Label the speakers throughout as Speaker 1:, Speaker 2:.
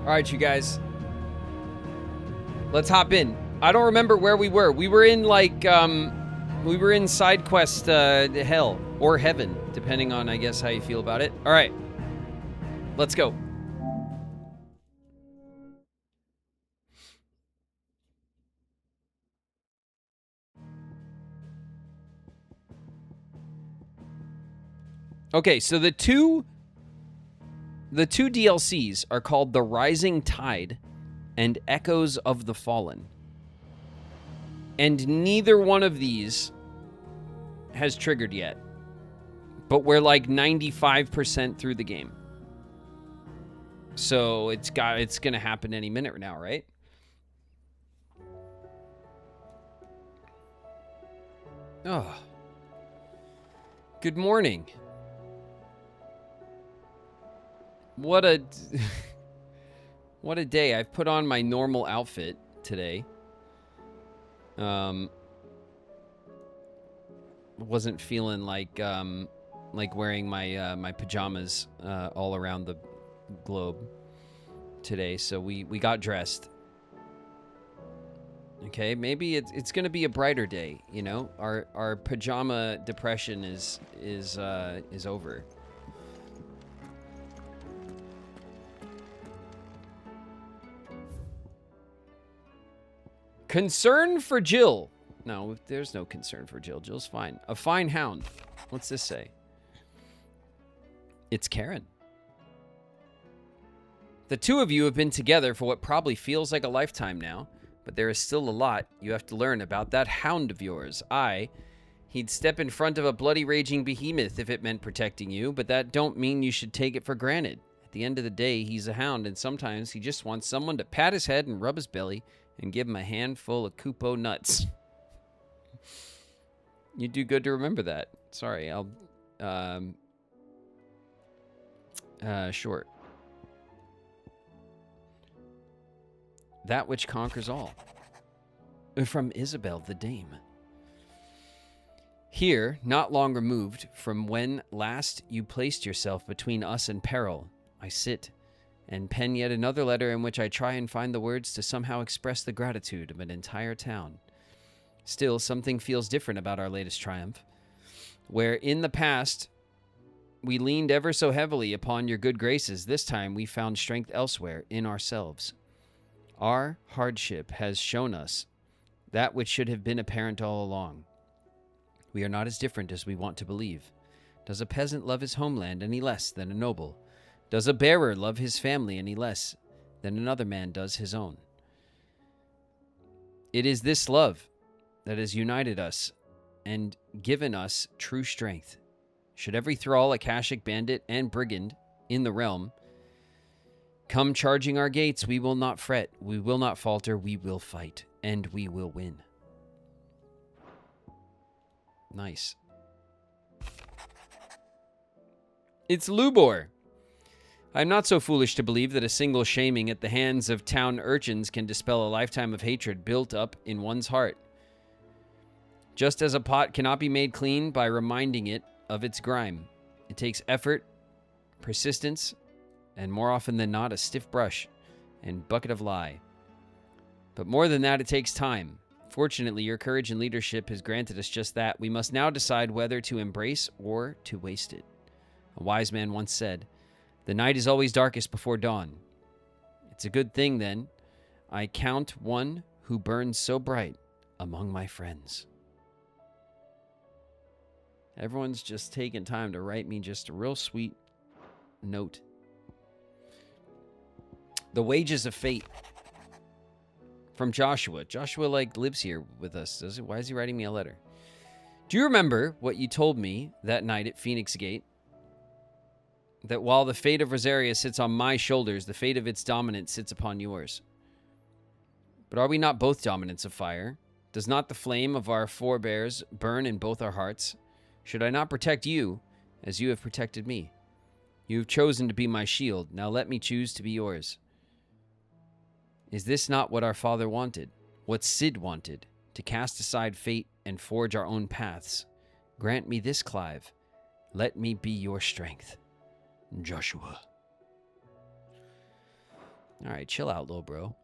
Speaker 1: All right, you guys. Let's hop in. I don't remember where we were. We were in like we were in side quest hell or heaven, depending on I guess how you feel about it. All right. Let's go. Okay, so the two DLCs are called The Rising Tide and Echoes of the Fallen. And neither one of these has triggered yet. But we're like 95% through the game. So it's going to happen any minute now, right? Oh. Good morning. What a day. I've put on my normal outfit today. Wasn't feeling like wearing my pajamas all around the globe today, so we got dressed. Okay, maybe it's gonna be a brighter day, you know? Our pajama depression is over. Concern for Jill. No, there's no concern for Jill. Jill's fine. A fine hound. What's this say? It's Karen. The two of you have been together for what probably feels like a lifetime now, but there is still a lot you have to learn about that hound of yours. He'd step in front of a bloody raging behemoth if it meant protecting you, but that don't mean you should take it for granted. At the end of the day, he's a hound, and sometimes he just wants someone to pat his head and rub his belly and give him a handful of Kupo nuts. You do good to remember that. Sorry, I'll... short. That which conquers all. From Isabel the Dame. Here, not long removed from when last you placed yourself between us and peril, I sit and pen yet another letter in which I try and find the words to somehow express the gratitude of an entire town. Still, something feels different about our latest triumph. Where in the past, we leaned ever so heavily upon your good graces, this time we found strength elsewhere, in ourselves. Our hardship has shown us that which should have been apparent all along. We are not as different as we want to believe. Does a peasant love his homeland any less than a noble? Does a bearer love his family any less than another man does his own? It is this love that has united us and given us true strength. Should every thrall, Akashic bandit, and brigand in the realm come charging our gates, we will not fret, we will not falter, we will fight, and we will win. Nice. It's Lubor. I'm not so foolish to believe that a single shaming at the hands of town urchins can dispel a lifetime of hatred built up in one's heart. Just as a pot cannot be made clean by reminding it of its grime, it takes effort, persistence, and more often than not, a stiff brush and bucket of lye. But more than that, it takes time. Fortunately, your courage and leadership has granted us just that. We must now decide whether to embrace or to waste it. A wise man once said, "The night is always darkest before dawn." It's a good thing, then, I count one who burns so bright among my friends. Everyone's just taking time to write me just a real sweet note. The Wages of Fate. From Joshua. Joshua, lives here with us, does it? Why is he writing me a letter? Do you remember what you told me that night at Phoenix Gate? That while the fate of Rosaria sits on my shoulders, the fate of its dominant sits upon yours. But are we not both dominants of fire? Does not the flame of our forebears burn in both our hearts? Should I not protect you as you have protected me? You have chosen to be my shield. Now let me choose to be yours. Is this not what our father wanted? What Sid wanted? To cast aside fate and forge our own paths. Grant me this, Clive. Let me be your strength. Joshua. All right, chill out, little bro.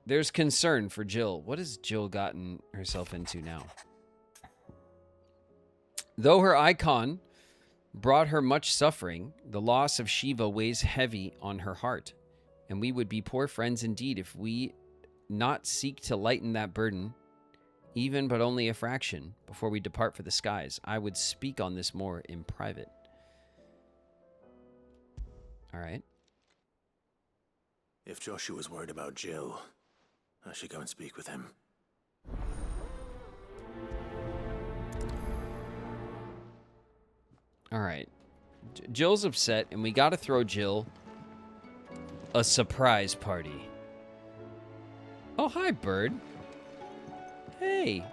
Speaker 1: There's concern for Jill. What has Jill gotten herself into now? Though her icon brought her much suffering, the loss of Shiva weighs heavy on her heart, and we would be poor friends indeed if we not seek to lighten that burden, even but only a fraction, before we depart for the skies. I would speak on this more in private. All right.
Speaker 2: If Joshua's worried about Jill, I should go and speak with him.
Speaker 1: All right. Jill's upset, and we got to throw Jill a surprise party. Oh, hi, bird. Hey.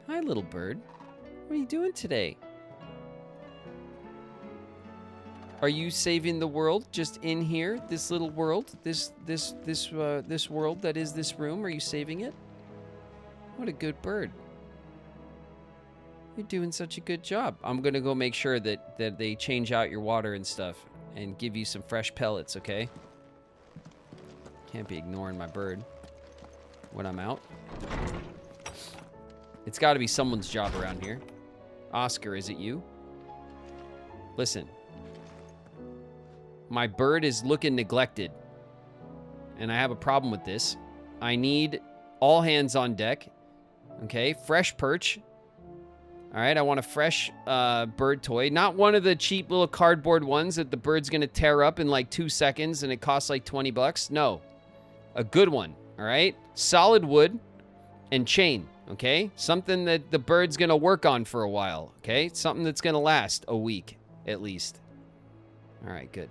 Speaker 1: Hi, little bird. What are you doing today? Are you saving the world just in here? This little world? This world that is this room? Are you saving it? What a good bird. You're doing such a good job. I'm going to go make sure that they change out your water and stuff and give you some fresh pellets, okay? Can't be ignoring my bird when I'm out. It's got to be someone's job around here. Oscar, is it you? Listen. My bird is looking neglected, and I have a problem with this. I need all hands on deck, okay? Fresh perch. All right, I want a fresh bird toy. Not one of the cheap little cardboard ones that the bird's going to tear up in like 2 seconds and it costs like 20 bucks. No, a good one, all right? Solid wood and chain, okay? Something that the bird's going to work on for a while, okay? Something that's going to last a week at least. All right, good.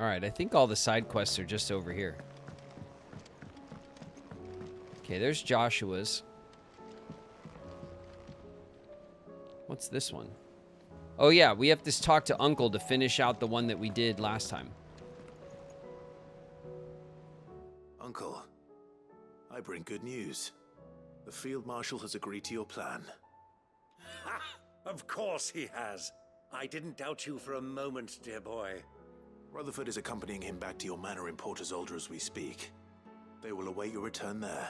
Speaker 1: All right, I think all the side quests are just over here. Okay, there's Joshua's. What's this one? Oh, yeah, we have to talk to Uncle to finish out the one that we did last time.
Speaker 2: Uncle, I bring good news. The Field Marshal has agreed to your plan.
Speaker 3: Ha! Of course he has. I didn't doubt you for a moment, dear boy.
Speaker 2: Rutherford is accompanying him back to your manor in Port Isolde as we speak. They will await your return there.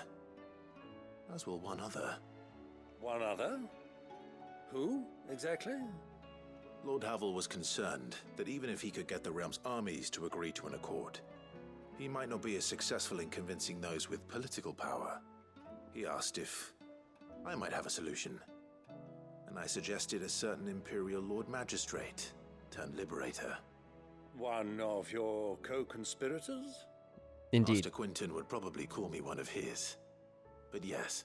Speaker 2: As will one other.
Speaker 3: One other? Who, exactly?
Speaker 2: Lord Havel was concerned that even if he could get the realm's armies to agree to an accord, he might not be as successful in convincing those with political power. He asked if I might have a solution, and I suggested a certain Imperial Lord Magistrate turned Liberator.
Speaker 3: One of your co-conspirators?
Speaker 1: Indeed.
Speaker 2: Master Quinton would probably call me one of his. But yes.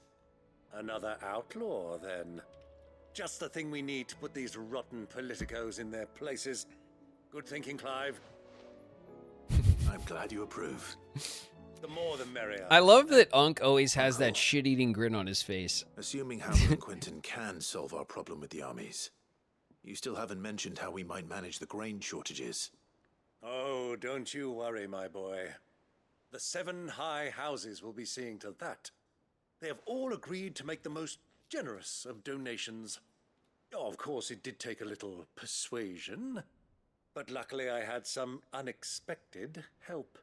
Speaker 3: Another outlaw, then. Just the thing we need to put these rotten politicos in their places. Good thinking, Clive.
Speaker 2: I'm glad you approve.
Speaker 3: The more the merrier.
Speaker 1: I love that Unc always has that shit-eating grin on his face.
Speaker 2: Assuming Havel and Quinton can solve our problem with the armies, you still haven't mentioned how we might manage the grain shortages.
Speaker 3: Oh, don't you worry, my boy. The 7 high houses will be seeing to that. They have all agreed to make the most generous of donations. Oh, of course, it did take a little persuasion, but luckily I had some unexpected help.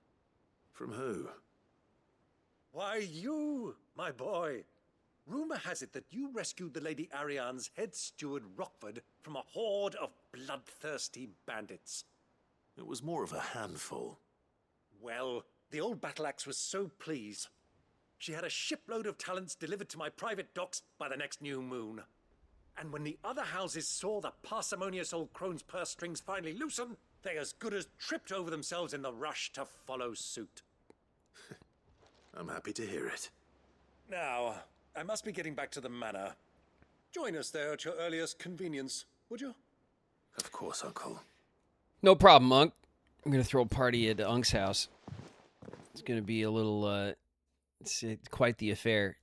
Speaker 2: From who?
Speaker 3: Why, you, my boy. Rumor has it that you rescued the Lady Ariane's head steward Rockford from a horde of bloodthirsty bandits.
Speaker 2: It was more of a handful.
Speaker 3: Well, the old battle axe was so pleased. She had a shipload of talents delivered to my private docks by the next new moon. And when the other houses saw the parsimonious old crone's purse strings finally loosen, they as good as tripped over themselves in the rush to follow suit.
Speaker 2: I'm happy to hear it.
Speaker 3: Now, I must be getting back to the manor. Join us there at your earliest convenience, would you?
Speaker 2: Of course, Uncle.
Speaker 1: No problem, Unc. I'm going to throw a party at Unc's house. It's going to be a little, it's quite the affair.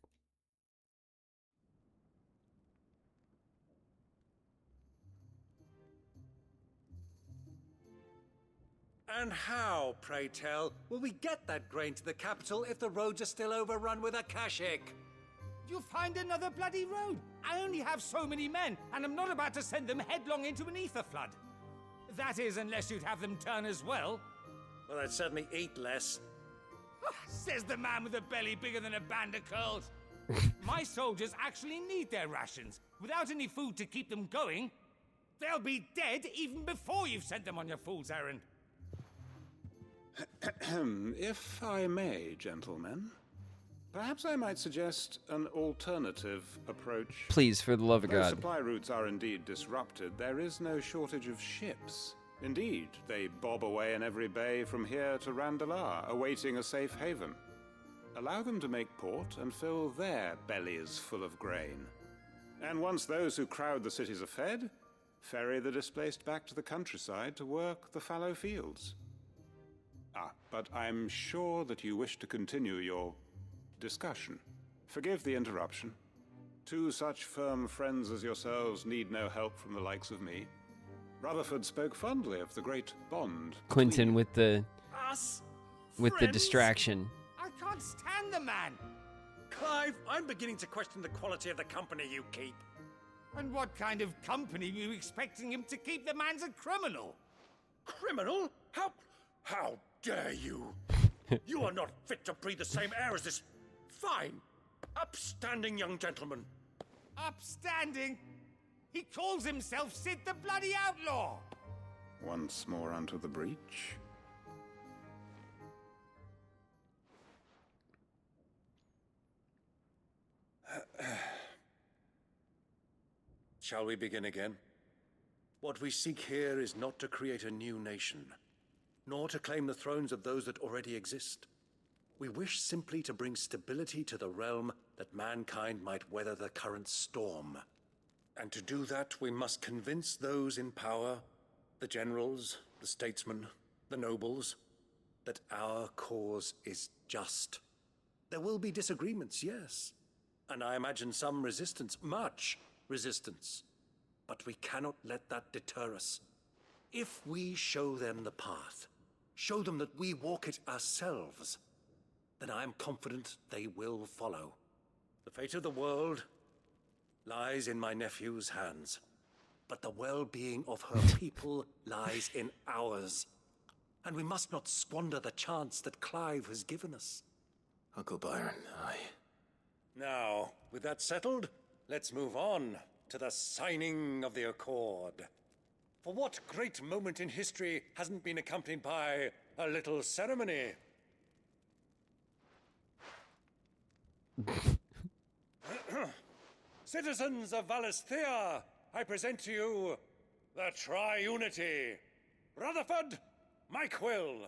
Speaker 3: And how, pray tell, will we get that grain to the capital if the roads are still overrun with Akashic?
Speaker 4: You'll find another bloody road. I only have so many men, and I'm not about to send them headlong into an ether flood. That is, unless you'd have them turn as well.
Speaker 3: Well, I'd certainly eat less.
Speaker 4: Says the man with a belly bigger than a band of curls. My soldiers actually need their rations. Without any food to keep them going, they'll be dead even before you've sent them on your fool's errand.
Speaker 5: If I may, gentlemen, perhaps I might suggest an alternative approach.
Speaker 1: Please, for the love of
Speaker 5: Though
Speaker 1: God.
Speaker 5: supply routes are indeed disrupted, there is no shortage of ships. Indeed, they bob away in every bay from here to Randalar, awaiting a safe haven. Allow them to make port and fill their bellies full of grain. And once those who crowd the cities are fed, ferry the displaced back to the countryside to work the fallow fields. But I'm sure that you wish to continue your discussion. Forgive the interruption. Two such firm friends as yourselves need no help from the likes of me. Rutherford spoke fondly of the great bond.
Speaker 1: Quentin with the
Speaker 4: Us?
Speaker 1: with the
Speaker 4: Friends?
Speaker 1: distraction.
Speaker 4: I can't stand the man.
Speaker 3: Clive, I'm beginning to question the quality of the company you keep.
Speaker 4: And what kind of company were you expecting him to keep? The man's a criminal.
Speaker 3: Criminal? How dare you? You are not fit to breathe the same air as this fine, upstanding young gentleman.
Speaker 4: Upstanding. He calls himself Sid the Bloody Outlaw.
Speaker 5: Once more onto the breach.
Speaker 3: Shall we begin again? What we seek here is not to create a new nation, nor to claim the thrones of those that already exist. We wish simply to bring stability to the realm that mankind might weather the current storm. And to do that, we must convince those in power, the generals, the statesmen, the nobles, that our cause is just. There will be disagreements, yes. And I imagine some resistance, much resistance. But we cannot let that deter us. If we show them the path, show them that we walk it ourselves, then I am confident they will follow. The fate of the world lies in my nephew's hands, but the well-being of her people lies in ours. And we must not squander the chance that Clive has given us.
Speaker 2: Uncle Byron,
Speaker 3: Now, with that settled, let's move on to the signing of the Accord. For what great moment in history hasn't been accompanied by a little ceremony? Citizens of Valisthea, I present to you the Triunity. Rutherford, Mike Will.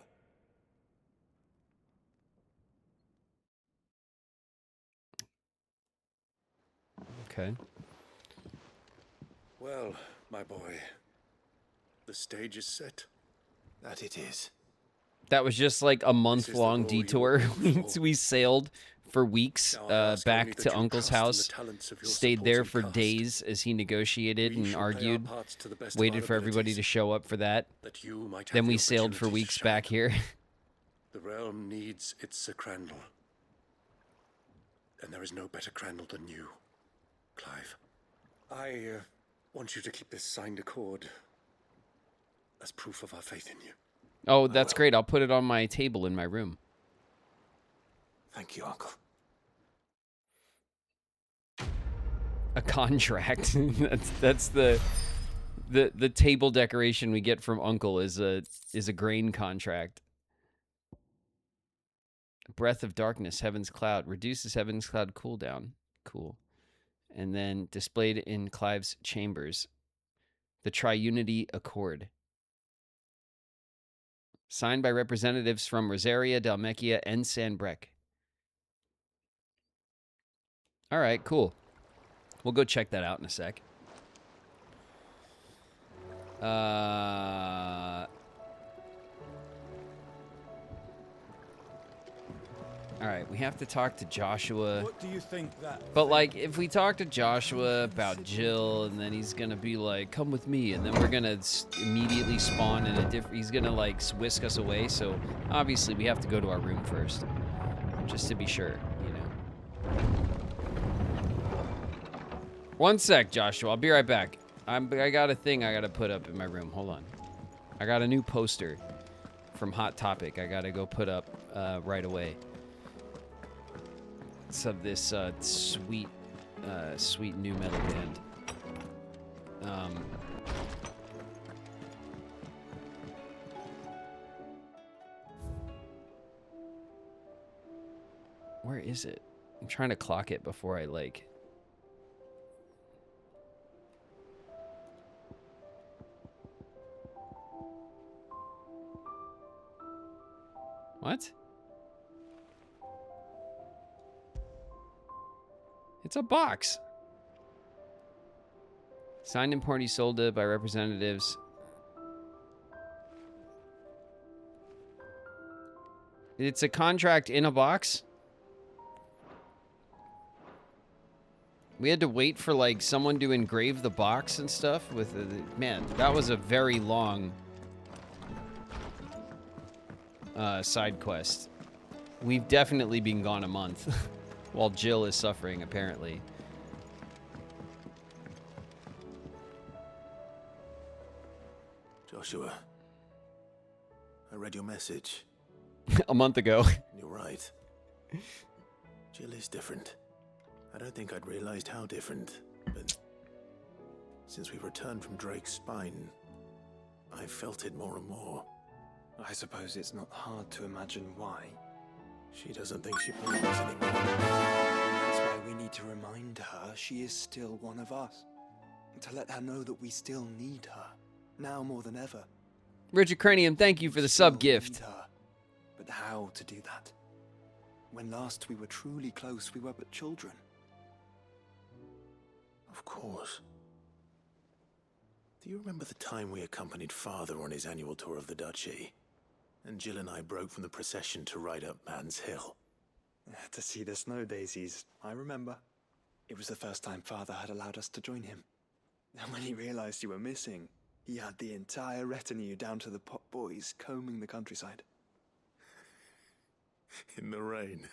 Speaker 1: Okay.
Speaker 3: Well, my boy, the stage is set.
Speaker 2: that it is.
Speaker 1: That was just like a month-long
Speaker 3: role you
Speaker 1: detour.
Speaker 3: were born for.
Speaker 1: We sailed for weeks
Speaker 3: Now I ask only
Speaker 1: back
Speaker 3: that
Speaker 1: to
Speaker 3: you
Speaker 1: Uncle's
Speaker 3: trust in the
Speaker 1: house,
Speaker 3: talents of your
Speaker 1: stayed there for
Speaker 3: supporting cast.
Speaker 1: days as he negotiated
Speaker 3: We
Speaker 1: and
Speaker 3: shall play our
Speaker 1: argued,
Speaker 3: parts to the best of
Speaker 1: waited
Speaker 3: our
Speaker 1: for everybody
Speaker 3: abilities,
Speaker 1: to show up for that.
Speaker 3: that you might have
Speaker 1: Then
Speaker 3: the
Speaker 1: we sailed for
Speaker 3: opportunity to
Speaker 1: weeks
Speaker 3: shine.
Speaker 1: back here.
Speaker 3: The realm needs its Sir Crandall. And there is no better Crandall than you, Clive. I want you to keep this signed accord as proof of our faith in you.
Speaker 1: Oh, that's great. I'll put it on my table in my room.
Speaker 2: Thank you, Uncle.
Speaker 1: A contract. that's the table decoration we get from Uncle is a grain contract. Breath of Darkness, Heaven's Cloud. Reduces Heaven's Cloud cooldown. Cool. And then displayed in Clive's chambers. The Triunity Accord. Signed by representatives from Rosaria, Dalmekia, and Sanbreque. All right, cool. We'll go check that out in a sec. All right, we have to talk to Joshua.
Speaker 6: What do you think that?
Speaker 1: But like, if we talk to Joshua about Jill, and then he's gonna be like, "Come with me," and then we're gonna immediately spawn in a different. He's gonna like whisk us away. So obviously, we have to go to our room first, just to be sure, you know. One sec, Joshua. I'll be right back. I got a thing I gotta put up in my room. Hold on. I got a new poster from Hot Topic. I gotta go put up right away. It's of this sweet new metal band. Where is it? I'm trying to clock it before I like. What? It's a box. Signed, imported, sold it by representatives. It's a contract in a box. We had to wait for like someone to engrave the box and stuff with man, that was a very long side quest. We've definitely been gone a month. While Jill is suffering, apparently.
Speaker 2: Joshua, I read your message.
Speaker 1: A month ago.
Speaker 2: You're right. Jill is different. I don't think I'd realized how different, but since we returned from Drake's spine, I felt it more and more.
Speaker 7: I suppose it's not hard to imagine why.
Speaker 2: She doesn't think she belongs anymore.
Speaker 7: That's why we need to remind her she is still one of us. To let her know that we still need her, now more than ever.
Speaker 1: Richard Cranium, thank you for the sub gift.
Speaker 7: Her. But how to do that? When last we were truly close, we were but children.
Speaker 2: Of course. Do you remember the time we accompanied Father on his annual tour of the Duchy? And Jill and I broke from the procession to ride up Man's Hill.
Speaker 7: To see the snow daisies, I remember. It was the first time Father had allowed us to join him. And when he realized you were missing, he had the entire retinue down to the pot boys combing the countryside.
Speaker 2: In the rain.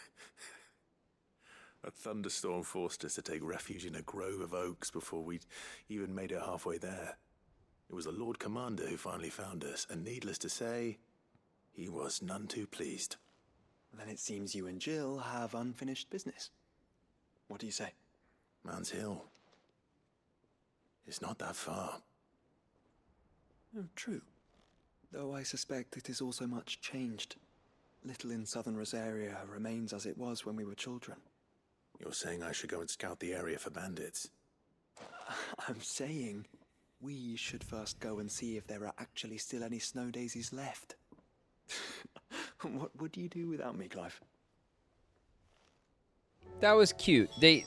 Speaker 2: A thunderstorm forced us to take refuge in a grove of oaks before we'd even made it halfway there. It was the Lord Commander who finally found us, and needless to say, he was none too pleased.
Speaker 7: Then it seems you and Jill have unfinished business. What do you say?
Speaker 2: Man's Hill. It's not that far.
Speaker 7: Oh, true. Though I suspect it is also much changed. Little in southern Rosaria remains as it was when we were children.
Speaker 2: You're saying I should go and scout the area for bandits?
Speaker 7: I'm saying we should first go and see if there are actually still any snow daisies left. What would you do without me, Clive?
Speaker 1: That was cute. They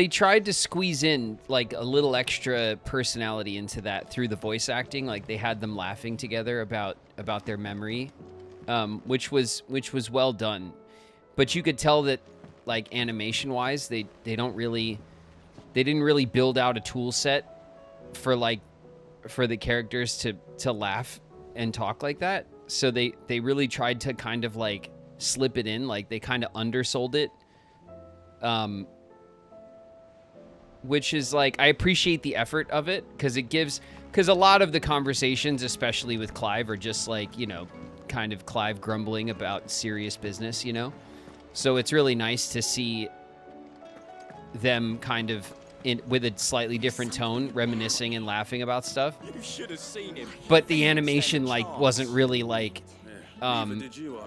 Speaker 1: tried to squeeze in like a little extra personality into that through the voice acting. Like they had them laughing together about their memory, which was well done. But you could tell that like animation wise, they didn't really build out a tool set for the characters to laugh and talk like that. So they really tried to kind of like slip it in, like they kind of undersold it. Which is like, I appreciate the effort of it because a lot of the conversations, especially with Clive, are just like, you know, kind of Clive grumbling about serious business, you know? So it's really nice to see them kind of with a slightly different tone, reminiscing and laughing about stuff.
Speaker 6: You should have seen him.
Speaker 1: But the animation like wasn't really like
Speaker 6: Did you,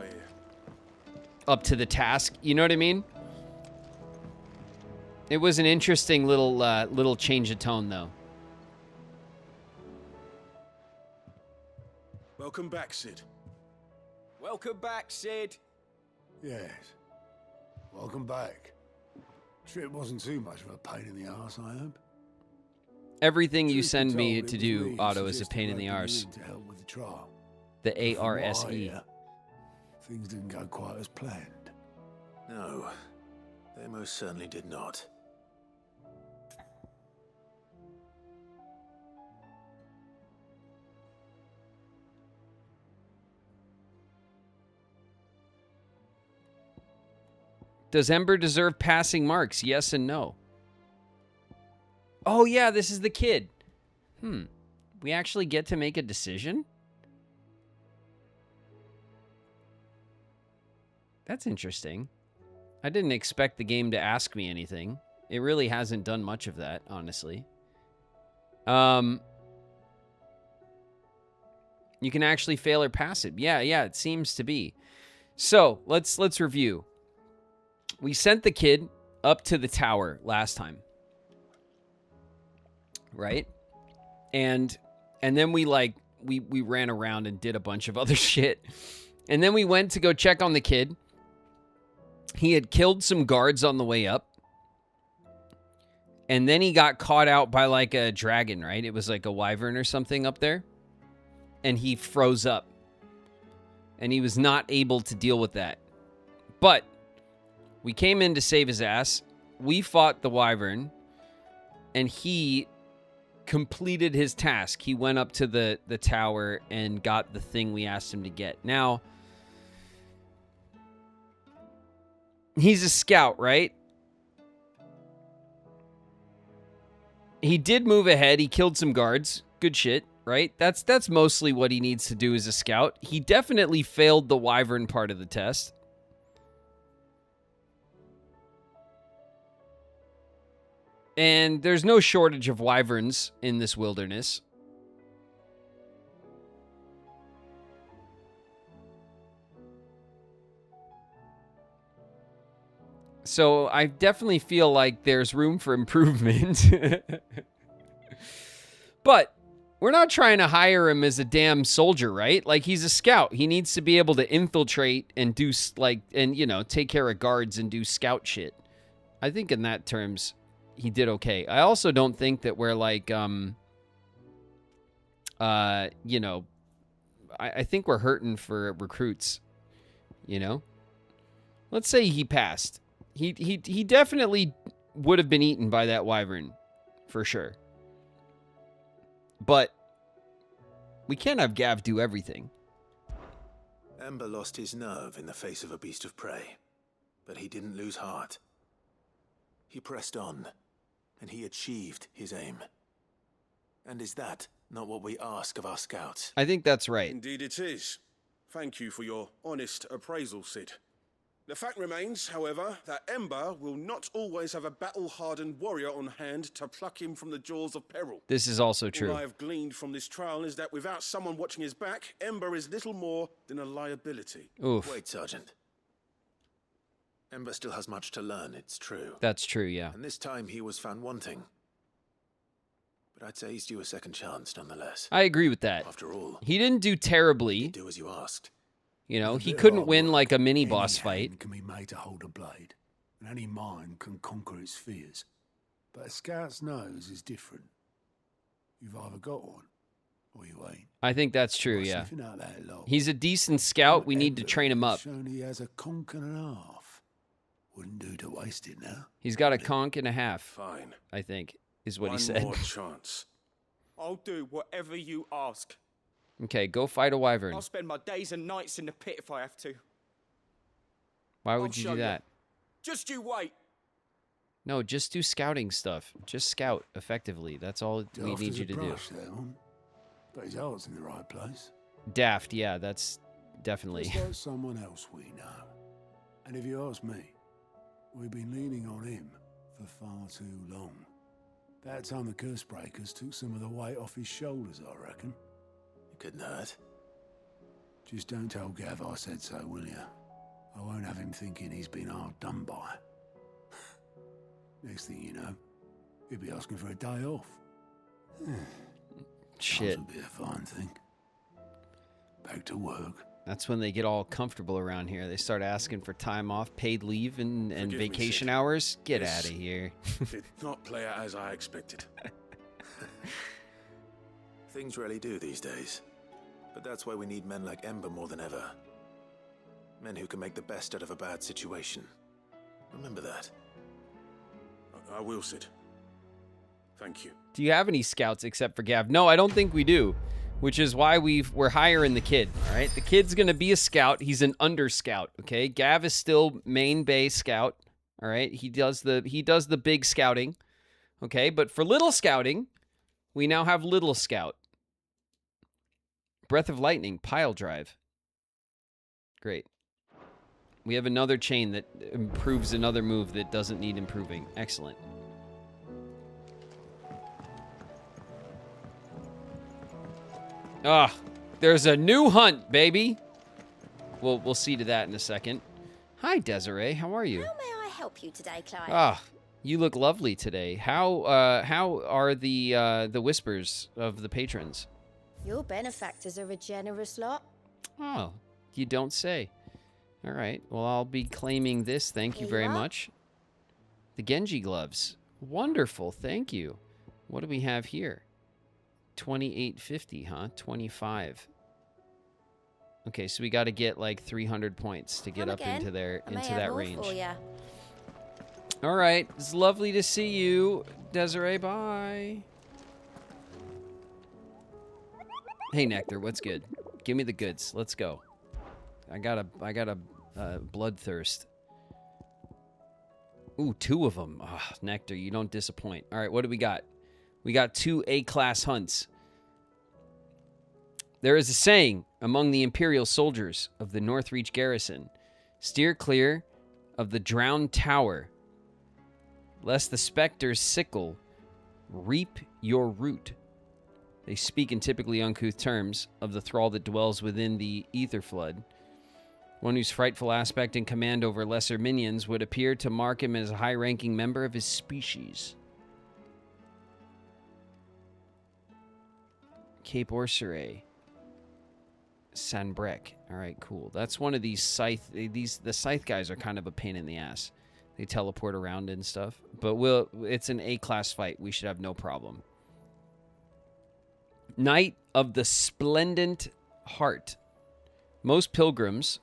Speaker 1: up to the task. You know what I mean? It was an interesting little change of tone, though.
Speaker 6: Welcome back, Sid.
Speaker 8: Welcome back, Sid.
Speaker 9: Yes. Welcome back. Trip wasn't too much of a pain in the arse, I hope.
Speaker 1: Everything you
Speaker 9: Truth be
Speaker 1: send me
Speaker 9: told,
Speaker 1: to
Speaker 9: it was
Speaker 1: do,
Speaker 9: me who
Speaker 1: Otto, is a
Speaker 9: suggested
Speaker 1: pain in the
Speaker 9: working
Speaker 1: arse.
Speaker 9: in to help with the trial.
Speaker 1: The ARSE.
Speaker 9: From what I hear, Things didn't go quite as planned.
Speaker 2: No, they most certainly did not.
Speaker 1: Does Ember deserve passing marks? Yes and no. Oh, yeah, this is the kid. We actually get to make a decision? That's interesting. I didn't expect the game to ask me anything. It really hasn't done much of that, honestly. You can actually fail or pass it. Yeah, it seems to be. So, let's review. We sent the kid up to the tower last time. Right? And then we ran around and did a bunch of other shit. And then we went to go check on the kid. He had killed some guards on the way up. And then he got caught out by like a dragon, right? It was like a wyvern or something up there. And he froze up. And he was not able to deal with that. But we came in to save his ass. We fought the wyvern. And he completed his task. He went up to the tower and got the thing we asked him to get. Now, he's a scout, right? He did move ahead. He killed some guards. Good shit, right? That's mostly what he needs to do as a scout. He definitely failed the wyvern part of the test. And there's no shortage of wyverns in this wilderness. So I definitely feel like there's room for improvement. But we're not trying to hire him as a damn soldier, right? Like, he's a scout. He needs to be able to infiltrate and do, take care of guards and do scout shit. I think in that terms, he did okay. I also don't think that we're like, I think we're hurting for recruits, Let's say he passed. He definitely would have been eaten by that wyvern, for sure. But we can't have Gav do everything.
Speaker 2: Ember lost his nerve in the face of a beast of prey, but he didn't lose heart. He pressed on, and he achieved his aim. And is that not what we ask of our scouts?
Speaker 1: I think that's right.
Speaker 6: Indeed it is. Thank you for your honest appraisal, Sid. The fact remains, however, that Ember will not always have a battle-hardened warrior on hand to pluck him from the jaws of peril.
Speaker 1: This is also true.
Speaker 6: All I have gleaned from this trial is that without someone watching his back, Ember is little more than a liability.
Speaker 1: Oof.
Speaker 2: Wait, Sergeant. Ember still has much to learn, it's true.
Speaker 1: That's true, yeah.
Speaker 2: And this time he was found wanting. But I'd say he's due a second chance, nonetheless.
Speaker 1: I agree with that.
Speaker 2: After all,
Speaker 1: he didn't do terribly.
Speaker 2: He did do as you asked.
Speaker 1: He couldn't win like a mini boss fight.
Speaker 9: Any can be made to hold a blade, and any mind can conquer its fears. But a scout's nose is different. You've either got one, or you ain't.
Speaker 1: I think that's true, yeah.
Speaker 9: Sniffing out that lot.
Speaker 1: He's a decent scout. We need to train him up.
Speaker 9: Shown he has a conch and a half. Wouldn't do to waste it now.
Speaker 1: He's got a conch and a half.
Speaker 6: Fine.
Speaker 1: I think, is what he
Speaker 6: One
Speaker 1: said.
Speaker 6: more chance.
Speaker 8: I'll do whatever you ask.
Speaker 1: Okay, go fight a wyvern.
Speaker 8: I'll spend my days and nights in the pit if I have to.
Speaker 1: Why would
Speaker 8: I'll
Speaker 1: you
Speaker 8: show
Speaker 1: do
Speaker 8: you.
Speaker 1: that?
Speaker 8: Just you wait.
Speaker 1: No, just do scouting stuff. Just scout effectively. That's all we
Speaker 9: Daft
Speaker 1: need
Speaker 9: as
Speaker 1: you
Speaker 9: a
Speaker 1: to do.
Speaker 9: brush, that one. But his heart's in the right place.
Speaker 1: Daft, yeah, that's definitely.
Speaker 9: Just like someone else we know. And if you ask me, we've been leaning on him for far too long. That time the curse breakers took some of the weight off his shoulders, I reckon.
Speaker 2: You couldn't hurt.
Speaker 9: Just don't tell Gav I said so, will you? I won't have him thinking he's been hard done by. Next thing you know, he'll be asking for a day off.
Speaker 1: Shit.
Speaker 9: That'll be a fine thing. Back to work.
Speaker 1: That's when they get all comfortable around here. They start asking for time off, paid leave, and
Speaker 6: Forgive me,
Speaker 1: vacation
Speaker 6: Sid.
Speaker 1: hours. Get
Speaker 6: Yes.
Speaker 1: out of here.
Speaker 6: Did not play out as I expected.
Speaker 2: Things really do these days. But that's why we need men like Ember more than ever. Men who can make the best out of a bad situation. Remember that.
Speaker 6: I will, Sid. Thank you.
Speaker 1: Do you have any scouts except for Gav? No, I don't think we do, which is why we're hiring the kid, all right? The kid's going to be a scout. He's an under scout, okay? Gav is still main base scout, all right? He does the big scouting, okay? But for little scouting, we now have little scout. Breath of Lightning, pile drive. Great. We have another chain that improves another move that doesn't need improving. Excellent. Ah, there's a new hunt, baby. We'll see to that in a second. Hi, Desiree. How are you?
Speaker 10: How may I help you today, Clive?
Speaker 1: Ah, you look lovely today. How are the whispers of the patrons?
Speaker 10: Your benefactors are a generous lot.
Speaker 1: Oh, you don't say. All right. Well, I'll be claiming this. Thank you very much. The Genji gloves. Wonderful. Thank you. What do we have here? 2850, huh? 25. Okay, so we got to get like 300 points to get up into that range. All right, it's lovely to see you, Desiree. Bye. Hey, Nectar, what's good? Give me the goods. Let's go. I got a bloodthirst. Ooh, 2 of them. Oh, Nectar, you don't disappoint. All right, what do we got? We got 2 A-class hunts. There is a saying among the Imperial soldiers of the Northreach garrison, steer clear of the drowned tower, lest the specter's sickle reap your root. They speak in typically uncouth terms of the thrall that dwells within the ether flood, one whose frightful aspect and command over lesser minions would appear to mark him as a high-ranking member of his species. Cape Orseray. Sanbrec. All right, cool. That's one of these scythe. The scythe guys are kind of a pain in the ass. They teleport around and stuff. But it's an A-class fight. We should have no problem. Knight of the Splendent Heart. Most pilgrims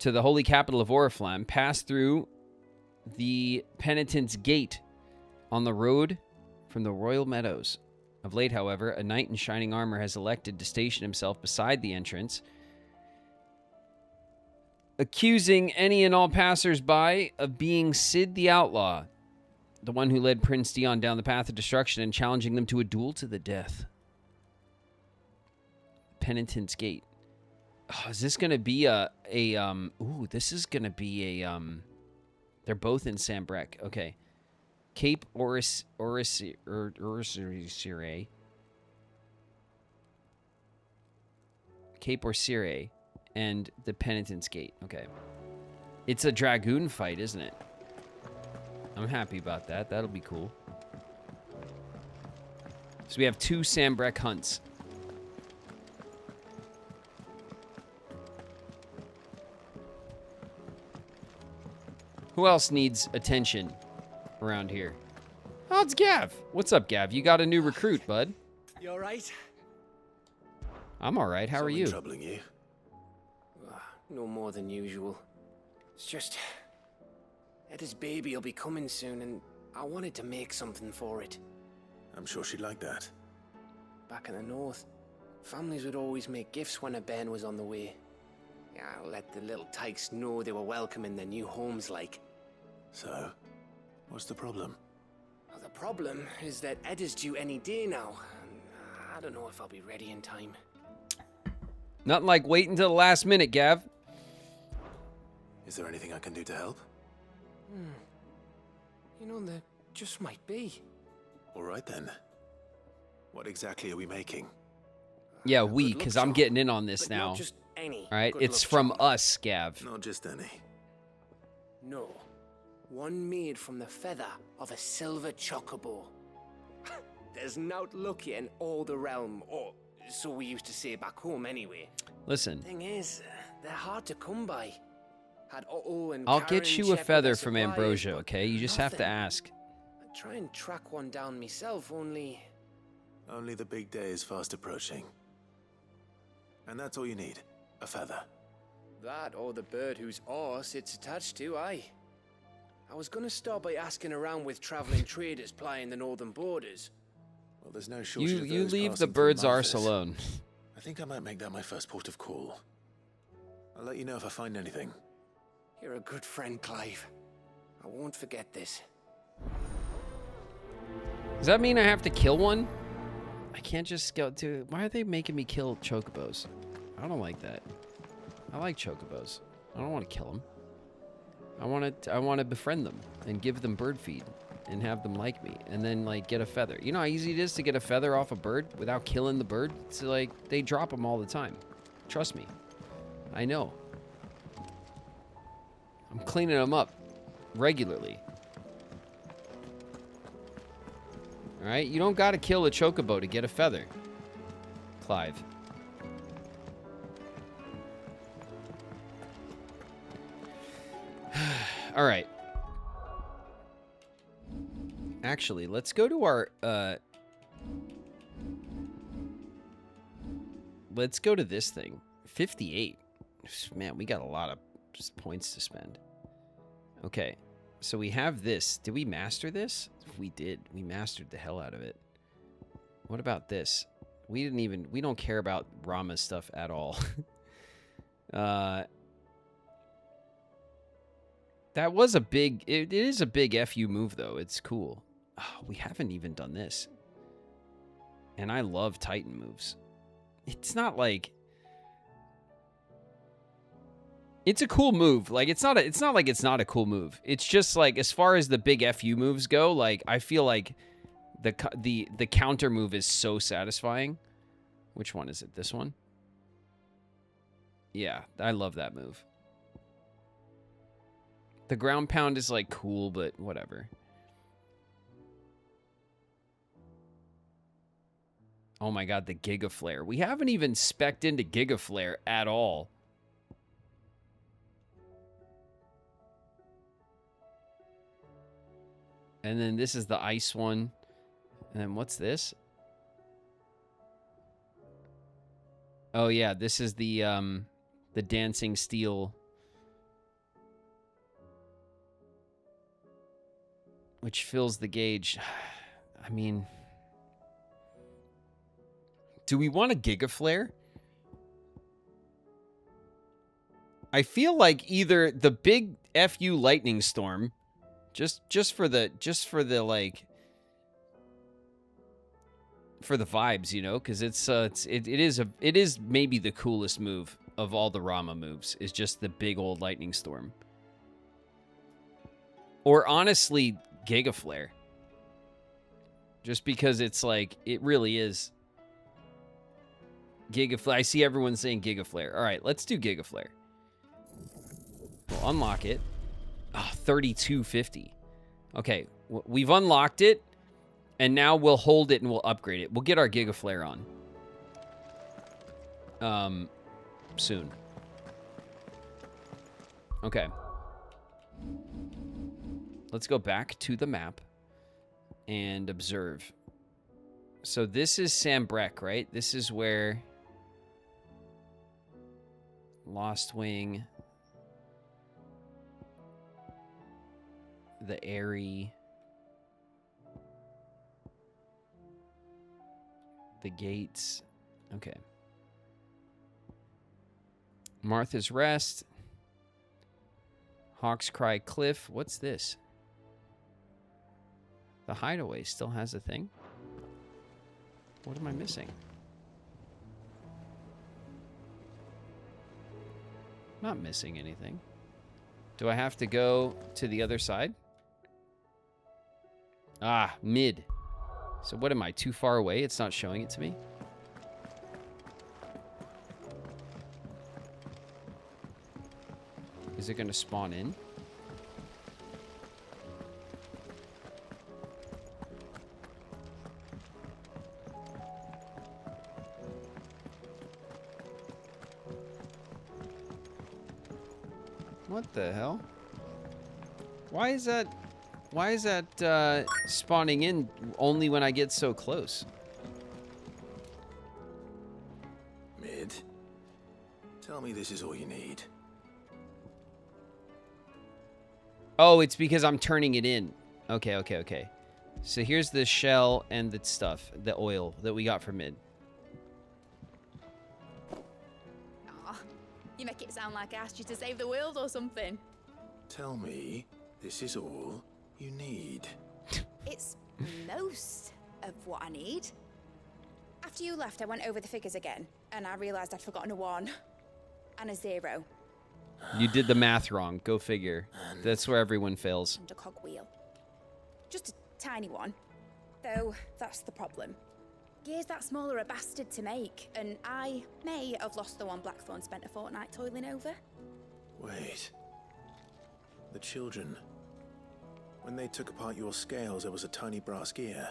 Speaker 1: to the holy capital of Oriflamme pass through the Penitent's Gate on the road from the Royal Meadows. Of late, however, a knight in shining armor has elected to station himself beside the entrance, accusing any and all passers-by of being Sid the Outlaw, the one who led Prince Dion down the path of destruction, and challenging them to a duel to the death. Penitent's Gate. Oh, is this going to be this is going to be they're both in Sanbrec. Okay. Cape Orseray. Cape Orseray and the Penitent's Gate. Okay. It's a dragoon fight, isn't it? I'm happy about that. That'll be cool. So we have 2 Sanbrec hunts. Who else needs attention around here? Oh, it's Gav. What's up, Gav? You got a new recruit, bud.
Speaker 8: You all right?
Speaker 1: I'm all right. How are you?
Speaker 2: Troubling you?
Speaker 8: No more than usual. It's just... Eda's baby will be coming soon, and I wanted to make something for it.
Speaker 2: I'm sure she'd like that.
Speaker 8: Back in the north, families would always make gifts when a bairn was on the way. Yeah, let the little tykes know they were welcome in their new homes, like.
Speaker 2: So, what's the problem?
Speaker 8: Well, the problem is that Eda's due any day now. I don't know if I'll be ready in time.
Speaker 1: Nothing like waiting until the last minute, Gav.
Speaker 2: Is there anything I can do to help?
Speaker 8: You know, there just might be.
Speaker 2: All right then. What exactly are we making?
Speaker 1: Yeah, because I'm getting in on this now.
Speaker 8: Not just any.
Speaker 1: All right, it's from us, Gav.
Speaker 2: Not just any.
Speaker 8: No. One made from the feather of a silver chocobo. There's naught lucky in all the realm, or so we used to say back home anyway.
Speaker 1: Listen.
Speaker 8: Thing is, they're hard to come by. Had Otto and
Speaker 1: I'll
Speaker 8: Karen
Speaker 1: get you a
Speaker 8: check with
Speaker 1: feather
Speaker 8: their
Speaker 1: from
Speaker 8: suppliers,
Speaker 1: Ambrosia,
Speaker 8: but
Speaker 1: okay? You just have to
Speaker 8: nothing.
Speaker 1: ask.
Speaker 8: I'd try and track one down myself, only...
Speaker 2: Only the big day is fast approaching. And that's all you need, a feather.
Speaker 8: That or the bird whose horse it's attached to, aye. I was gonna start by asking around with traveling traders plying the northern borders.
Speaker 2: Well, there's no shortage of
Speaker 1: You
Speaker 2: those
Speaker 1: leave the
Speaker 2: passing through
Speaker 1: bird's arse
Speaker 2: Malthus.
Speaker 1: alone.
Speaker 2: I think I might make that my first port of call. I'll let you know if I find anything.
Speaker 8: You're a good friend, Clive. I won't forget this.
Speaker 1: Does that mean I have to kill one? I can't just go to... Why are they making me kill chocobos? I don't like that. I like chocobos. I don't want to kill them. I want to befriend them and give them bird feed and have them like me and then like get a feather. You know how easy it is to get a feather off a bird without killing the bird? It's like they drop them all the time. Trust me. I know. I'm cleaning them up regularly. All right, you don't got to kill a chocobo to get a feather, Clive. All right. Actually, let's go to our let's go to this thing. 58. Man, we got a lot of points to spend. Okay. So we have this. Did we master this? We did. We mastered the hell out of it. What about this? We don't care about Rama's stuff at all. That was a big, it is a big FU move though. It's cool. Oh, we haven't even done this. And I love Titan moves. It's not like, it's a cool move. Like it's not like it's not a cool move. It's just like as far as the big FU moves go, like I feel like the counter move is so satisfying. Which one is it? This one? Yeah, I love that move. The ground pound is like cool, but whatever. Oh my god, the Giga Flare. We haven't even spec'd into Giga Flare at all. And then this is the ice one. And then what's this? Oh yeah, this is the dancing steel, which fills the gauge. I mean, do we want a Giga Flare? I feel like either the big FU lightning storm, just for the like, for the vibes, you know, because it is maybe the coolest move of all the Rama moves, is just the big old lightning storm. Or honestly, Giga Flare. Just because it's like, it really is Giga Flare. I see everyone saying Giga Flare. All right, let's do Giga Flare. We'll unlock it. Oh, 3250. Okay, we've unlocked it. And now we'll hold it and we'll upgrade it. We'll get our Giga Flare on. Soon. Okay. Let's go back to the map and observe. So this is Sambrek, right? This is where Lost Wing, the Airy, the gates. Okay. Martha's Rest. Hawk's Cry Cliff. What's this? The Hideaway still has a thing? What am I missing? Not missing anything. Do I have to go to the other side? Ah, mid. So what am I, too far away? It's not showing it to me? Is it going to spawn in? What the hell? Why is that spawning in only when I get so close?
Speaker 2: Mid, tell me this is all you need.
Speaker 1: Oh, it's because I'm turning it in. Okay, okay, okay. So here's the shell and the stuff, the oil that we got from Mid.
Speaker 11: Aw, you make it sound like I asked you to save the world or something.
Speaker 2: Tell me, this is all you need.
Speaker 10: It's most of what I need. After you left, I went over the figures again, and I realized I'd forgotten a 1 and a 0
Speaker 1: You did the math wrong. Go figure. That's where everyone fails.
Speaker 10: and a cogwheel. Just a tiny one. Though, that's the problem. Gears that small are a bastard to make, and I may have lost the one Blackthorn spent a fortnight toiling over.
Speaker 2: Wait. The children. When they took apart your scales, there was a tiny brass gear.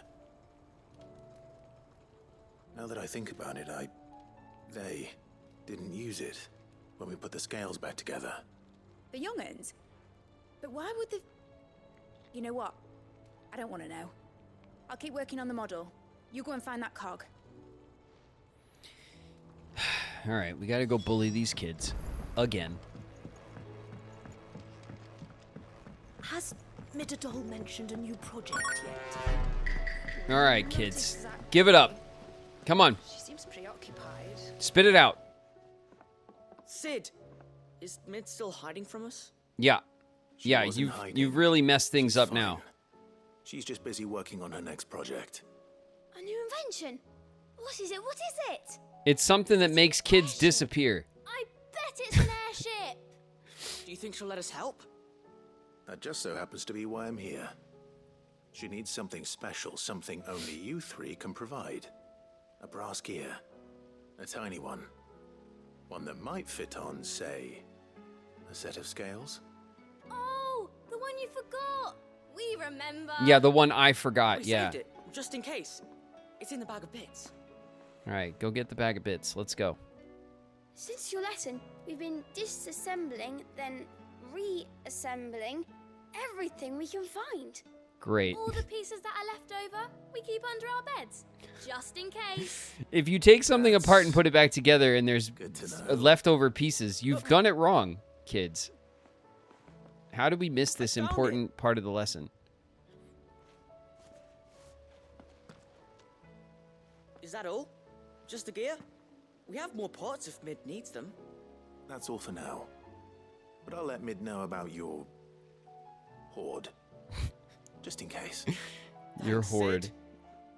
Speaker 2: Now that I think about it, they didn't use it when we put the scales back together.
Speaker 10: The young'uns? But why would the... You know what? I don't want to know. I'll keep working on the model. You go and find that cog.
Speaker 1: All right, we got to go bully these kids. Again.
Speaker 12: Has Midadol mentioned a new project yet?
Speaker 1: All right, kids. Give it up. Come on.
Speaker 12: She seems preoccupied.
Speaker 1: Spit it out.
Speaker 12: Sid, is Mid still hiding from us?
Speaker 1: Yeah.
Speaker 2: She
Speaker 1: Yeah,
Speaker 2: wasn't hiding.
Speaker 1: you've really messed things
Speaker 2: She's
Speaker 1: up
Speaker 2: fine.
Speaker 1: now.
Speaker 2: She's just busy working on her next project.
Speaker 10: A new invention? What is it? What is it?
Speaker 1: It's something that makes kids disappear.
Speaker 10: I bet it's an airship.
Speaker 12: Do you think she'll let us help?
Speaker 2: That just so happens to be why I'm here. She needs something special, something only you three can provide. A brass gear. A tiny one. One that might fit on, say, a set of scales.
Speaker 10: Oh, the one you forgot. We remember.
Speaker 1: Yeah, the one I forgot.
Speaker 12: We
Speaker 1: Yeah.
Speaker 12: saved it, just in case. It's in the bag of bits.
Speaker 1: All right, go get the bag of bits. Let's go.
Speaker 13: Since your lesson, we've been disassembling, then reassembling everything we can find.
Speaker 1: Great.
Speaker 10: All the pieces that are left over, we keep under our beds, just in case.
Speaker 1: If you take something apart and put it back together and there's
Speaker 2: Good to know.
Speaker 1: leftover pieces, you've done it wrong, kids. How did we miss this important part of the lesson?
Speaker 12: Is that all? Just the gear? We have more parts if Mid needs them.
Speaker 2: That's all for now. But I'll let Mid know about your hoard. Just in case.
Speaker 1: Your hoard.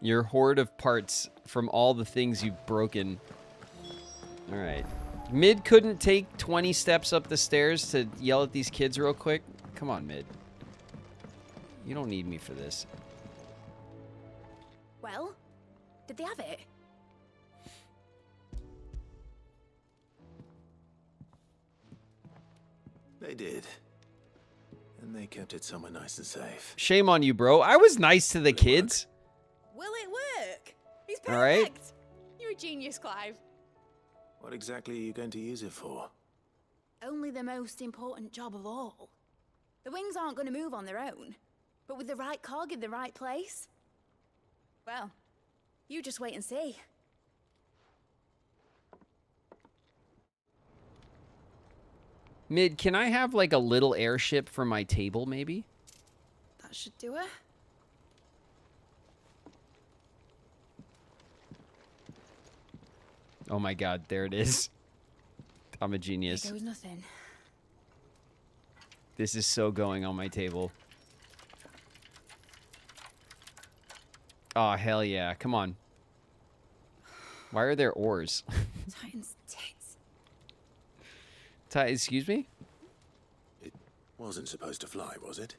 Speaker 1: Your hoard of parts from all the things you've broken. All right. Mid couldn't take 20 steps up the stairs to yell at these kids real quick. Come on, Mid. You don't need me for this.
Speaker 10: Well, did they have it?
Speaker 2: They did. And they kept it somewhere nice and safe.
Speaker 1: Shame on you, bro. I was nice to the kids.
Speaker 10: Will it work? He's perfect.
Speaker 1: All right.
Speaker 10: You're a genius, Clive.
Speaker 2: What exactly are you going to use it for?
Speaker 10: Only the most important job of all. The wings aren't going to move on their own, but with the right cog in the right place, well, you just wait and see.
Speaker 1: Mid, can I have like a little airship for my table, maybe?
Speaker 10: That should do it.
Speaker 1: Oh my god, there it is. I'm a genius.
Speaker 10: There was nothing.
Speaker 1: This is so going on my table. Oh, hell yeah. Come on. Why are there oars?
Speaker 10: Titan's tits.
Speaker 1: Excuse me?
Speaker 2: It wasn't supposed to fly, was it?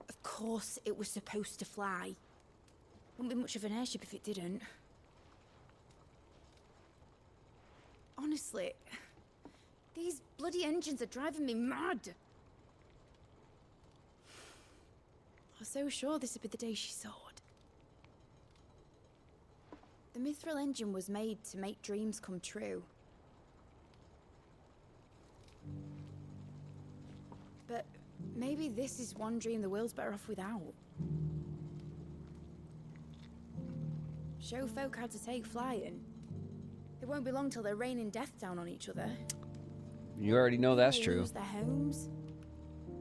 Speaker 10: Of course it was supposed to fly. Wouldn't be much of an airship if it didn't. Honestly, these bloody engines are driving me mad. I was so sure this would be the day she soared. The mithril engine was made to make dreams come true. But maybe this is one dream the world's better off without. Show folk how to take flying. It won't be long till they're raining death down on each other.
Speaker 1: You already know that's
Speaker 10: They
Speaker 1: true.
Speaker 10: lose their homes,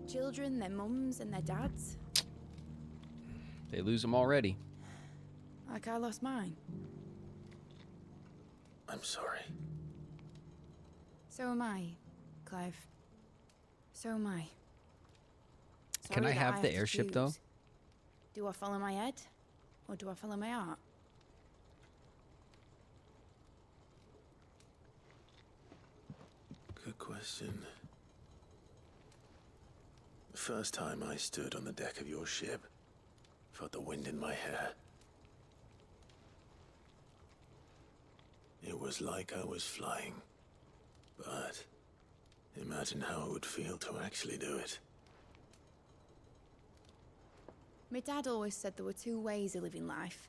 Speaker 10: children, their mums, and their dads.
Speaker 1: They lose them already.
Speaker 10: Like I lost mine.
Speaker 2: I'm sorry.
Speaker 10: So am I, Clive. So am I.
Speaker 1: Can I
Speaker 10: Sorry that
Speaker 1: have the
Speaker 10: to
Speaker 1: airship, though?
Speaker 10: choose. Do I follow my head? Or do I follow my heart?
Speaker 2: Good question. The first time I stood on the deck of your ship, felt the wind in my hair. It was like I was flying. But imagine how it would feel to actually do it.
Speaker 10: My dad always said there were two ways of living life.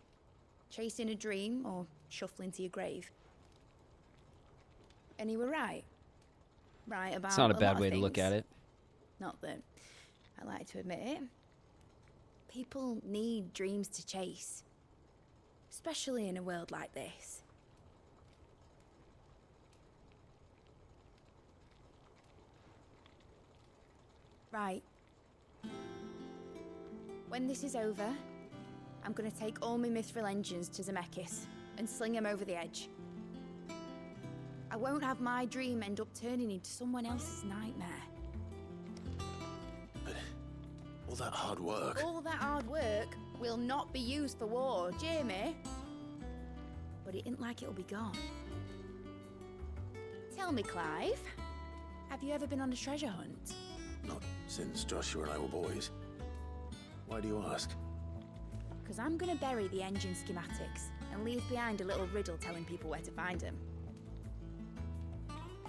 Speaker 10: Chasing a dream or shuffling to your grave. And he were right. Right about
Speaker 1: It's not a
Speaker 10: lot
Speaker 1: bad
Speaker 10: of
Speaker 1: way to look
Speaker 10: things.
Speaker 1: at it.
Speaker 10: Not that I like to admit it. People need dreams to chase. Especially in a world like this. Right. When this is over, I'm gonna take all my mithril engines to Zemeckis and sling them over the edge. I won't have my dream end up turning into someone else's nightmare.
Speaker 2: But all that hard work...
Speaker 10: All that hard work will not be used for war, Jamie. But it ain't like it'll be gone. Tell me, Clive, have you ever been on a treasure hunt?
Speaker 2: Not since Joshua and I were boys. Why do you ask?
Speaker 10: Because I'm gonna bury the engine schematics and leave behind a little riddle telling people where to find them.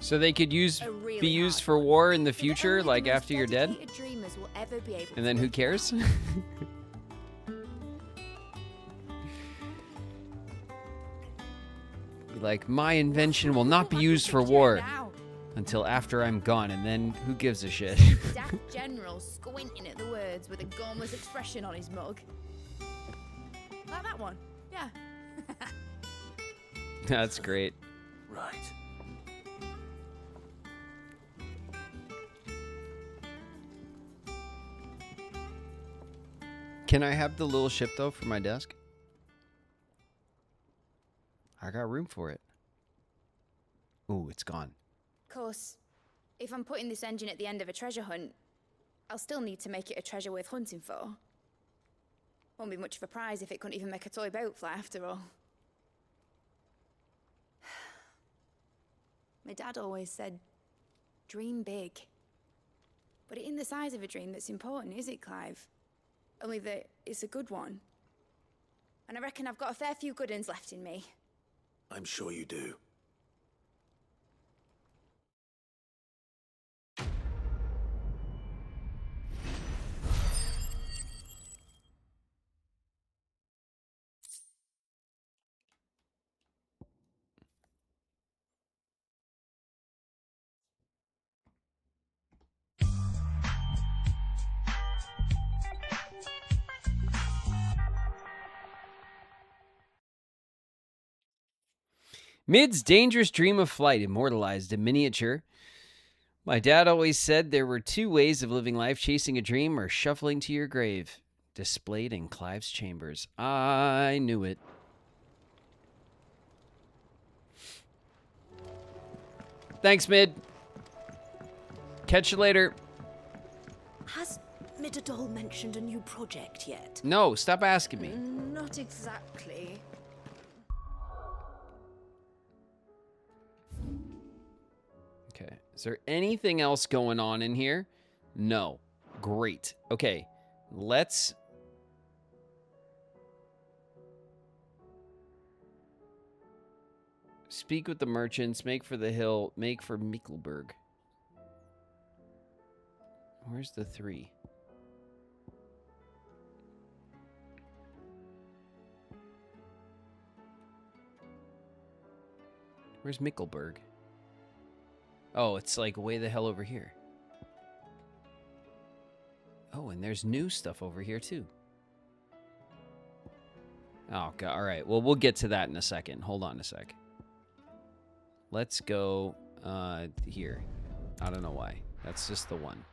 Speaker 1: So they could use
Speaker 10: A really
Speaker 1: be used
Speaker 10: hard
Speaker 1: for
Speaker 10: one.
Speaker 1: war in the
Speaker 10: So that
Speaker 1: future,
Speaker 10: only the
Speaker 1: like
Speaker 10: most
Speaker 1: after you're dead?
Speaker 10: dedicated dreamers will ever be able
Speaker 1: And
Speaker 10: to
Speaker 1: then who
Speaker 10: work it
Speaker 1: cares?
Speaker 10: out.
Speaker 1: Be like, my invention will not be
Speaker 10: I can
Speaker 1: used for
Speaker 10: picture it
Speaker 1: war
Speaker 10: now.
Speaker 1: until after I'm gone, and then who gives a shit?
Speaker 10: Daft General squinting at the words with a gormless expression on his mug. Like that one, yeah.
Speaker 1: That's great.
Speaker 2: Right.
Speaker 1: Can I have the little ship, though, for my desk? I got room for it. Ooh, it's gone.
Speaker 10: Of course, if I'm putting this engine at the end of a treasure hunt, I'll still need to make it a treasure worth hunting for. Won't be much of a prize if it couldn't even make a toy boat fly after all. My dad always said, dream big. But it ain't the size of a dream that's important, is it, Clive? Only that it's a good one. And I reckon I've got a fair few good uns left in me.
Speaker 2: I'm sure you do.
Speaker 1: Mid's dangerous dream of flight, immortalized in miniature. My dad always said there were two ways of living life, chasing a dream or shuffling to your grave. Displayed in Clive's chambers. I knew it. Thanks, Mid. Catch you later.
Speaker 14: Has Midadol mentioned a new project yet?
Speaker 1: No, stop asking me.
Speaker 14: Not exactly.
Speaker 1: Okay. Is there anything else going on in here? No. Great. Okay. Let's... Speak with the merchants. Make for the hill. Make for Mikkelberg. Where's the 3? Where's Mikkelberg? Oh, it's like way the hell over here. Oh, and there's new stuff over here too. Oh, God. All right. Well, we'll get to that in a second. Hold on a sec. Let's go here. I don't know why. That's just the one.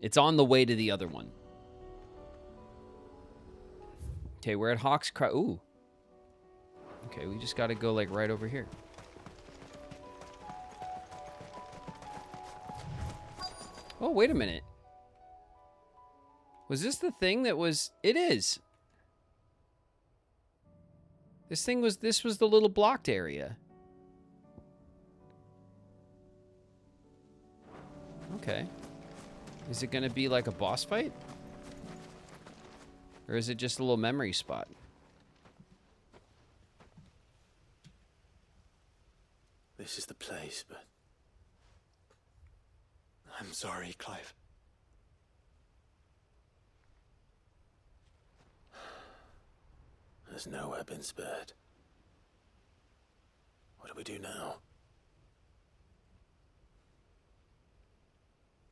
Speaker 1: It's on the way to the other one. Okay, we're at Hawk's Cry. Ooh. Okay, we just got to go, like, right over here. Oh, wait a minute. Was this the thing that was... It is. This was the little blocked area. Okay. Is it going to be like a boss fight? Or is it just a little memory spot?
Speaker 2: This is the place, but...
Speaker 7: I'm sorry, Clive.
Speaker 2: There's nowhere been spared. What do we do now?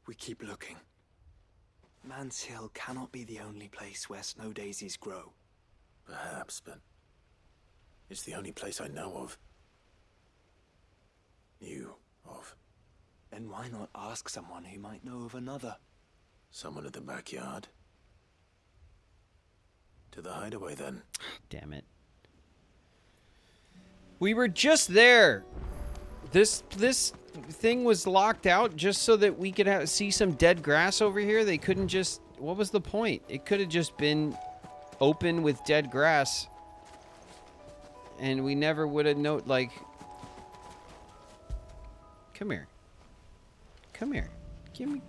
Speaker 7: We keep looking. Man's Hill cannot be the only place where snow daisies grow.
Speaker 2: Perhaps, but... it's the only place I know of. Knew of.
Speaker 7: Then why not ask someone who might know of another?
Speaker 2: Someone in the backyard. To the hideaway, then.
Speaker 1: Damn it. We were just there. This thing was locked out just so that we could see some dead grass over here. They couldn't just... What was the point? It could have just been open with dead grass. And we never would have known, like... Come here. Come here.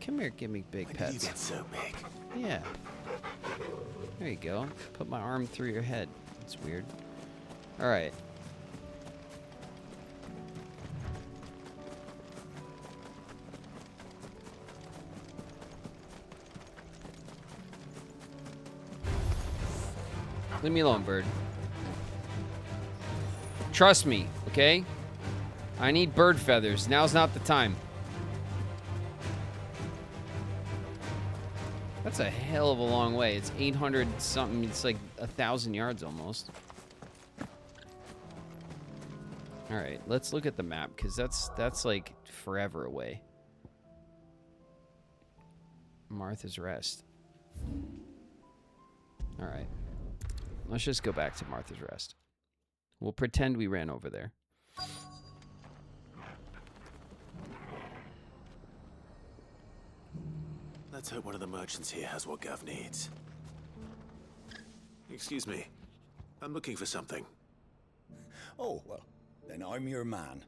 Speaker 1: Come here, give me big pets.
Speaker 2: You get so big.
Speaker 1: Yeah. There you go. Put my arm through your head. That's weird. All right. Leave me alone, bird. Trust me, okay? I need bird feathers. Now's not the time. That's a hell of a long way. It's 800 something. It's like 1,000 yards almost. All right, let's look at the map because that's like forever away. Martha's Rest. All right. Let's just go back to Martha's Rest. We'll pretend we ran over there.
Speaker 2: Let's hope one of the merchants here has what Gav needs. Excuse me. I'm looking for something.
Speaker 15: Oh, well, then I'm your man.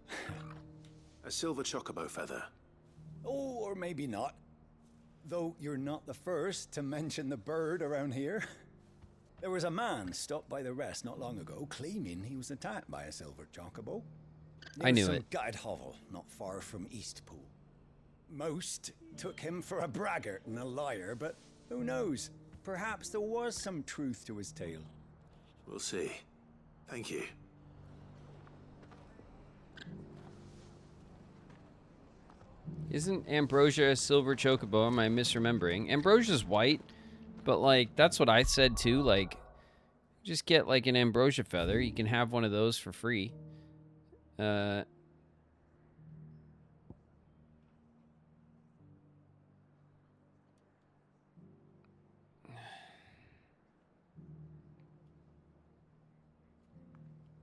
Speaker 2: A silver chocobo feather.
Speaker 15: Oh, or maybe not. Though you're not the first to mention the bird around here. There was a man stopped by the rest not long ago claiming he was attacked by a silver chocobo.
Speaker 1: I knew it.
Speaker 15: Gutted hovel not far from Eastpool. Most took him for a braggart and a liar, but who knows? Perhaps there was some truth to his tale.
Speaker 2: We'll see. Thank you.
Speaker 1: Isn't Ambrosia a silver chocobo? Am I misremembering? Ambrosia's white, but like that's what I said too. Like, just get like an ambrosia feather. You can have one of those for free.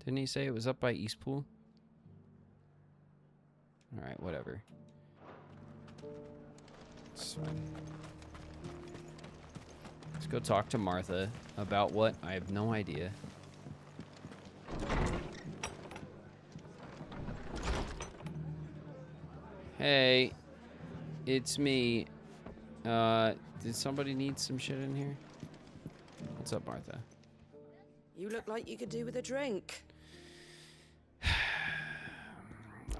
Speaker 1: Didn't he say it was up by Eastpool? All right, whatever. It's fine. Let's go talk to Martha about what? I have no idea. Hey, it's me. Did somebody need some shit in here? What's up, Martha?
Speaker 12: You look like you could do with a drink.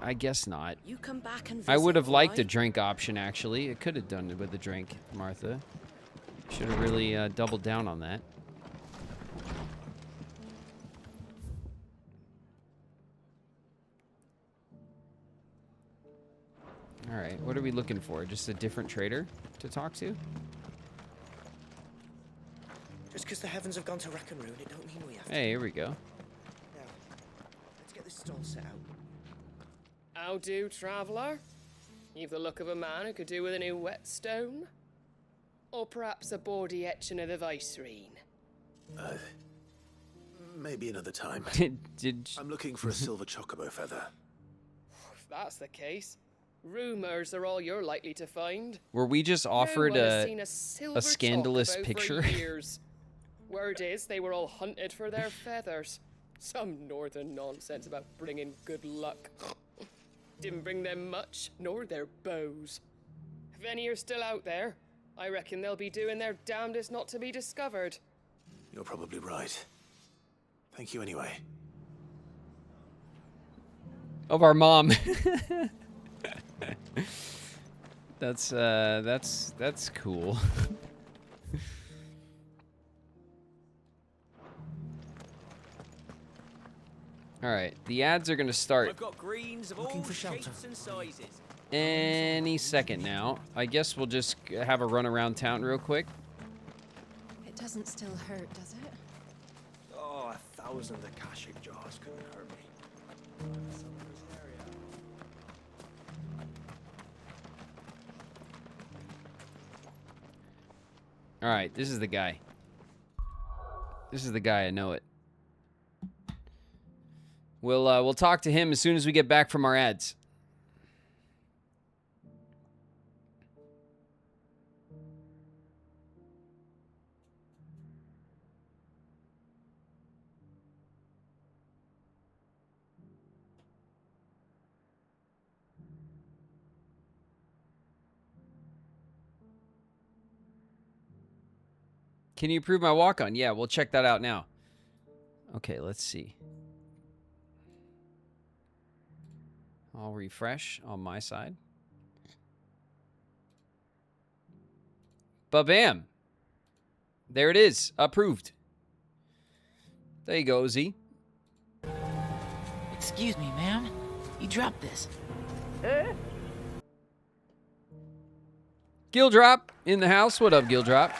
Speaker 1: I guess not.
Speaker 12: You come back and visit,
Speaker 1: I would have liked
Speaker 12: why?
Speaker 1: a drink option, actually. It could have done it with a drink, Martha. Should have really doubled down on that. All right, what are we looking for? Just a different trader to talk to?
Speaker 12: Just because the heavens have gone to rack and ruin, it don't mean we have to.
Speaker 1: Hey, here we go.
Speaker 12: Now, let's get this stall set out.
Speaker 16: How do, traveller? You've the look of a man who could do with a new whetstone. Or perhaps a bawdy etching of the Viceroy?
Speaker 2: Maybe another time.
Speaker 1: Did
Speaker 2: I'm looking for a silver chocobo feather.
Speaker 16: If that's the case, rumors are all you're likely to find.
Speaker 1: Were we just offered
Speaker 16: No one has
Speaker 1: a
Speaker 16: seen silver
Speaker 1: scandalous
Speaker 16: chocobo
Speaker 1: picture?
Speaker 16: For years. Word is they were all hunted for their feathers. Some northern nonsense about bringing good luck. Didn't bring them much, nor their bows. If any are still out there, I reckon they'll be doing their damnedest not to be discovered.
Speaker 2: You're probably right. Thank you anyway.
Speaker 1: Of our mom. That's cool. All right, the ads are gonna start.
Speaker 12: I've got greens of all shapes and sizes.
Speaker 1: Any second now. I guess we'll just have a run around town real quick.
Speaker 17: It doesn't still hurt, does it?
Speaker 7: Oh, 1,000 Akashic jars couldn't hurt me.
Speaker 1: All right, this is the guy. This is the guy, I know it. We'll talk to him as soon as we get back from our ads. Can you approve my walk-on? Yeah, we'll check that out now. Okay, let's see. I'll refresh on my side. Ba-bam. There it is. Approved. There you go, Z.
Speaker 18: Excuse me, ma'am. You dropped this.
Speaker 1: Gildrop in the house. What up, Gildrop?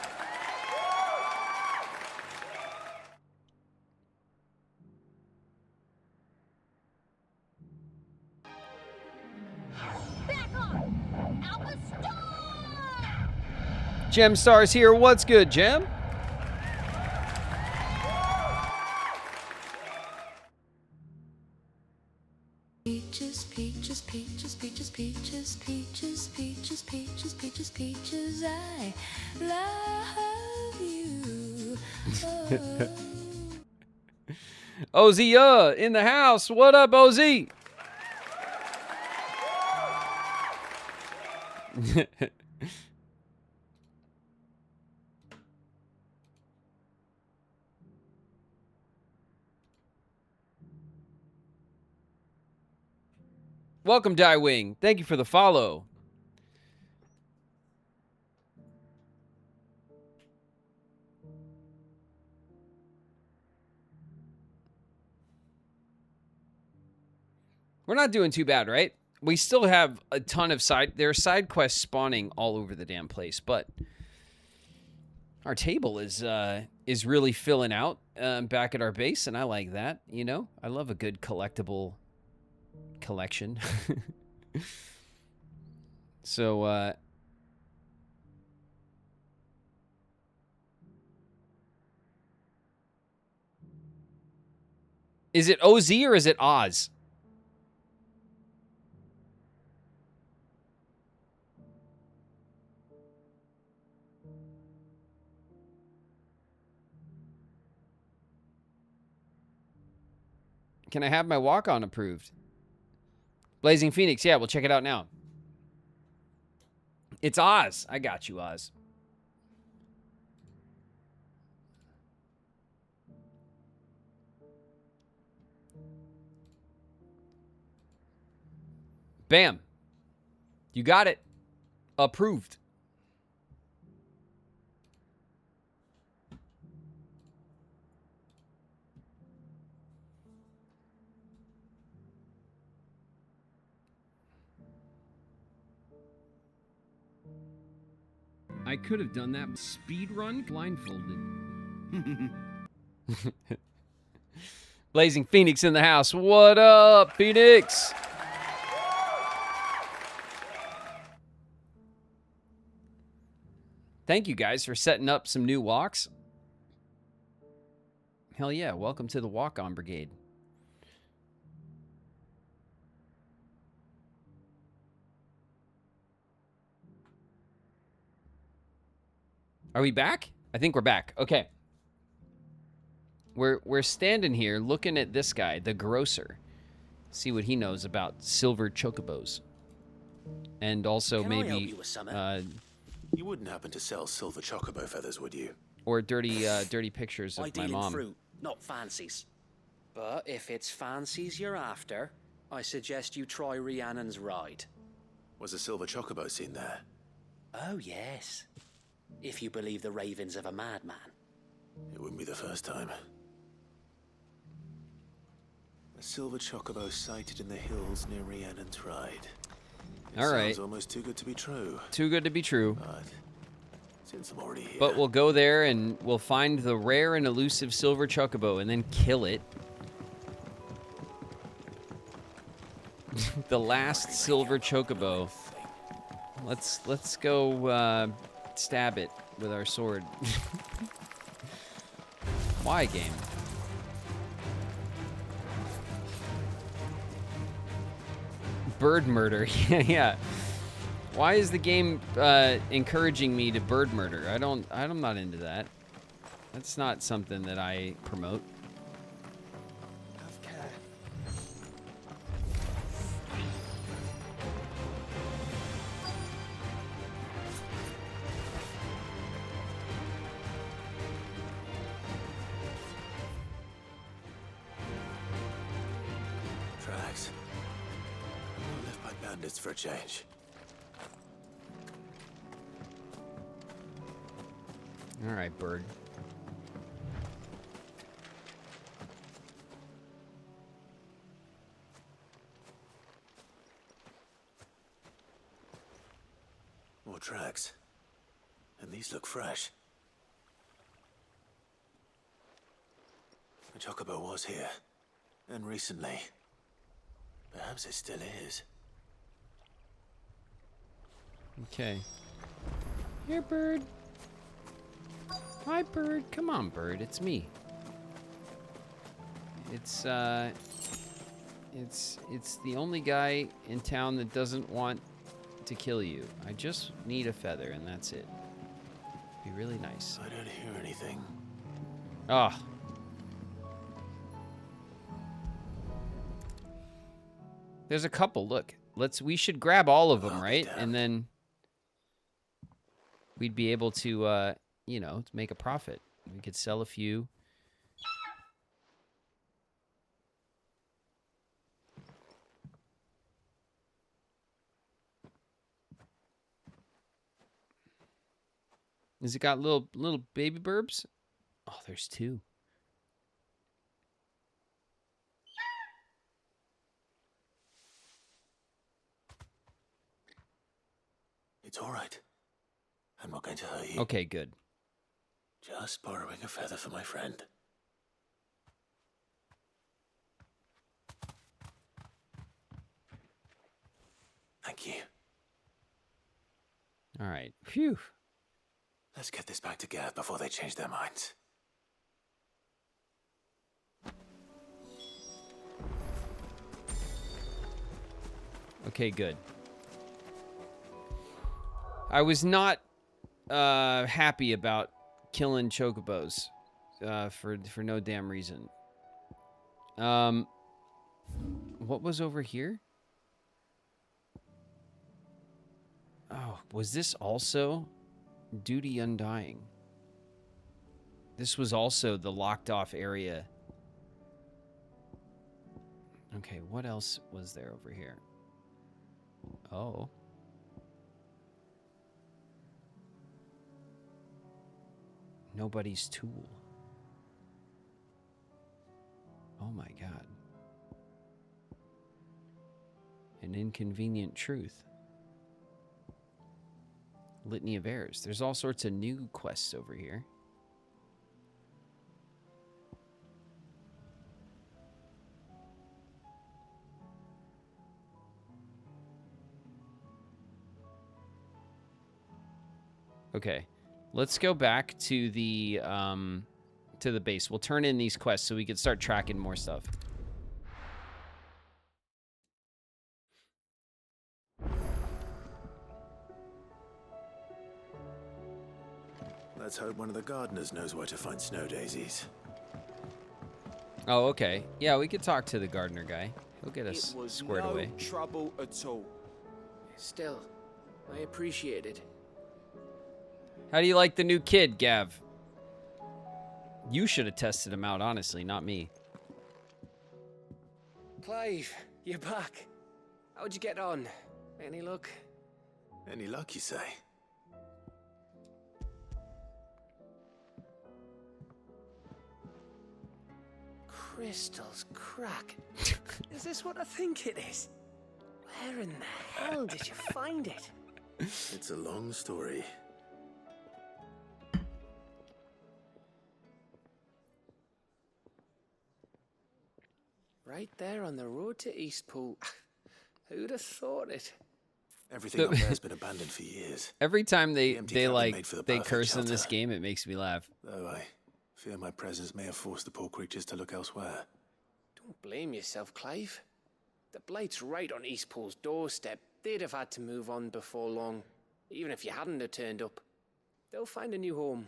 Speaker 1: Gem Stars here. What's good, Gem?
Speaker 19: Peaches, peaches, peaches, peaches, peaches, peaches, peaches, peaches, peaches, peaches, I love you.
Speaker 1: OZ in the house. What up, OZ? Welcome, Diewing. Thank you for the follow. We're not doing too bad, right? We still have a ton of there are side quests spawning all over the damn place, but our table is really filling out back at our base, and I like that. You know, I love a good collectible collection. So is it OZ or is it Oz? Can I have my walk-on approved? Blazing Phoenix, yeah, we'll check it out now. It's Oz. I got you, Oz. Bam. You got it. Approved. I could have done that speed run blindfolded. Blazing Phoenix in the house. What up, Phoenix? Thank you guys for setting up some new walks. Hell yeah, welcome to the Walk-On Brigade. Are we back? I think we're back. Okay. We're standing here looking at this guy, the grocer. See what he knows about silver chocobos. And also
Speaker 2: Can I help
Speaker 1: maybe
Speaker 2: you with something? You wouldn't happen to sell silver chocobo feathers, would you?
Speaker 1: or dirty pictures of
Speaker 12: I
Speaker 2: my
Speaker 12: deal in
Speaker 2: mom.
Speaker 12: fruit, not fancies. But if it's fancies you're after, I suggest you try Rhiannon's ride.
Speaker 2: Was a silver chocobo seen there?
Speaker 12: Oh, yes. If you believe the ravings of a madman.
Speaker 2: It wouldn't be the first time. A silver chocobo sighted in the hills near Rhiannon's Ride. It
Speaker 1: All right.
Speaker 2: sounds almost too good to be true.
Speaker 1: Too good to be true.
Speaker 2: But since I'm already here,
Speaker 1: But we'll go there and we'll find the rare and elusive silver chocobo and then kill it. The last silver chocobo. Let's go stab it with our sword. Why, game? Bird murder. Yeah. Why is the game encouraging me to bird murder? I'm not into that. That's not something that I promote.
Speaker 7: Have care.
Speaker 2: tracks. Left by bandits for a change.
Speaker 1: All right, bird.
Speaker 2: More tracks. And these look fresh. The chocobo was here. And recently. Perhaps it still is.
Speaker 1: Okay. Here, bird. Hi, bird. Come on, bird. It's me. It's the only guy in town that doesn't want to kill you. I just need a feather, and that's it. Be really nice.
Speaker 2: I don't hear anything.
Speaker 1: Ah. There's a couple. Look, we should grab all of them, right? And then we'd be able to, you know, to make a profit. We could sell a few. Has it got little baby burbs? Oh, there's two.
Speaker 2: It's all right. I'm not going to hurt you.
Speaker 1: Okay, good.
Speaker 2: Just borrowing a feather for my friend. Thank you.
Speaker 1: All right. Phew.
Speaker 2: Let's get this back to Gav before they change their minds.
Speaker 1: Okay, good. I was not happy about killing chocobos for no damn reason. What was over here? Oh, was this also Duty Undying? This was also the locked off area. Okay, what else was there over here? Oh. Nobody's tool. Oh my God. An inconvenient truth. Litany of Errors. There's all sorts of new quests over here. Okay. Let's go back to the base. We'll turn in these quests so we can start tracking more stuff.
Speaker 2: Let's hope one of the gardeners knows where to find snow daisies.
Speaker 1: Oh, okay. Yeah, we could talk to the gardener guy. He'll get us squared
Speaker 8: no
Speaker 1: away.
Speaker 8: trouble at all. Still, I appreciate it.
Speaker 1: How do you like the new kid, Gav? You should have tested him out, honestly, not me.
Speaker 8: Clive, you're back. How'd you get on? Any luck?
Speaker 2: Any luck, you say?
Speaker 8: Crystals crack. Is this what I think it is? Where in the hell did you find it?
Speaker 2: It's a long story.
Speaker 8: Right there on the road to Eastpool. Who'd have thought it?
Speaker 2: Everything up there's been abandoned for years.
Speaker 1: Every time they
Speaker 2: cabin made for the perfect
Speaker 1: curse in this
Speaker 2: shelter.
Speaker 1: game, it makes me laugh.
Speaker 2: Though I fear my presence may have forced the poor creatures to look elsewhere.
Speaker 8: Don't blame yourself, Clive. The Blight's right on Eastpool's doorstep. They'd have had to move on before long, even if you hadn't have turned up. They'll find a new home.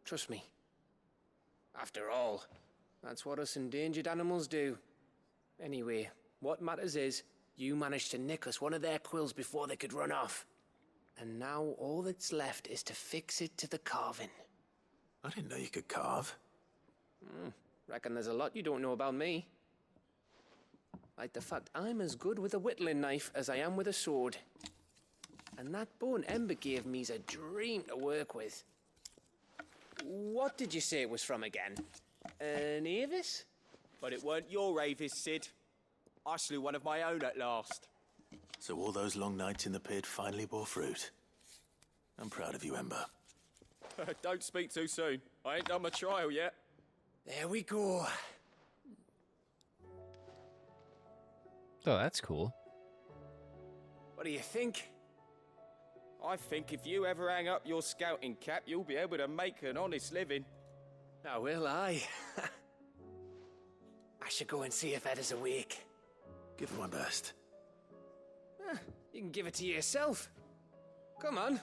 Speaker 8: Trust me. After all, that's what us endangered animals do. Anyway, what matters is, you managed to nick us one of their quills before they could run off. And now all that's left is to fix it to the carving.
Speaker 2: I didn't know you could carve.
Speaker 8: Reckon there's a lot you don't know about me. Like the fact I'm as good with a whittling knife as I am with a sword. And that bone Ember gave me's a dream to work with. What did you say it was from again? An Avis?
Speaker 20: But it weren't your Avis, Sid. I slew one of my own at last.
Speaker 2: So all those long nights in the pit finally bore fruit. I'm proud of you, Ember.
Speaker 20: Don't speak too soon. I ain't done my trial yet.
Speaker 8: There we go.
Speaker 1: Oh, that's cool.
Speaker 8: What do you think?
Speaker 20: I think if you ever hang up your scouting cap, you'll be able to make an honest living.
Speaker 8: Now will I? I should go and see if Ed is awake.
Speaker 2: Give it my best.
Speaker 8: You can give it to yourself. Come on.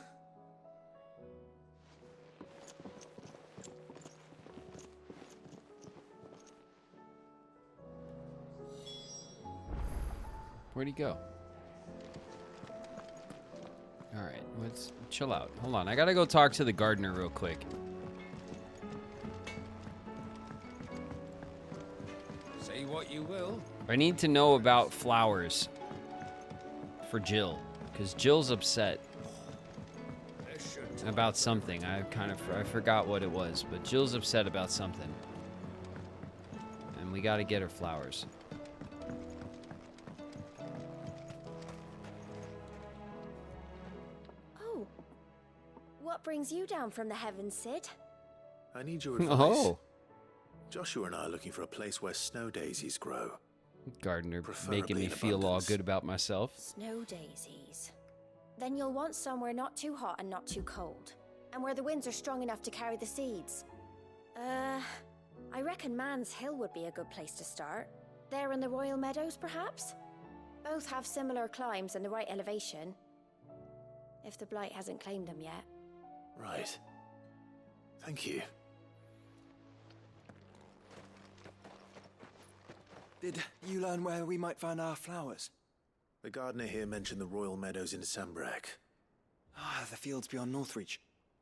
Speaker 1: Where'd he go? All right, let's chill out. Hold on, I gotta go talk to the gardener real quick.
Speaker 4: Say what you will.
Speaker 1: I need to know about flowers for Jill, because Jill's upset about something. I forgot what it was, but Jill's upset about something, and we got to get her flowers.
Speaker 13: Oh, what brings you down from the heavens, Sid?
Speaker 2: I need your advice.
Speaker 1: Oh,
Speaker 2: Joshua and I are looking for a place where snow daisies grow.
Speaker 1: gardener
Speaker 2: Preferably
Speaker 1: making me
Speaker 2: in
Speaker 1: feel all
Speaker 2: abundance.
Speaker 1: good about myself.
Speaker 13: Snow daisies. Then you'll want somewhere not too hot and not too cold, and where the winds are strong enough to carry the seeds. I reckon Man's Hill would be a good place to start. There in the Royal Meadows, perhaps? Both have similar climbs and the right elevation. If the Blight hasn't claimed them yet.
Speaker 2: Right. Thank you.
Speaker 7: Did you learn where we might find our flowers?
Speaker 2: The gardener here mentioned the Royal Meadows in Sambrak.
Speaker 7: Ah, the fields beyond Northreach.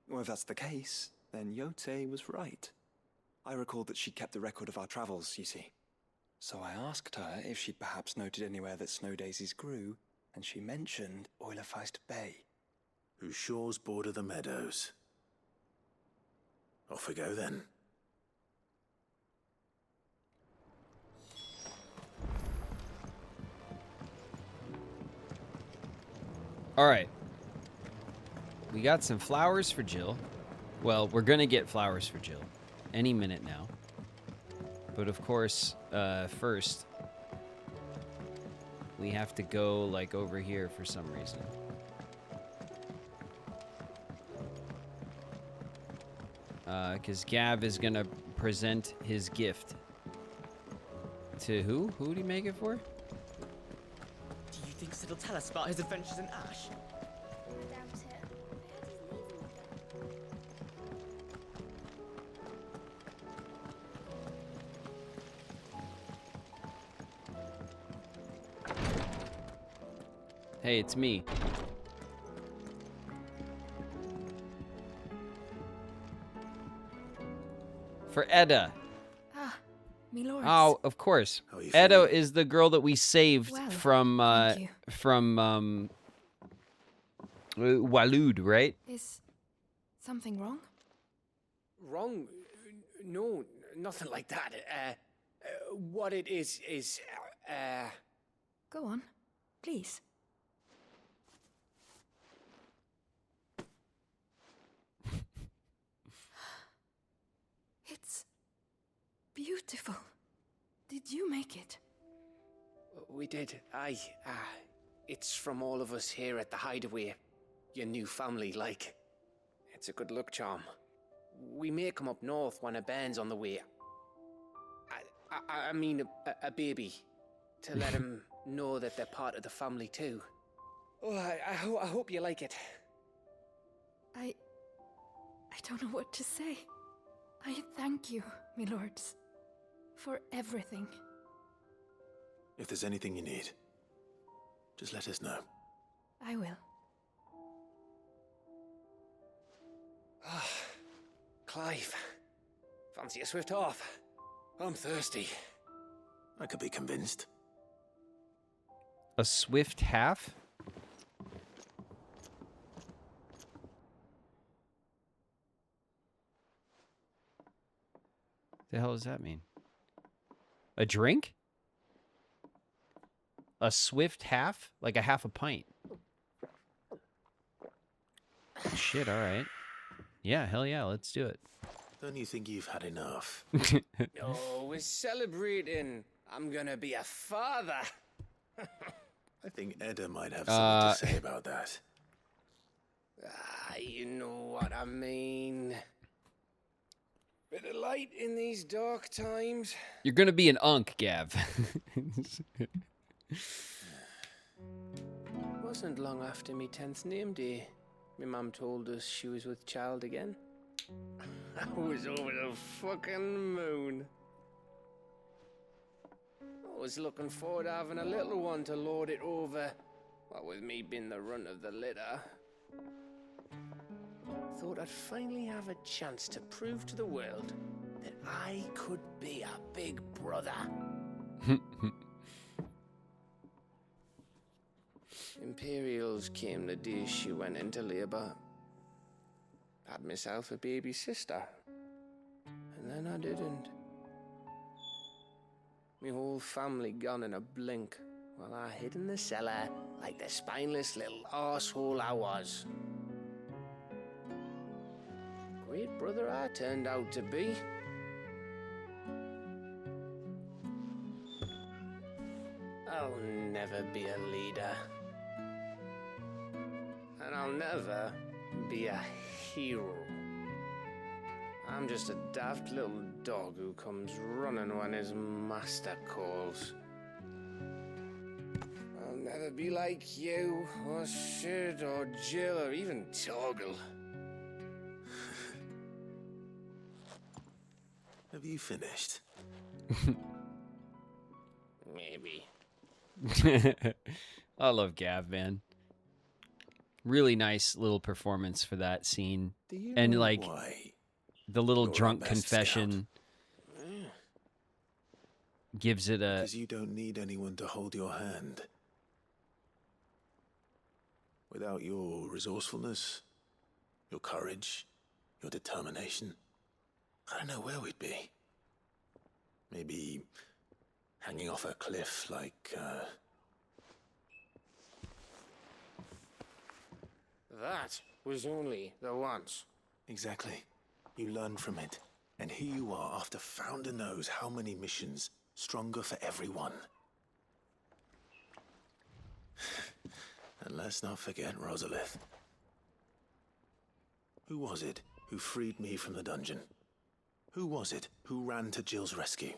Speaker 7: Well, if that's the case, then Yote was right. I recalled that she kept the record of our travels, you see. So I asked her if she'd perhaps noted anywhere that snow daisies grew, and she mentioned Oilerfeist Bay.
Speaker 2: Whose shores border the meadows. Off we go then.
Speaker 1: All right. We got some flowers for Jill. Well, we're going to get flowers for Jill any minute now. But of course, first, we have to go like over here for some reason. Because Gav is going to present his gift. To who? Who would he make it for?
Speaker 21: Do you think Sid will tell us about his adventures in Ash?
Speaker 1: Hey, it's me. For Edda.
Speaker 14: Ah, me lords.
Speaker 1: Oh, of course.
Speaker 2: How are you
Speaker 1: Edda
Speaker 2: feeling?
Speaker 1: is the girl that we saved
Speaker 14: Well,
Speaker 1: from
Speaker 14: thank you.
Speaker 1: Walud, right?
Speaker 14: Is something wrong?
Speaker 8: Wrong? No, nothing like that. What it is,
Speaker 14: Go on, please. It's beautiful. Did you make it?
Speaker 8: we did. It's from all of us here at the Hideaway. Your new family, like. It's a good luck charm. We may come up north when a band's on the way. I mean a baby. To let him know that they're part of the family too. Oh, I hope you like it.
Speaker 14: I don't know what to say. I thank you, my lords, for everything.
Speaker 2: If there's anything you need, just let us know.
Speaker 14: I will.
Speaker 8: Clive, fancy a swift off? I'm thirsty.
Speaker 2: I could be convinced.
Speaker 1: A swift half? The hell does that mean? A drink? A swift half? Like a half a pint. Shit, alright. Yeah, hell yeah, let's do it.
Speaker 2: Don't you think you've had enough?
Speaker 8: Oh, we're celebrating. I'm gonna be a father.
Speaker 2: I think Edda might have something to say about that.
Speaker 8: You know what I mean. Bit of light in these dark times.
Speaker 1: You're gonna be an unk, Gav.
Speaker 8: Wasn't long after me 10th name day. My mum told us she was with child again. I was over the fucking moon. I was looking forward to having a little one to lord it over. What with me being the runt of the litter. Thought I'd finally have a chance to prove to the world that I could be a big brother. Imperials came the day she went into labour. Had myself a baby sister. And then I didn't. My whole family gone in a blink, while I hid in the cellar like the spineless little arsehole I was. Great brother I turned out to be. I'll never be a leader. And I'll never be a hero. I'm just a daft little dog who comes running when his master calls. I'll never be like you, or Sid, or Jill, or even Torgal.
Speaker 2: Have you finished?
Speaker 8: Maybe.
Speaker 1: I love Gav, man. Really nice little performance for that scene.
Speaker 2: Do you
Speaker 1: and
Speaker 2: know
Speaker 1: like
Speaker 2: why
Speaker 1: the little
Speaker 2: you're our
Speaker 1: drunk
Speaker 2: best
Speaker 1: confession gives it a
Speaker 2: Because you don't need anyone to hold your hand. Without your resourcefulness, your courage, your determination, I don't know where we'd be. Maybe hanging off a cliff like,
Speaker 8: That was only the once.
Speaker 2: Exactly. You learn from it. And here you are after Founder knows how many missions, stronger for everyone. And let's not forget Rosalith. Who was it who freed me from the dungeon. Who was it who ran to Jill's rescue?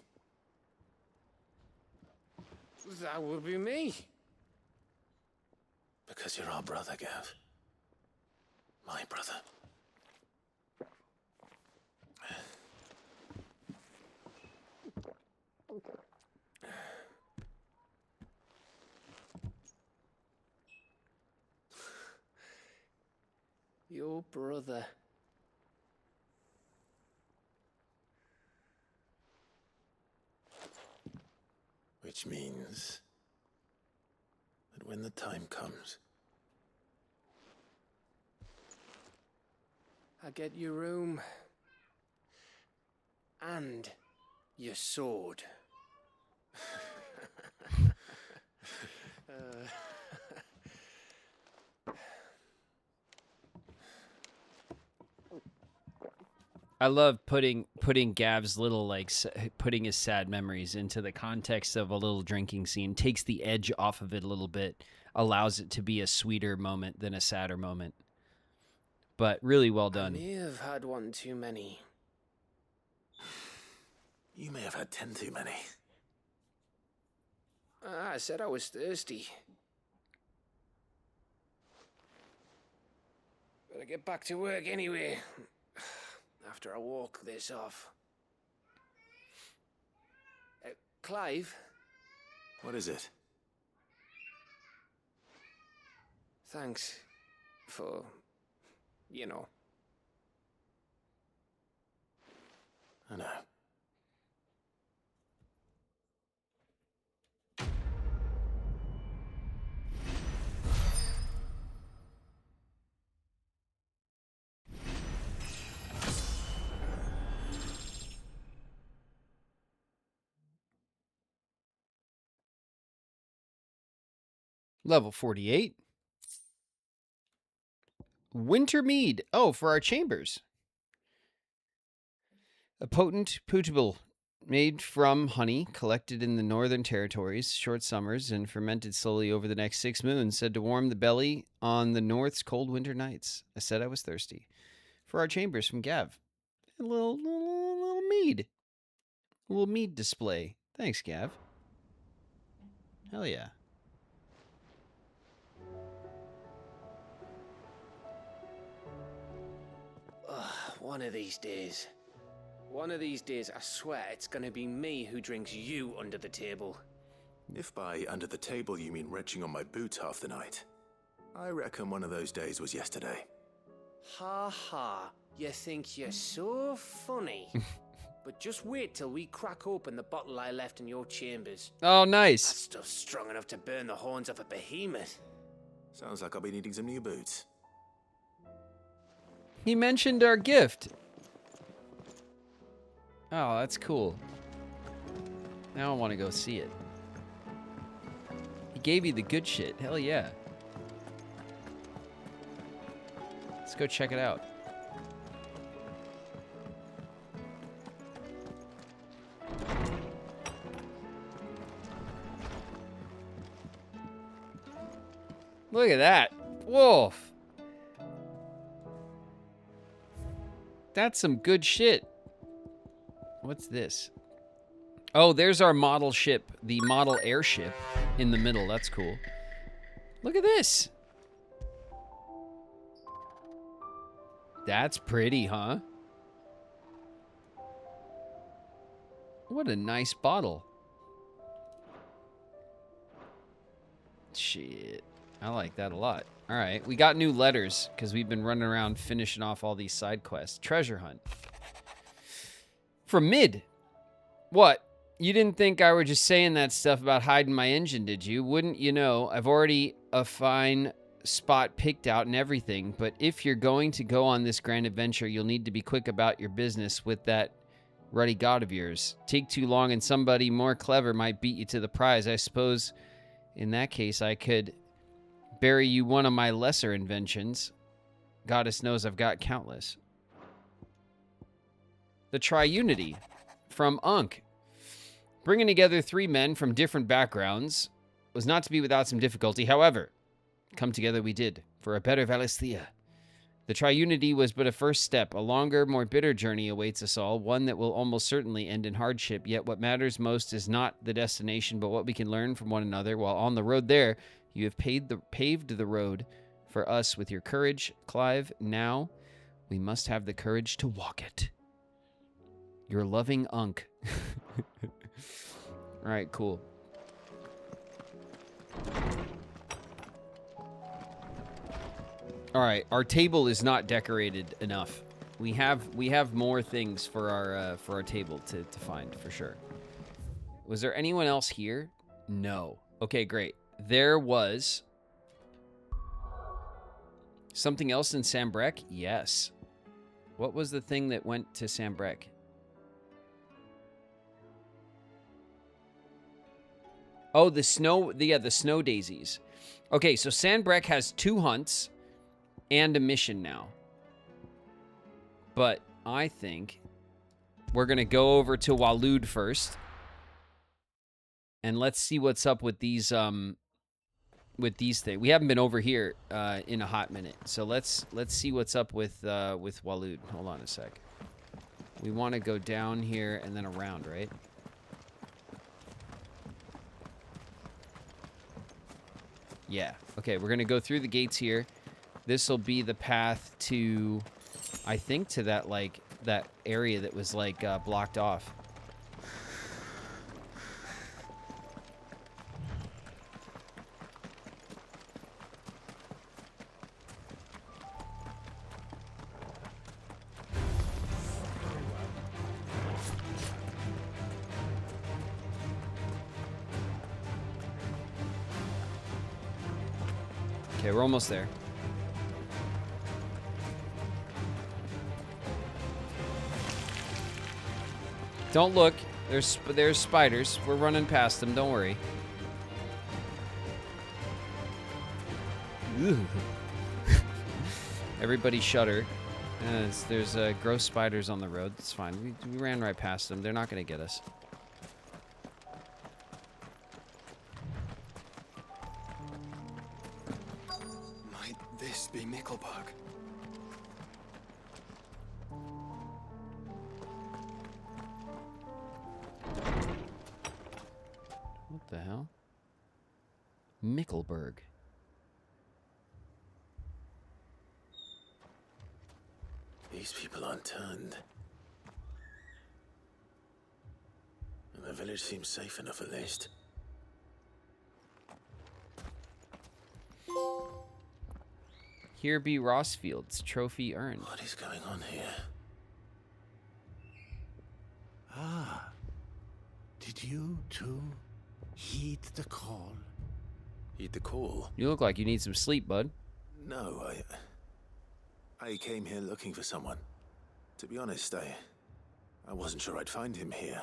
Speaker 8: That would be me.
Speaker 2: Because you're our brother, Gav. My brother.
Speaker 8: Your brother.
Speaker 2: Which means that when the time comes,
Speaker 8: I get your room. And your sword.
Speaker 1: I love putting Gav's little, like, putting his sad memories into the context of a little drinking scene. Takes the edge off of it a little bit. Allows it to be a sweeter moment than a sadder moment. But really well done.
Speaker 8: I may have had one too many.
Speaker 2: you may have had 10 too many.
Speaker 8: I said I was thirsty. Better get back to work anyway. After I walk this off. Clive?
Speaker 2: What is it?
Speaker 8: Thanks for, you know.
Speaker 2: I know.
Speaker 1: Level 48. Winter mead. Oh, for our chambers. A potent potable made from honey collected in the northern territories, short summers, and fermented slowly over the next 6 moons, said to warm the belly on the north's cold winter nights. I said I was thirsty. For our chambers from Gav. A little mead. A little mead display. Thanks, Gav. Hell yeah.
Speaker 8: One of these days. One of these days, I swear it's gonna be me who drinks you under the table.
Speaker 2: If by under the table you mean retching on my boots half the night, I reckon one of those days was yesterday.
Speaker 8: Ha ha, you think you're so funny. But just wait till we crack open the bottle I left in your chambers.
Speaker 1: Oh, nice.
Speaker 8: That stuff's strong enough to burn the horns off a behemoth.
Speaker 2: Sounds like I'll be needing some new boots.
Speaker 1: He mentioned our gift. Oh, that's cool. Now I want to go see it. He gave you the good shit. Hell yeah. Let's go check it out. Look at that. Wolf. That's some good shit. What's this? Oh, there's our model ship, the model airship in the middle. That's cool. Look at this. That's pretty, huh? What a nice bottle. Shit. I like that a lot. All right, we got new letters because we've been running around finishing off all these side quests. Treasure hunt. From Mid. What? You didn't think I were just saying that stuff about hiding my engine, did you? Wouldn't you know? I've already a fine spot picked out and everything, but if you're going to go on this grand adventure, you'll need to be quick about your business with that ruddy god of yours. Take too long and somebody more clever might beat you to the prize. I suppose in that case I could bury you one of my lesser inventions. Goddess knows I've got countless. The Triunity from Unk. Bringing together 3 men from different backgrounds was not to be without some difficulty. However, come together we did for a better Valisthea. The triunity was but a first step. A longer, more bitter journey awaits us all, one that will almost certainly end in hardship. Yet what matters most is not the destination, but what we can learn from one another. While on the road there, you have paved the road for us with your courage, Clive. Now, we must have the courage to walk it. Your loving Unk. All right, cool. All right, our table is not decorated enough. We have more things for our table to find for sure. Was there anyone else here? No. Okay, great. There was something else in Sambrek? Yes. What was the thing that went to Sambrek? Oh, the snow daisies. Okay, so Sambrek has 2 hunts and a mission now. But I think we're going to go over to Waloed first. And let's see what's up with these things. We haven't been over here in a hot minute. So let's see what's up with Waloed. Hold on a sec. We want to go down here and then around, right? Yeah. Okay, we're going to go through the gates here. This will be the path to, I think, to that, like, that area that was, like, blocked off. Okay, we're almost there. Don't look. There's spiders. We're running past them. Don't worry. Ooh. Everybody shudder. There's gross spiders on the road. It's fine. We ran right past them. They're not going to get us.
Speaker 7: Might this be Mickelberg?
Speaker 1: What the hell? Mickelberg.
Speaker 2: These people aren't turned. And the village seems safe enough at least.
Speaker 1: Here be Rossfield's trophy earned.
Speaker 2: What is going on here?
Speaker 9: Ah. Did you too heed the call?
Speaker 2: Heed the call?
Speaker 1: You look like you need some sleep, bud.
Speaker 2: No, I came here looking for someone. To be honest, I wasn't sure I'd find him here.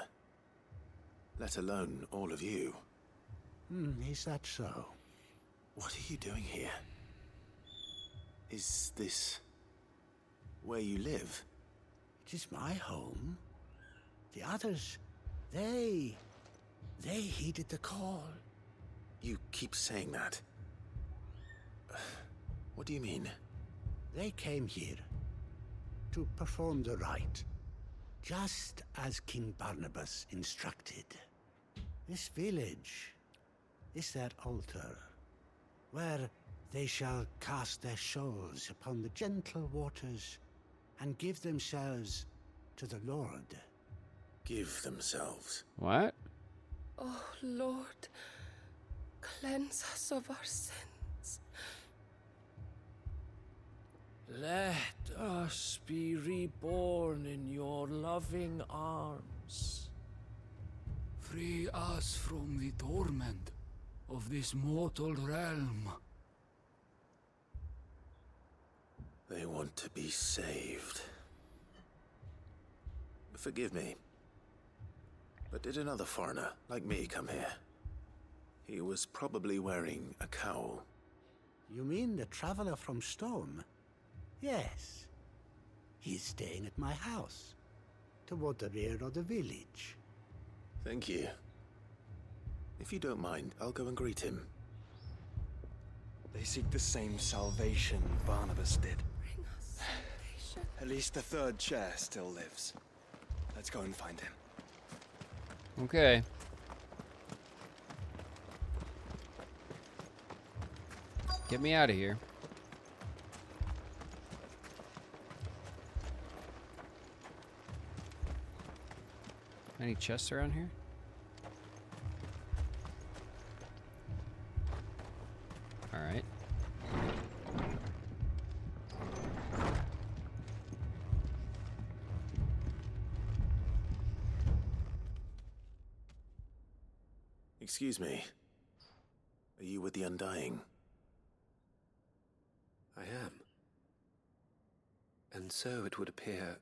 Speaker 2: Let alone all of you.
Speaker 9: Is that so?
Speaker 2: What are you doing here? Is this where you live?
Speaker 9: It is my home. The others, they heeded the call.
Speaker 2: You keep saying that. What do you mean?
Speaker 9: They came here to perform the rite, just as King Barnabas instructed. This village is their altar, where they shall cast their shoals upon the gentle waters and give themselves to the Lord.
Speaker 2: Give themselves?
Speaker 1: What?
Speaker 16: Oh, Lord, cleanse us of our sins.
Speaker 5: Let us be reborn in your loving arms. Free us from the torment of this mortal realm.
Speaker 2: They want to be saved. Forgive me, but did another foreigner like me come here? He was probably wearing a cowl.
Speaker 9: You mean the traveler from Stone? Yes. He's staying at my house, toward the rear of the village.
Speaker 2: Thank you. If you don't mind, I'll go and greet him.
Speaker 7: They seek the same salvation Barnabas did. At least the third chair still lives. Let's go and find him.
Speaker 1: Okay. Get me out of here. Any chests around here? All right.
Speaker 2: Excuse me. Are you with the Undying?
Speaker 3: I am. And so it would appear,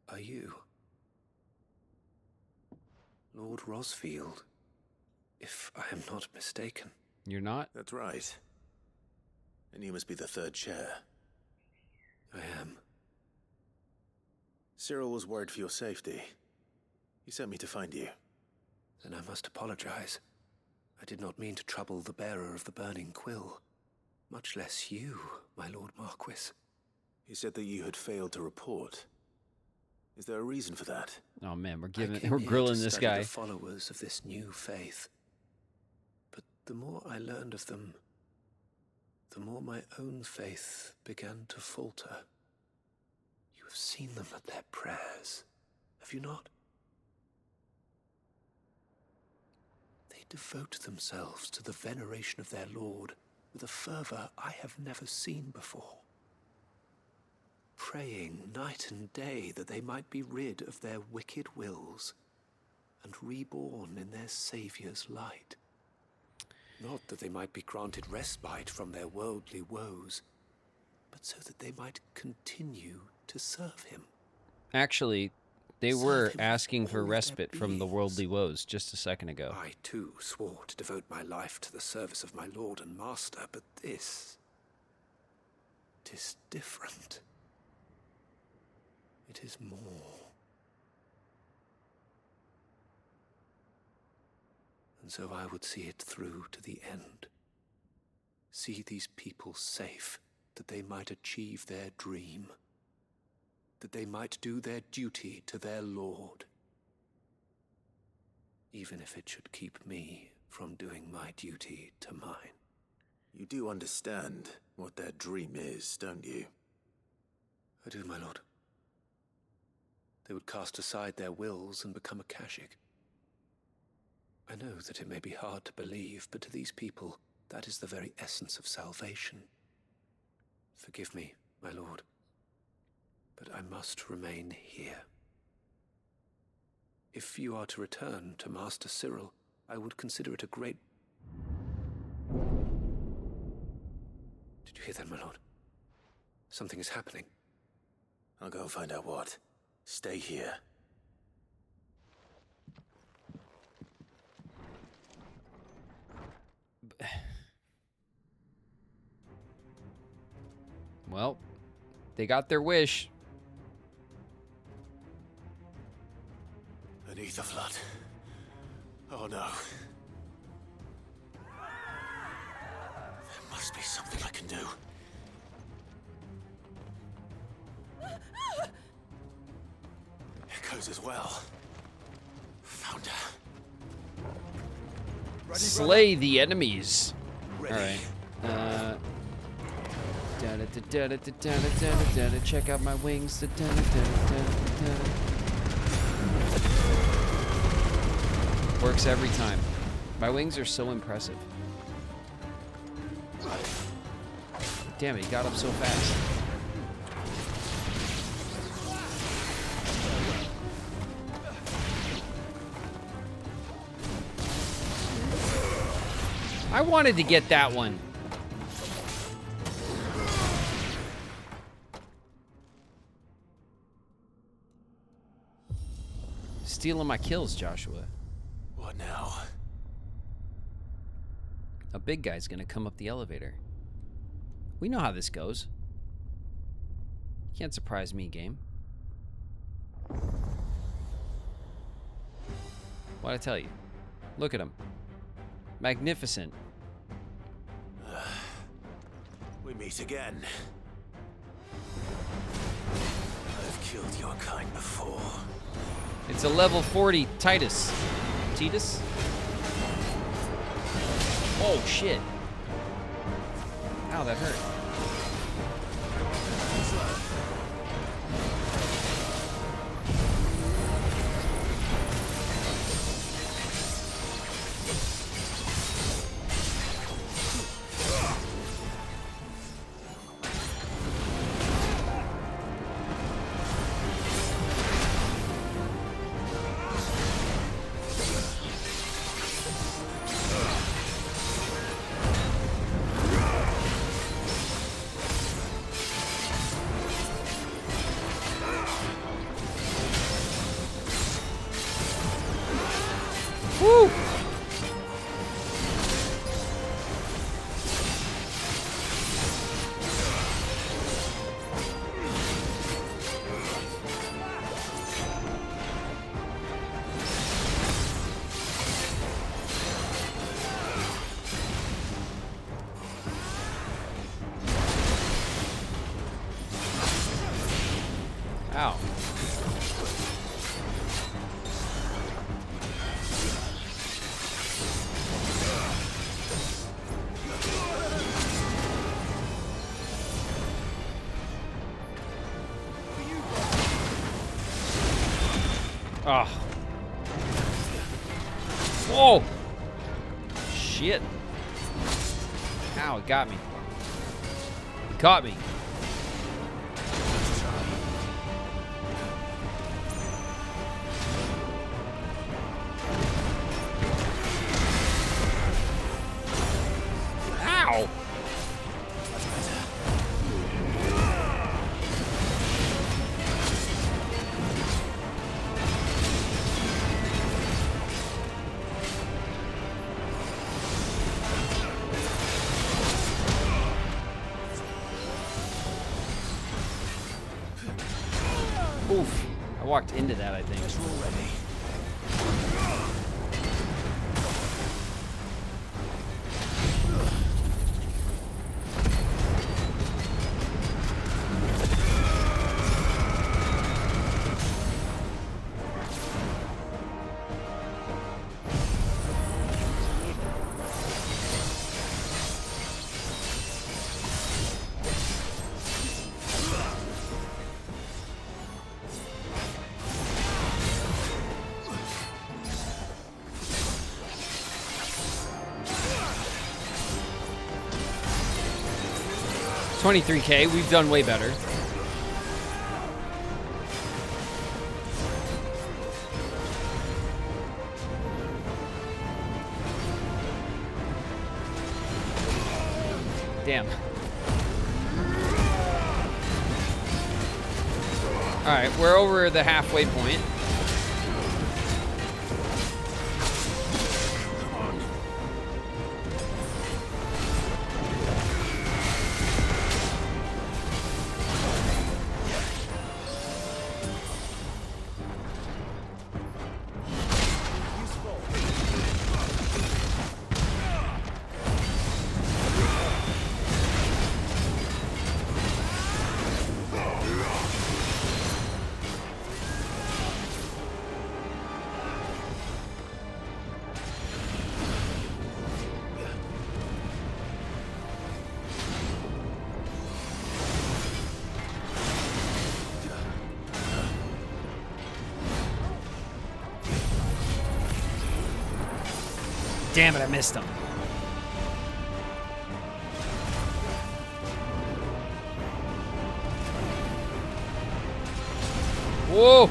Speaker 3: are you? Lord Rosfield, if I am not mistaken.
Speaker 1: You're not?
Speaker 2: That's right. And you must be the third chair.
Speaker 3: I am.
Speaker 2: Cyril was worried for your safety. He sent me to find you.
Speaker 3: Then I must apologize. I did not mean to trouble the bearer of the burning quill. Much less you, my Lord Marquis.
Speaker 2: He said that you had failed to report. Is there a reason for that?
Speaker 1: Oh man, we're
Speaker 3: We're
Speaker 1: grilling this guy.
Speaker 3: The followers of this new faith. But the more I learned of them, the more my own faith began to falter. You have seen them at their prayers, have you not? They devote themselves to the veneration of their Lord with a fervor I have never seen before. Praying night and day that they might be rid of their wicked wills and reborn in their Saviour's light. Not that they might be granted respite from their worldly woes, but so that they might continue to serve him.
Speaker 1: Actually, they were asking for respite from the worldly woes just a second ago.
Speaker 3: I too swore to devote my life to the service of my Lord and Master, but this... it is different. It is more. And so I would see it through to the end. See these people safe, that they might achieve their dream. That they might do their duty to their Lord. Even if it should keep me from doing my duty to mine.
Speaker 2: You do understand what their dream is, don't you?
Speaker 3: I do, my lord. They would cast aside their wills and become Akashic. I know that it may be hard to believe, but to these people, that is the very essence of salvation. Forgive me, my lord, but I must remain here. If you are to return to Master Cyril, I would consider it a great... Did you hear that, my lord? Something is happening.
Speaker 2: I'll go and find out what. Stay here.
Speaker 1: Well, they got their wish.
Speaker 2: Beneath the flood. Oh no. There must be something I can do. Echoes as well. Found her.
Speaker 1: Slay the enemies.
Speaker 2: Ready.
Speaker 1: All right. Check out my wings. Works every time. My wings are so impressive. Damn it, he got up so fast. I wanted to get that one. Stealing my kills, Joshua.
Speaker 2: What now?
Speaker 1: A big guy's gonna come up the elevator. We know how this goes. You can't surprise me, game. What'd I tell you? Look at him. Magnificent.
Speaker 2: We meet again.
Speaker 3: killed your kind before.
Speaker 1: It's a level 40 Titus. Titus? Oh, shit. Ow, that hurt. Woo! Ow. Ah. Whoa! Shit. Ow, it got me. It caught me. Ow! Oof. I walked into that, I think. $23K, we've done way better. Damn. Alright, we're over the halfway point. Damn it, I missed him. Whoa!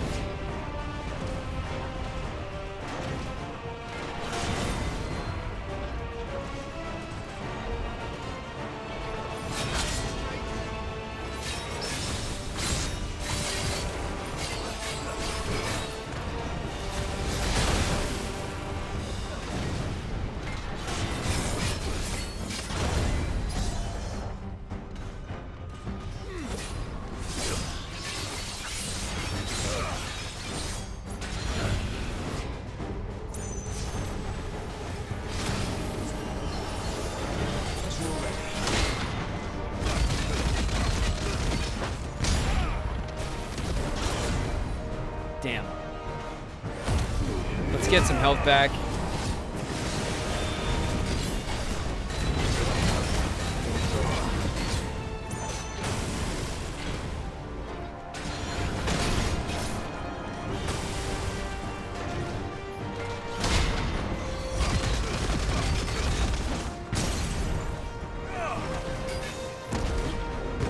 Speaker 1: Let's get some health back.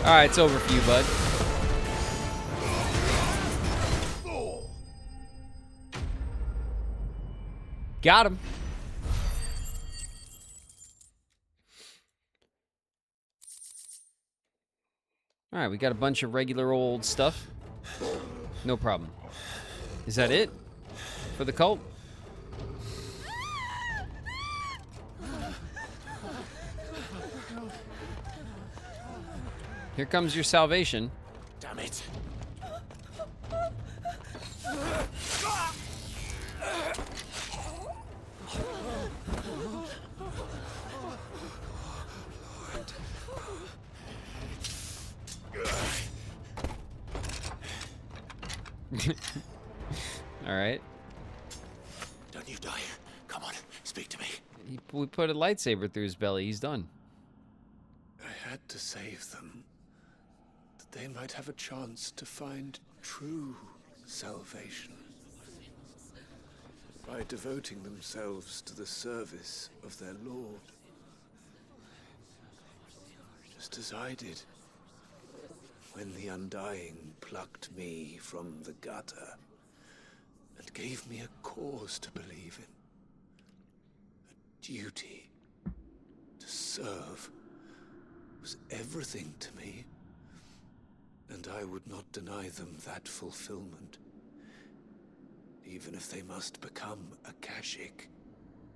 Speaker 1: All right, it's over for you, bud. Got him. All right, we got a bunch of regular old stuff. No problem. Is that it for the cult? Here comes your salvation.
Speaker 2: Damn it.
Speaker 1: All right.
Speaker 2: Don't you die. Come on, speak to me.
Speaker 1: We put a lightsaber through his belly. He's done.
Speaker 3: I had to save them, that they might have a chance to find true salvation. By devoting themselves to the service of their Lord. Just as I did when the Undying plucked me from the gutter and gave me a cause to believe in. A duty to serve was everything to me, and I would not deny them that fulfillment, even if they must become a Kashyyyk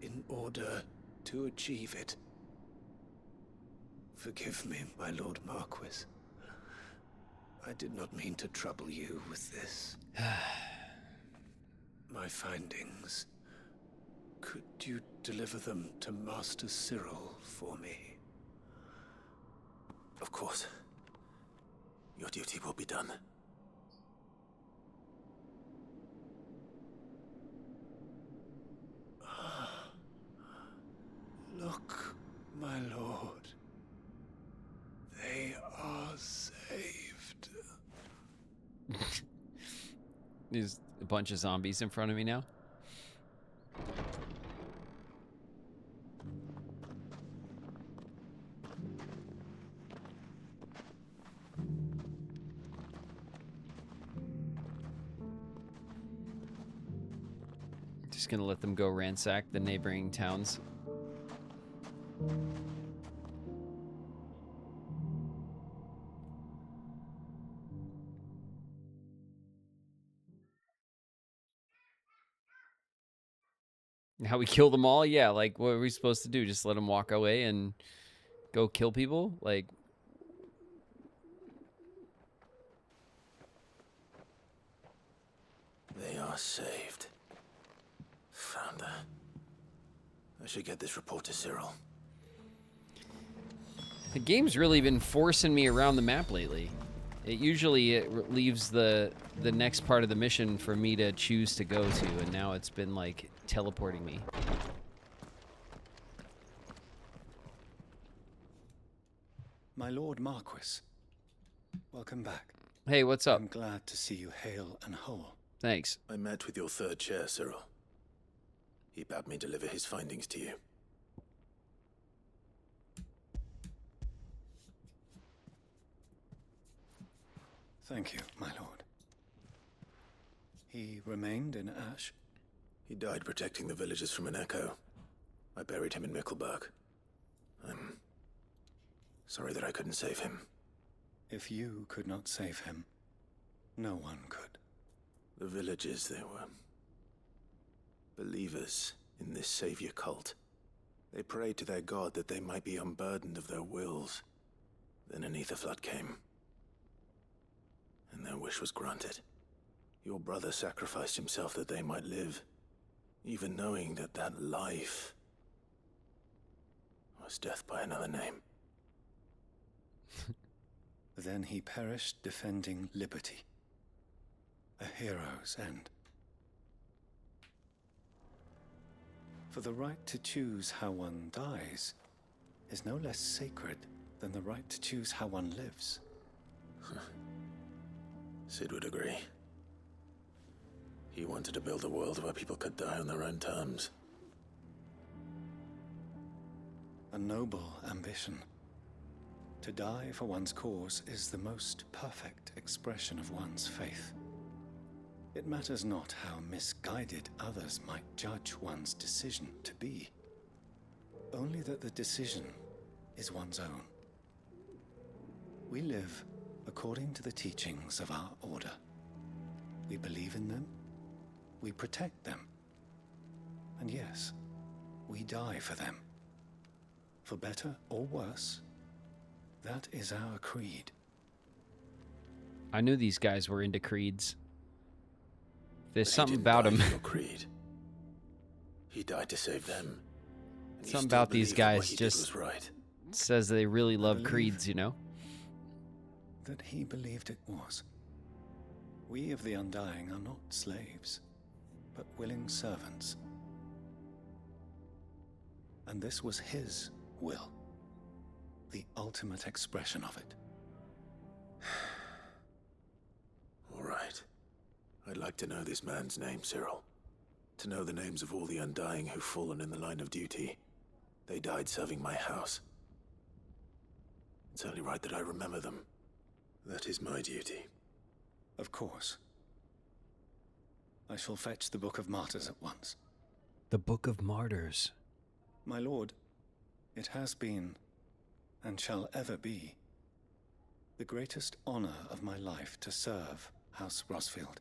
Speaker 3: in order to achieve it. Forgive me, my Lord Marquis. I did not mean to trouble you with this. My findings. Could you deliver them to Master Cyril for me?
Speaker 2: Of course. Your duty will be done.
Speaker 3: Look, my lord. They are saved.
Speaker 1: There's a bunch of zombies in front of me now. Just gonna let them go ransack the neighboring towns. How we kill them all? Yeah, like, what are we supposed to do? Just let them walk away and go kill people? Like...
Speaker 2: They are saved. Founder. I should get this report to Cyril.
Speaker 1: The game's really been forcing me around the map lately. It leaves the next part of the mission for me to choose to go to, and now it's been like teleporting me.
Speaker 15: My Lord Marquis, welcome back.
Speaker 1: Hey, what's up?
Speaker 15: I'm glad to see you hale and whole.
Speaker 1: Thanks.
Speaker 2: I met with your third chair, Cyril. He bade me deliver his findings to you.
Speaker 15: Thank you, my lord. He remained in Ash?
Speaker 2: He died protecting the villagers from an echo. I buried him in Mickelberg. I'm sorry that I couldn't save him.
Speaker 15: If you could not save him, no one could.
Speaker 2: The villagers, they were believers in this savior cult. They prayed to their god that they might be unburdened of their wills. Then an ether flood came, and their wish was granted. Your brother sacrificed himself that they might live, even knowing that that life was death by another name.
Speaker 15: Then he perished defending liberty. A hero's end.
Speaker 3: For the right to choose how one dies is no less sacred than the right to choose how one lives.
Speaker 2: Sid would agree. He wanted to build a world where people could die on their own terms.
Speaker 3: A noble ambition. To die for one's cause is the most perfect expression of one's faith. It matters not how misguided others might judge one's decision to be, only that the decision is one's own. We live according to the teachings of our order. We believe in them, we protect them, and yes, we die for them. For better or worse, that is our creed.
Speaker 1: I knew these guys were into creeds. There's
Speaker 2: But he
Speaker 1: something
Speaker 2: didn't
Speaker 1: about
Speaker 2: die
Speaker 1: them.
Speaker 2: for your creed. He died to save them. And you
Speaker 1: Something
Speaker 2: still
Speaker 1: about these
Speaker 2: believe that what
Speaker 1: guys
Speaker 2: he did
Speaker 1: just
Speaker 2: was right.
Speaker 1: says they really love
Speaker 3: believe
Speaker 1: creeds, you know?
Speaker 3: That he believed it was. We of the Undying are not slaves, but willing servants. And this was his will, the ultimate expression of it.
Speaker 2: All right. I'd like to know this man's name, Cyril. To know the names of all the Undying who've fallen in the line of duty. They died serving my house. It's only right that I remember them. That is my duty.
Speaker 3: Of course. I shall fetch the Book of Martyrs at once.
Speaker 1: The Book of Martyrs.
Speaker 3: My lord, it has been, and shall ever be, the greatest honor of my life to serve House Rosfield.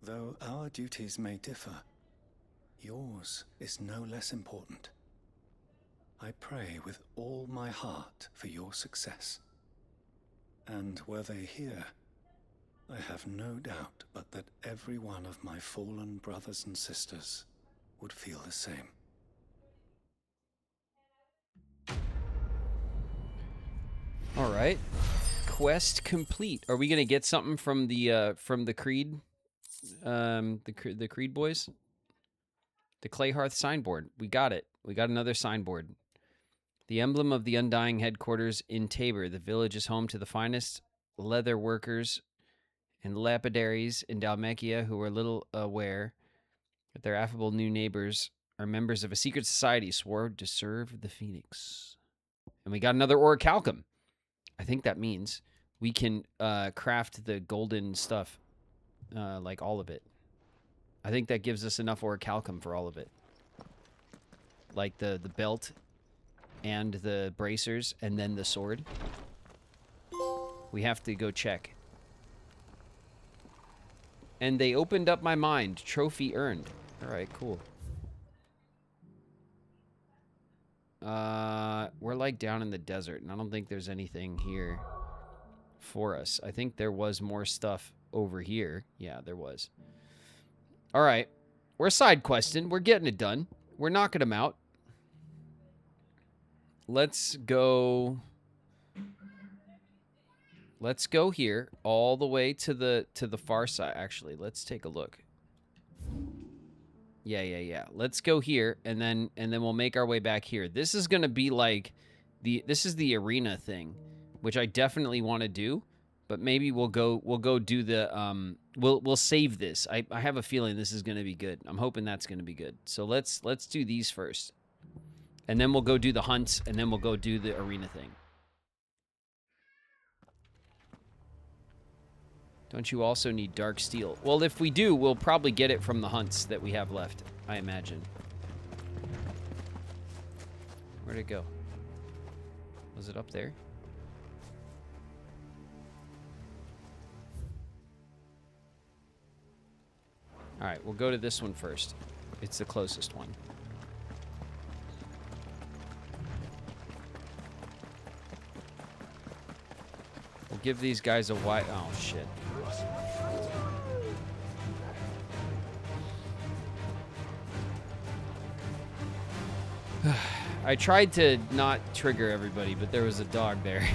Speaker 3: Though our duties may differ, yours is no less important. I pray with all my heart for your success. And were they here, I have no doubt but that every one of my fallen brothers and sisters would feel the same.
Speaker 1: All right. Quest complete. Are we going to get something from the Creed the Creed boys? The Clayhearth signboard. We got it. We got another signboard. The emblem of the Undying headquarters in Tabor. The village is home to the finest leather workers and lapidaries in Dalmatia who are little aware that their affable new neighbors are members of a secret society sworn to serve the Phoenix. And we got another orichalcum. I think that means we can craft the golden stuff, like all of it. I think that gives us enough orichalcum for all of it. Like the belt and the bracers and then the sword. We have to go check. And they opened up my mind. Trophy earned. All right, cool. We're like down in the desert, and I don't think there's anything here for us. I think there was more stuff over here. Yeah, there was. All right. We're side questing. We're getting it done. We're knocking them out. Let's go. Let's go here all the way to the far side. Actually, let's take a look. Yeah. Let's go here and then we'll make our way back here. This is going to be like this is the arena thing, which I definitely want to do, but maybe we'll go do the we'll save this. I have a feeling this is going to be good. I'm hoping that's going to be good. So let's do these first. And then we'll go do the hunts and then we'll go do the arena thing. Don't you also need dark steel? Well, if we do, we'll probably get it from the hunts that we have left, I imagine. Where'd it go? Was it up there? All right, we'll go to this one first. It's the closest one. We'll give these guys a wide... Oh, shit. I tried to not trigger everybody, but there was a dog there.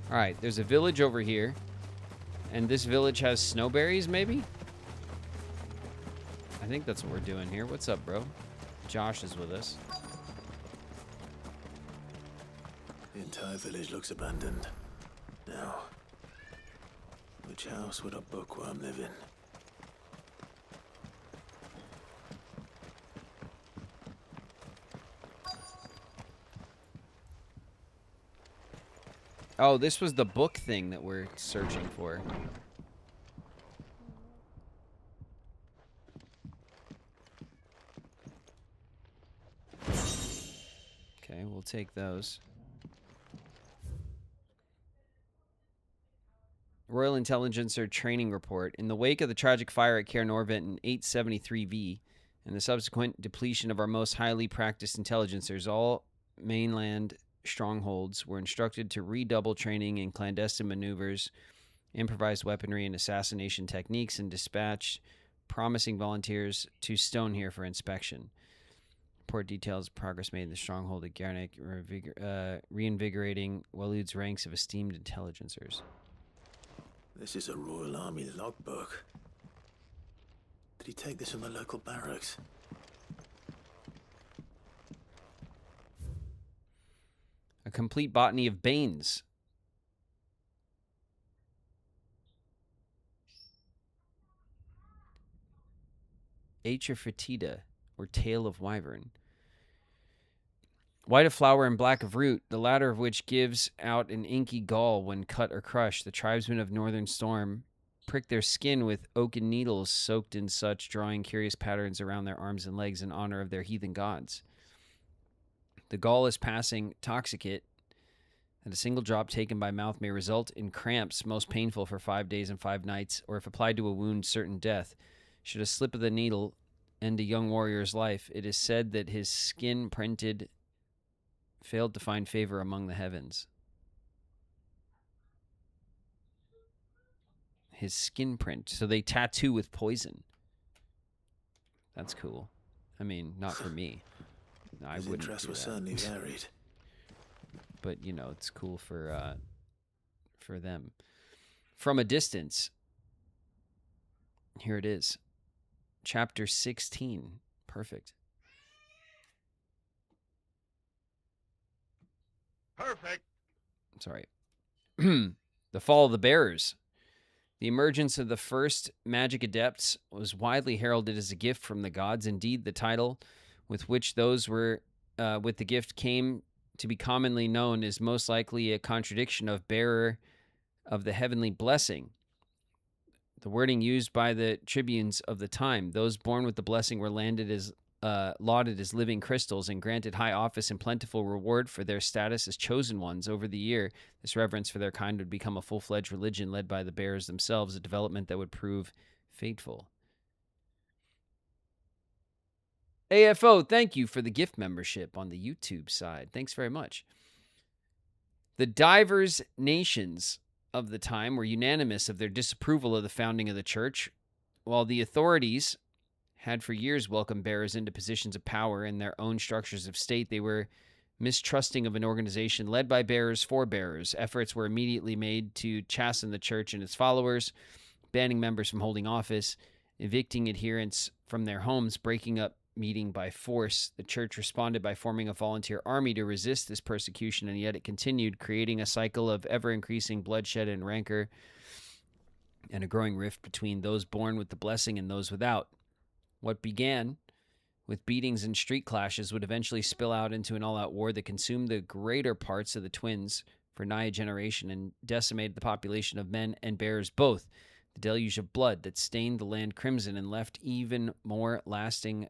Speaker 1: All right, there's a village over here. And this village has snowberries, maybe? I think that's what we're doing here. What's up, bro? Josh is with us.
Speaker 2: The entire village looks abandoned. Now, which house would a bookworm live in?
Speaker 1: Oh, this was the book thing that we're searching for. Okay, we'll take those. Royal Intelligencer Training Report. In the wake of the tragic fire at Cair Norvent in 873V and the subsequent depletion of our most highly practiced intelligencers, all mainland strongholds were instructed to redouble training in clandestine maneuvers, improvised weaponry, and assassination techniques, and dispatch promising volunteers to Stonehere for inspection. Report details progress made in the stronghold at Garnick, reinvigorating Walud's ranks of esteemed intelligencers.
Speaker 2: This is a Royal Army logbook. Did he take this from the local barracks?
Speaker 1: A complete botany of Banes. Atrophitida, or tail of wyvern. White of flower and black of root, the latter of which gives out an inky gall when cut or crushed. The tribesmen of Northern Storm prick their skin with oaken needles soaked in such, drawing curious patterns around their arms and legs in honor of their heathen gods. The gall is passing toxicate, and a single drop taken by mouth may result in cramps most painful for 5 days and 5 nights, or if applied to a wound, certain death. Should a slip of the needle end a young warrior's life, it is said that his skin printed failed to find favor among the heavens. His skin print. So they tattoo with poison. That's cool. I mean, not for me. No, I
Speaker 2: His
Speaker 1: wouldn't
Speaker 2: interests
Speaker 1: do
Speaker 2: were
Speaker 1: that.
Speaker 2: certainly varied.
Speaker 1: But, you know, it's cool for them. From a distance. Here it is. Chapter 16. Perfect.
Speaker 6: Perfect.
Speaker 1: Sorry. The Fall of the Bearers. The emergence of the first magic adepts was widely heralded as a gift from the gods. Indeed, the title with which those were with the gift came to be commonly known is most likely a contradiction of bearer of the heavenly blessing. The wording used by the tribunes of the time. Those born with the blessing were lauded as living crystals and granted high office and plentiful reward for their status as chosen ones. Over the year, this reverence for their kind would become a full-fledged religion led by the bearers themselves, a development that would prove fateful. AFO, thank you for the gift membership on the YouTube side. Thanks very much. The divers nations of the time were unanimous of their disapproval of the founding of the church, while the authorities had for years welcomed bearers into positions of power in their own structures of state. They were mistrusting of an organization led by bearers for bearers. Efforts were immediately made to chasten the church and its followers, banning members from holding office, evicting adherents from their homes, breaking up meeting by force. The church responded by forming a volunteer army to resist this persecution, and yet it continued, creating a cycle of ever-increasing bloodshed and rancor and a growing rift between those born with the blessing and those without. What began with beatings and street clashes would eventually spill out into an all-out war that consumed the greater parts of the twins for nigh a generation and decimated the population of men and bearers both. The deluge of blood that stained the land crimson and left an even more lasting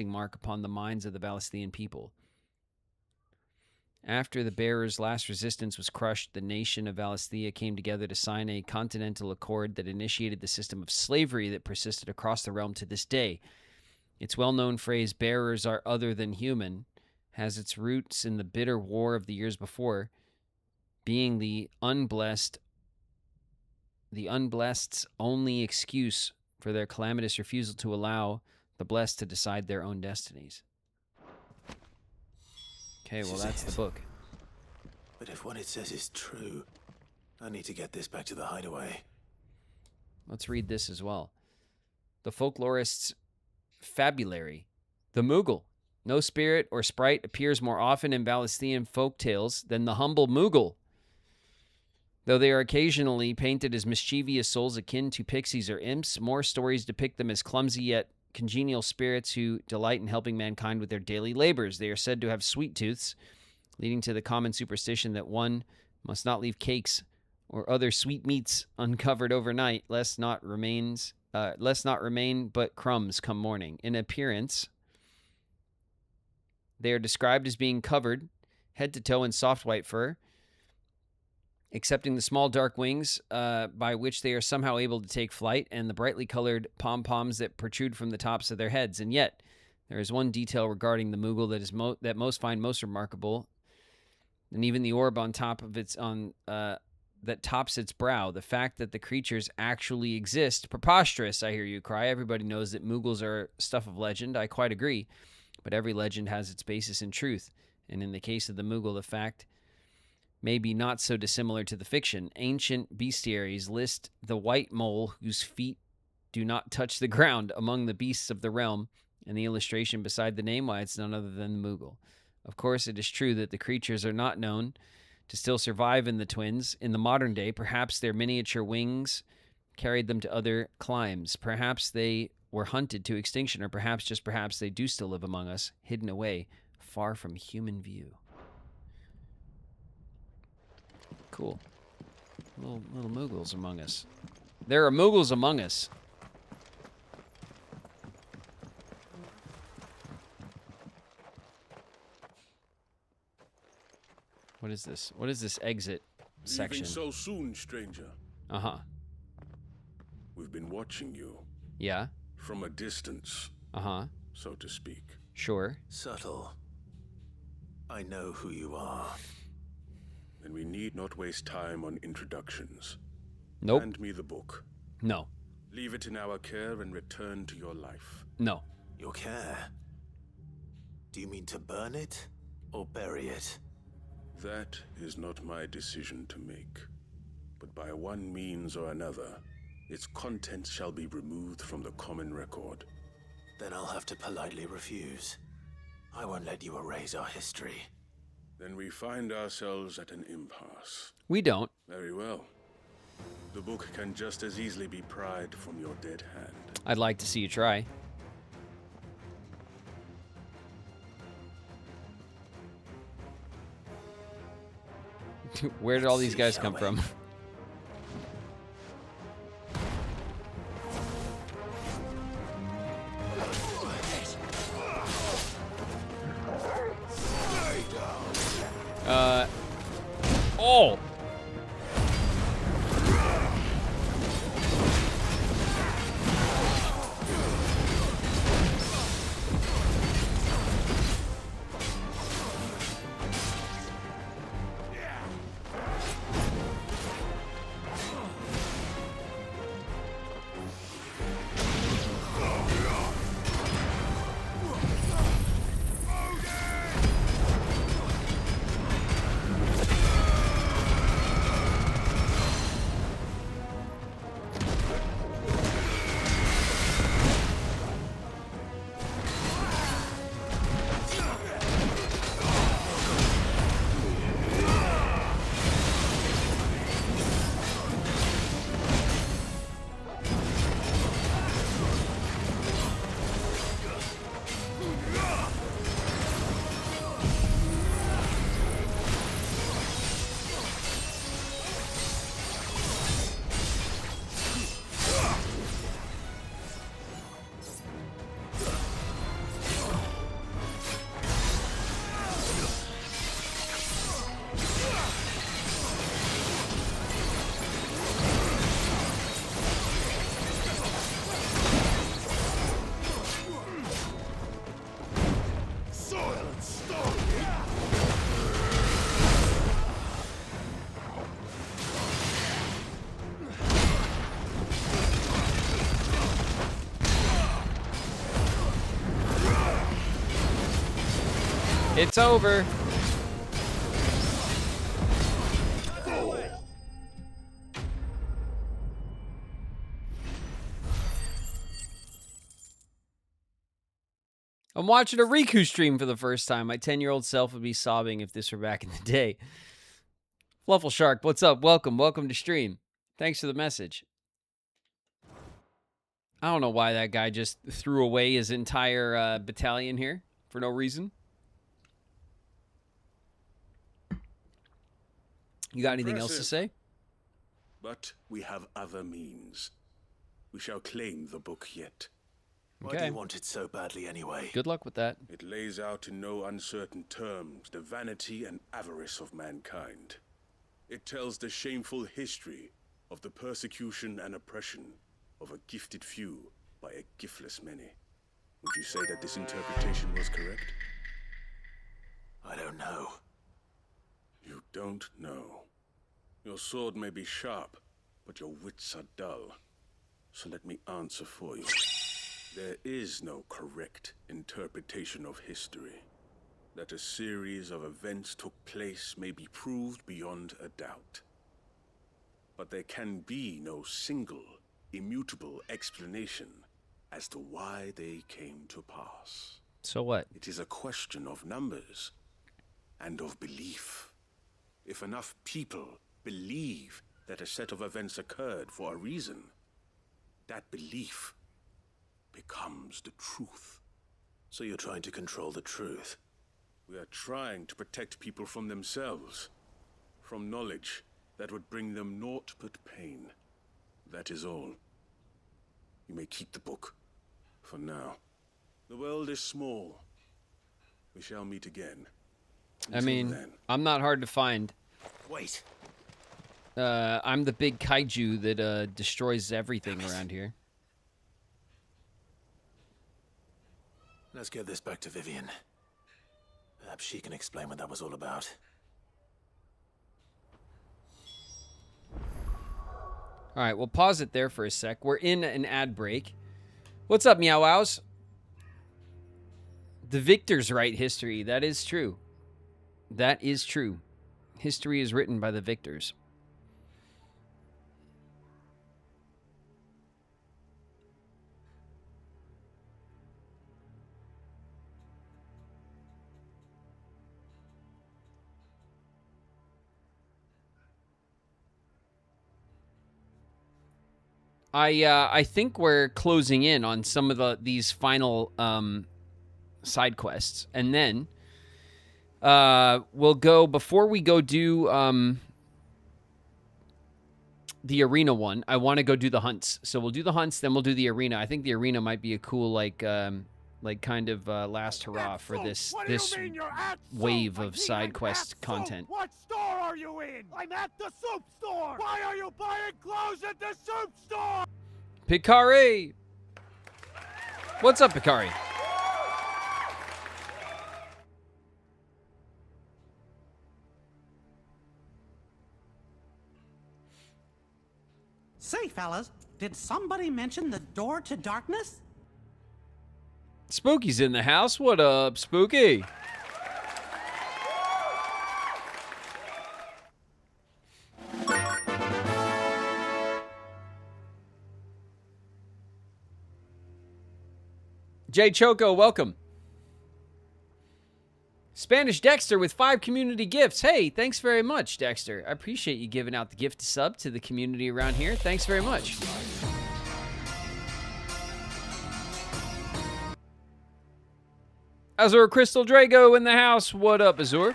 Speaker 1: mark upon the minds of the Valisthian people. After the bearers' last resistance was crushed, the nation of Valisthea came together to sign a continental accord that initiated the system of slavery that persisted across the realm to this day. Its well-known phrase, "bearers are other than human," has its roots in the bitter war of the years before, being the unblessed's only excuse for their calamitous refusal to allow the blessed to decide their own destinies. Okay, well, that's the book.
Speaker 2: But if what it says is true, I need to get this back to the hideaway.
Speaker 1: Let's read this as well. The folklorist's fabulary. The Moogle. No spirit or sprite appears more often in Balestian folk tales than the humble Moogle. Though they are occasionally painted as mischievous souls akin to pixies or imps, more stories depict them as clumsy yet congenial spirits who delight in helping mankind with their daily labors. They are said to have sweet tooths, leading to the common superstition that one must not leave cakes or other sweet meats uncovered overnight, lest not remain but crumbs come morning. In appearance, they are described as being covered head to toe in soft white fur, excepting the small dark wings by which they are somehow able to take flight, and the brightly colored pom-poms that protrude from the tops of their heads. And yet, there is one detail regarding the Moogle that most find most remarkable, and even the orb on top of that tops its brow. The fact that the creatures actually exist. Preposterous, I hear you cry. Everybody knows that Moogles are stuff of legend. I quite agree. But every legend has its basis in truth. And in the case of the Moogle, the fact may be not so dissimilar to the fiction. Ancient bestiaries list the white mole whose feet do not touch the ground among the beasts of the realm, and the illustration beside the name, why it's none other than the Moogle. Of course, it is true that the creatures are not known to still survive in the Twins. In the modern day, perhaps their miniature wings carried them to other climes. Perhaps they were hunted to extinction, or perhaps they do still live among us, hidden away, far from human view. Cool. Little Moogles among us. There are Moogles among us. What is this? What is this exit section?
Speaker 6: Leaving so soon, stranger.
Speaker 1: Uh-huh.
Speaker 6: We've been watching you.
Speaker 1: Yeah?
Speaker 6: From a distance.
Speaker 1: Uh-huh.
Speaker 6: So to speak.
Speaker 1: Sure.
Speaker 2: Subtle. I know who you are.
Speaker 6: Then we need not waste time on introductions.
Speaker 1: Nope.
Speaker 6: Hand me the book.
Speaker 1: No.
Speaker 6: Leave it in our care and return to your life.
Speaker 1: No.
Speaker 2: Your care? Do you mean to burn it or bury it?
Speaker 6: That is not my decision to make. But by one means or another, its contents shall be removed from the common record.
Speaker 2: Then I'll have to politely refuse. I won't let you erase our history.
Speaker 6: Then we find ourselves at an impasse.
Speaker 1: We don't.
Speaker 6: Very well. The book can just as easily be pried from your dead hand.
Speaker 1: I'd like to see you try. Where did all these guys come from? Oh! It's over. I'm watching a Riku stream for the first time. My 10-year-old self would be sobbing if this were back in the day. Fluffle Shark, what's up? Welcome to stream. Thanks for the message. I don't know why that guy just threw away his entire battalion here for no reason. You got anything else to say?
Speaker 6: But we have other means. We shall claim the book yet.
Speaker 2: Why do you want it so badly anyway?
Speaker 1: Good luck with that.
Speaker 6: It lays out in no uncertain terms the vanity and avarice of mankind. It tells the shameful history of the persecution and oppression of a gifted few by a giftless many. Would you say that this interpretation was correct?
Speaker 2: I don't know.
Speaker 6: You don't know. Your sword may be sharp, but your wits are dull. So let me answer for you. There is no correct interpretation of history. That a series of events took place may be proved beyond a doubt. But there can be no single, immutable explanation as to why they came to pass.
Speaker 1: So what?
Speaker 6: It is a question of numbers and of belief. If enough people believe that a set of events occurred for a reason, that belief becomes the truth.
Speaker 2: So you're trying to control the truth?
Speaker 6: We are trying to protect people from themselves, from knowledge that would bring them naught but pain. That is all. You may keep the book, for now. The world is small. We shall meet again.
Speaker 1: I mean, I'm not hard to find.
Speaker 2: Wait.
Speaker 1: I'm the big kaiju that destroys everything around here.
Speaker 2: Let's get this back to Vivian. Perhaps she can explain what that was all about.
Speaker 1: All right, we'll pause it there for a sec. We're in an ad break. What's up, Meow Wows? The victors write history. That is true. That is true. History is written by the victors. I think we're closing in on some of these final side quests, and then we'll go before we go do the arena one. I want to go do the hunts, so we'll do the hunts, then we'll do the arena. I think the arena might be a cool like kind of last hurrah for this wave of side quest content.
Speaker 11: What store are you in? I'm at the soup store. Why are you buying clothes at the soup store?
Speaker 1: Picari! What's up, Picari?
Speaker 22: Say, fellas, did somebody mention the door to darkness?
Speaker 1: Spooky's in the house. What up, Spooky? Jay Choco, welcome. Spanish Dexter with 5 community gifts. Hey, thanks very much, Dexter. I appreciate you giving out the gift sub to the community around here. Thanks very much. Azure Crystal Drago in the house. What up, Azure?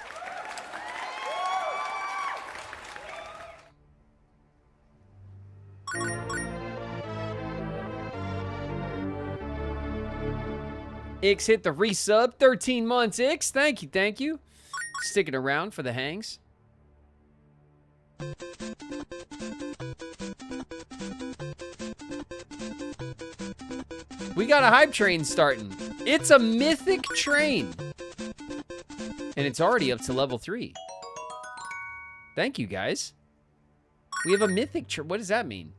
Speaker 1: Ix hit the resub. 13 months, Ix. Thank you, thank you. Sticking around for the hangs. We got a hype train starting. It's a mythic train. And it's already up to level 3. Thank you, guys. We have a mythic train. What does that mean?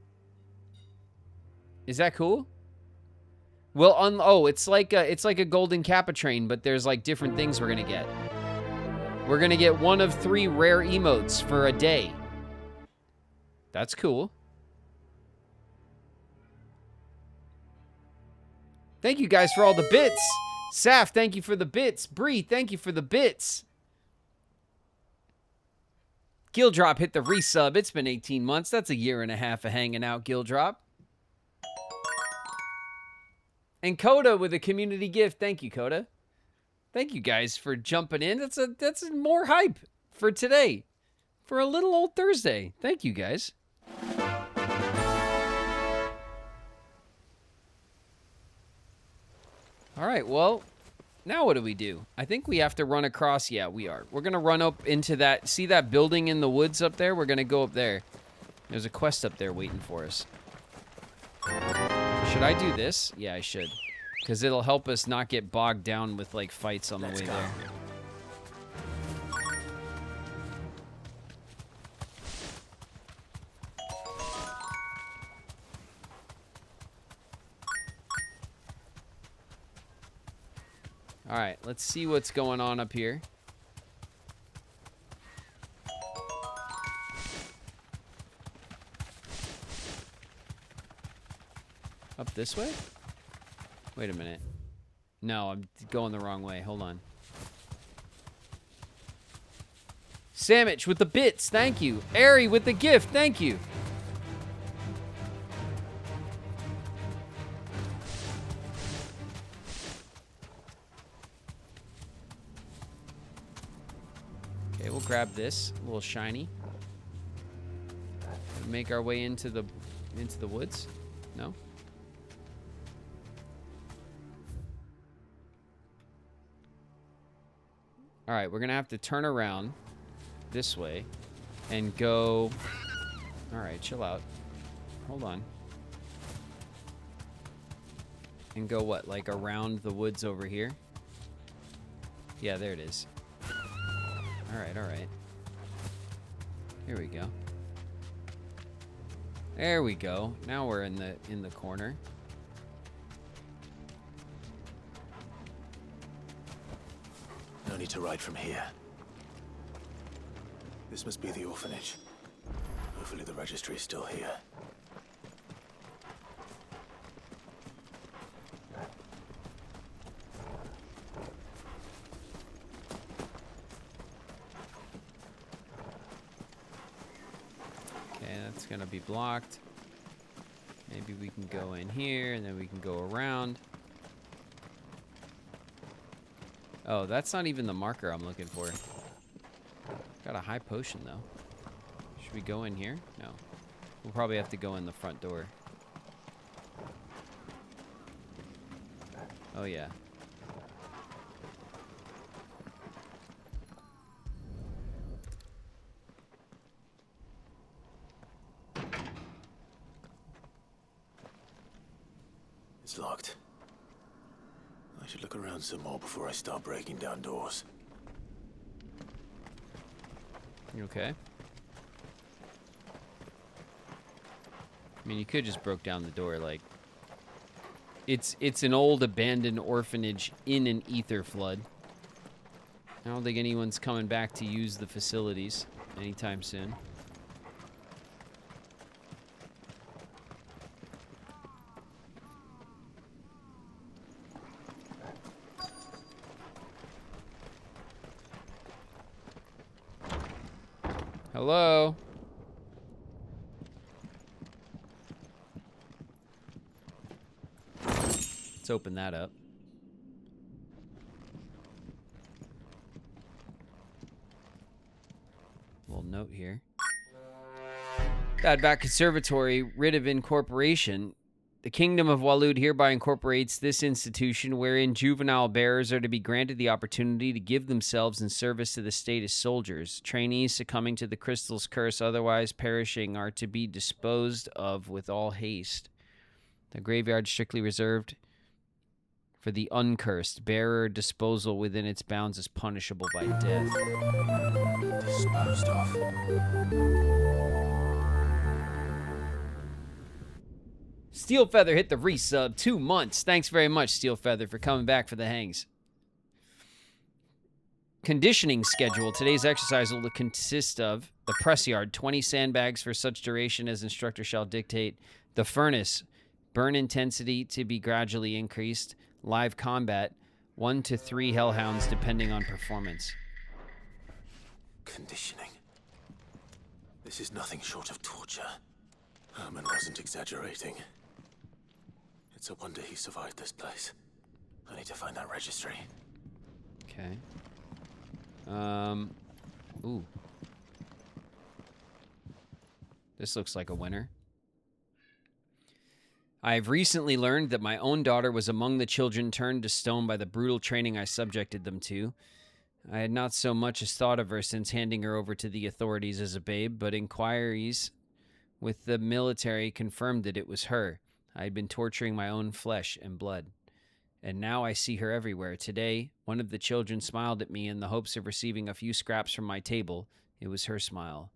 Speaker 1: Is that cool? Well, oh, it's like a golden Kappa train, but there's like different things we're gonna get. We're gonna get 1 of 3 rare emotes for a day. That's cool. Thank you guys for all the bits. Saf, thank you for the bits. Bree, thank you for the bits. Gildrop hit the resub. It's been 18 months. That's a year and a half of hanging out, Gildrop. And Coda with a community gift. Thank you, Coda. Thank you guys for jumping in. That's more hype for today. For a little old Thursday. Thank you guys. All right, well, now what do we do? I think we have to run across. Yeah, we are. We're going to run up into that. See that building in the woods up there? We're going to go up there. There's a quest up there waiting for us. Should I do this? Yeah, I should. Because it'll help us not get bogged down with, like, fights on the way there. All right, let's see what's going on up here. Up this way? Wait a minute. No, I'm going the wrong way. Hold on. Sandwich with the bits. Thank you. Airy with the gift. Thank you. Okay, we'll grab this. A little shiny. Make our way into the woods. No? All right, we're going to have to turn around this way and go... All right, chill out. Hold on. And go what, like around the woods over here? Yeah, there it is. All right, all right. Here we go. There we go. Now we're in the corner.
Speaker 2: No need to ride from here. This must be the orphanage. Hopefully the registry is still here.
Speaker 1: Okay, that's gonna be blocked. Maybe we can go in here and then we can go around. Oh, that's not even the marker I'm looking for. Got a high potion, though. Should we go in here? No. We'll probably have to go in the front door. Oh, yeah.
Speaker 2: It's locked. I should look around some more before I start breaking down doors.
Speaker 1: You okay? I mean, you could just broke down the door, like... It's an old abandoned orphanage in an ether flood. I don't think anyone's coming back to use the facilities anytime soon. Hello? Let's open that up. Little note here. Badback Conservatory, writ of incorporation. The Kingdom of Waloed hereby incorporates this institution wherein juvenile bearers are to be granted the opportunity to give themselves in service to the state as soldiers. Trainees succumbing to the crystal's curse, otherwise perishing, are to be disposed of with all haste. The graveyard strictly reserved for the uncursed. Bearer disposal within its bounds is punishable by death.
Speaker 2: Disposed of.
Speaker 1: Steel Feather hit the resub. 2 months. Thanks very much, Steel Feather, for coming back for the hangs. Conditioning schedule. Today's exercise will consist of the press yard, 20 sandbags for such duration as instructor shall dictate. The furnace, burn intensity to be gradually increased. Live combat, 1 to 3 hellhounds depending on performance.
Speaker 2: Conditioning. This is nothing short of torture. Herman wasn't exaggerating. It's a wonder he survived this place. I need to find that registry.
Speaker 1: Okay. Ooh. This looks like a winner. I have recently learned that my own daughter was among the children turned to stone by the brutal training I subjected them to. I had not so much as thought of her since handing her over to the authorities as a babe, but inquiries with the military confirmed that it was her. I had been torturing my own flesh and blood. And now I see her everywhere. Today, one of the children smiled at me in the hopes of receiving a few scraps from my table. It was her smile.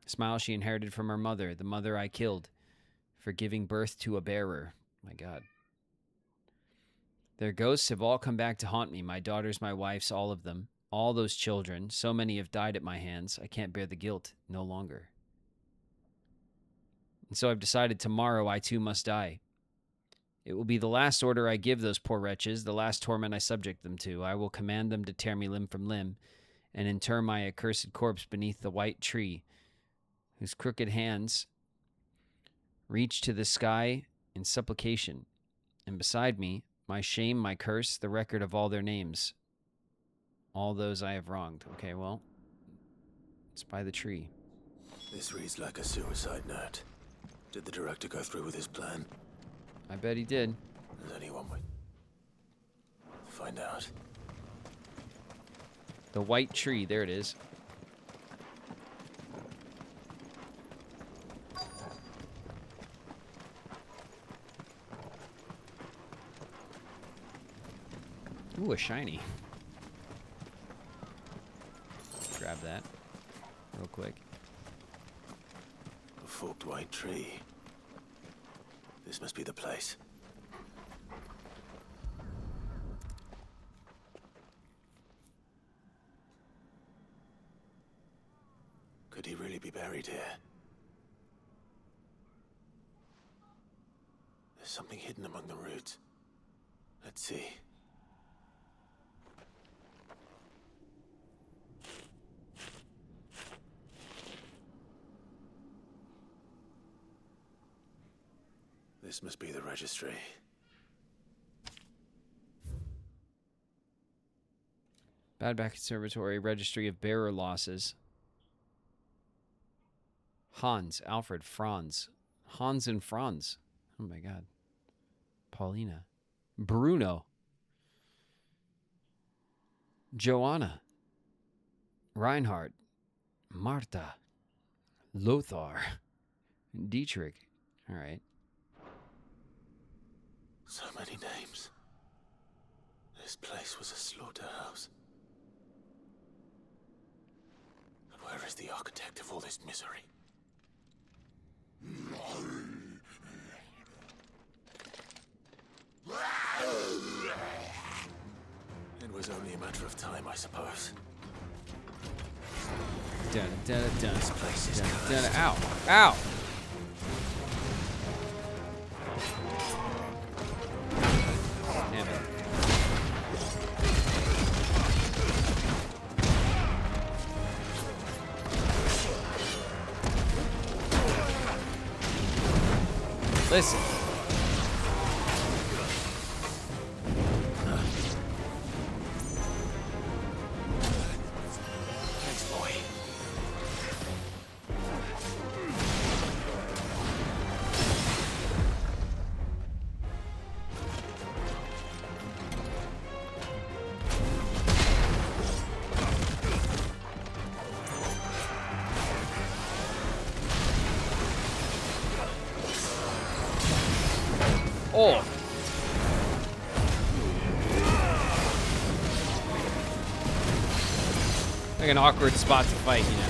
Speaker 1: A smile she inherited from her mother, the mother I killed, for giving birth to a bearer. My God. Their ghosts have all come back to haunt me. My daughters, my wife's, all of them. All those children. So many have died at my hands. I can't bear the guilt no longer. And so I've decided tomorrow I too must die. It will be the last order I give those poor wretches, the last torment I subject them to. I will command them to tear me limb from limb and inter my accursed corpse beneath the white tree, whose crooked hands reach to the sky in supplication. And beside me, my shame, my curse, the record of all their names. All those I have wronged. Okay, well, it's by the tree.
Speaker 2: This reads like a suicide note. Did the director go through with his plan?
Speaker 1: I bet he did.
Speaker 2: There's only one way. Find out.
Speaker 1: The white tree, there it is. Ooh, a shiny. Grab that real quick.
Speaker 2: A forked white tree. This must be the place. Could he really be buried here? There's something hidden among the roots. Let's see. This must be the registry.
Speaker 1: Badback Conservatory, Registry of Bearer Losses. Hans, Alfred, Franz. Hans and Franz. Oh my God. Paulina. Bruno. Joanna. Reinhard. Marta. Lothar. Dietrich. All right.
Speaker 2: So many names. This place was a slaughterhouse. But where is the architect of all this misery? It was only a matter of time, I suppose.
Speaker 1: This place is cursed. Ow! Ow! Damn it. Listen.
Speaker 2: Thanks, boy.
Speaker 1: Oh! Like an awkward spot to fight, you know.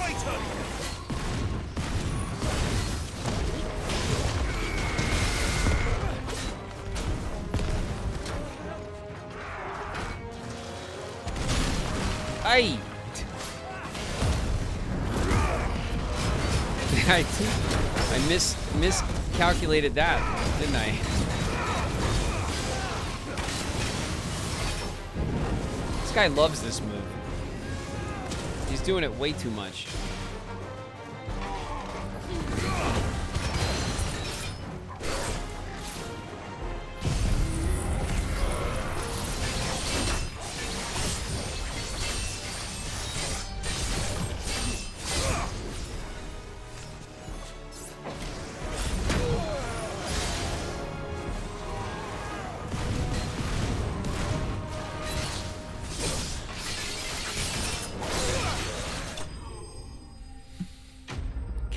Speaker 11: item!
Speaker 1: Aye. I miscalculated that, didn't I? This guy loves this move. He's doing it way too much.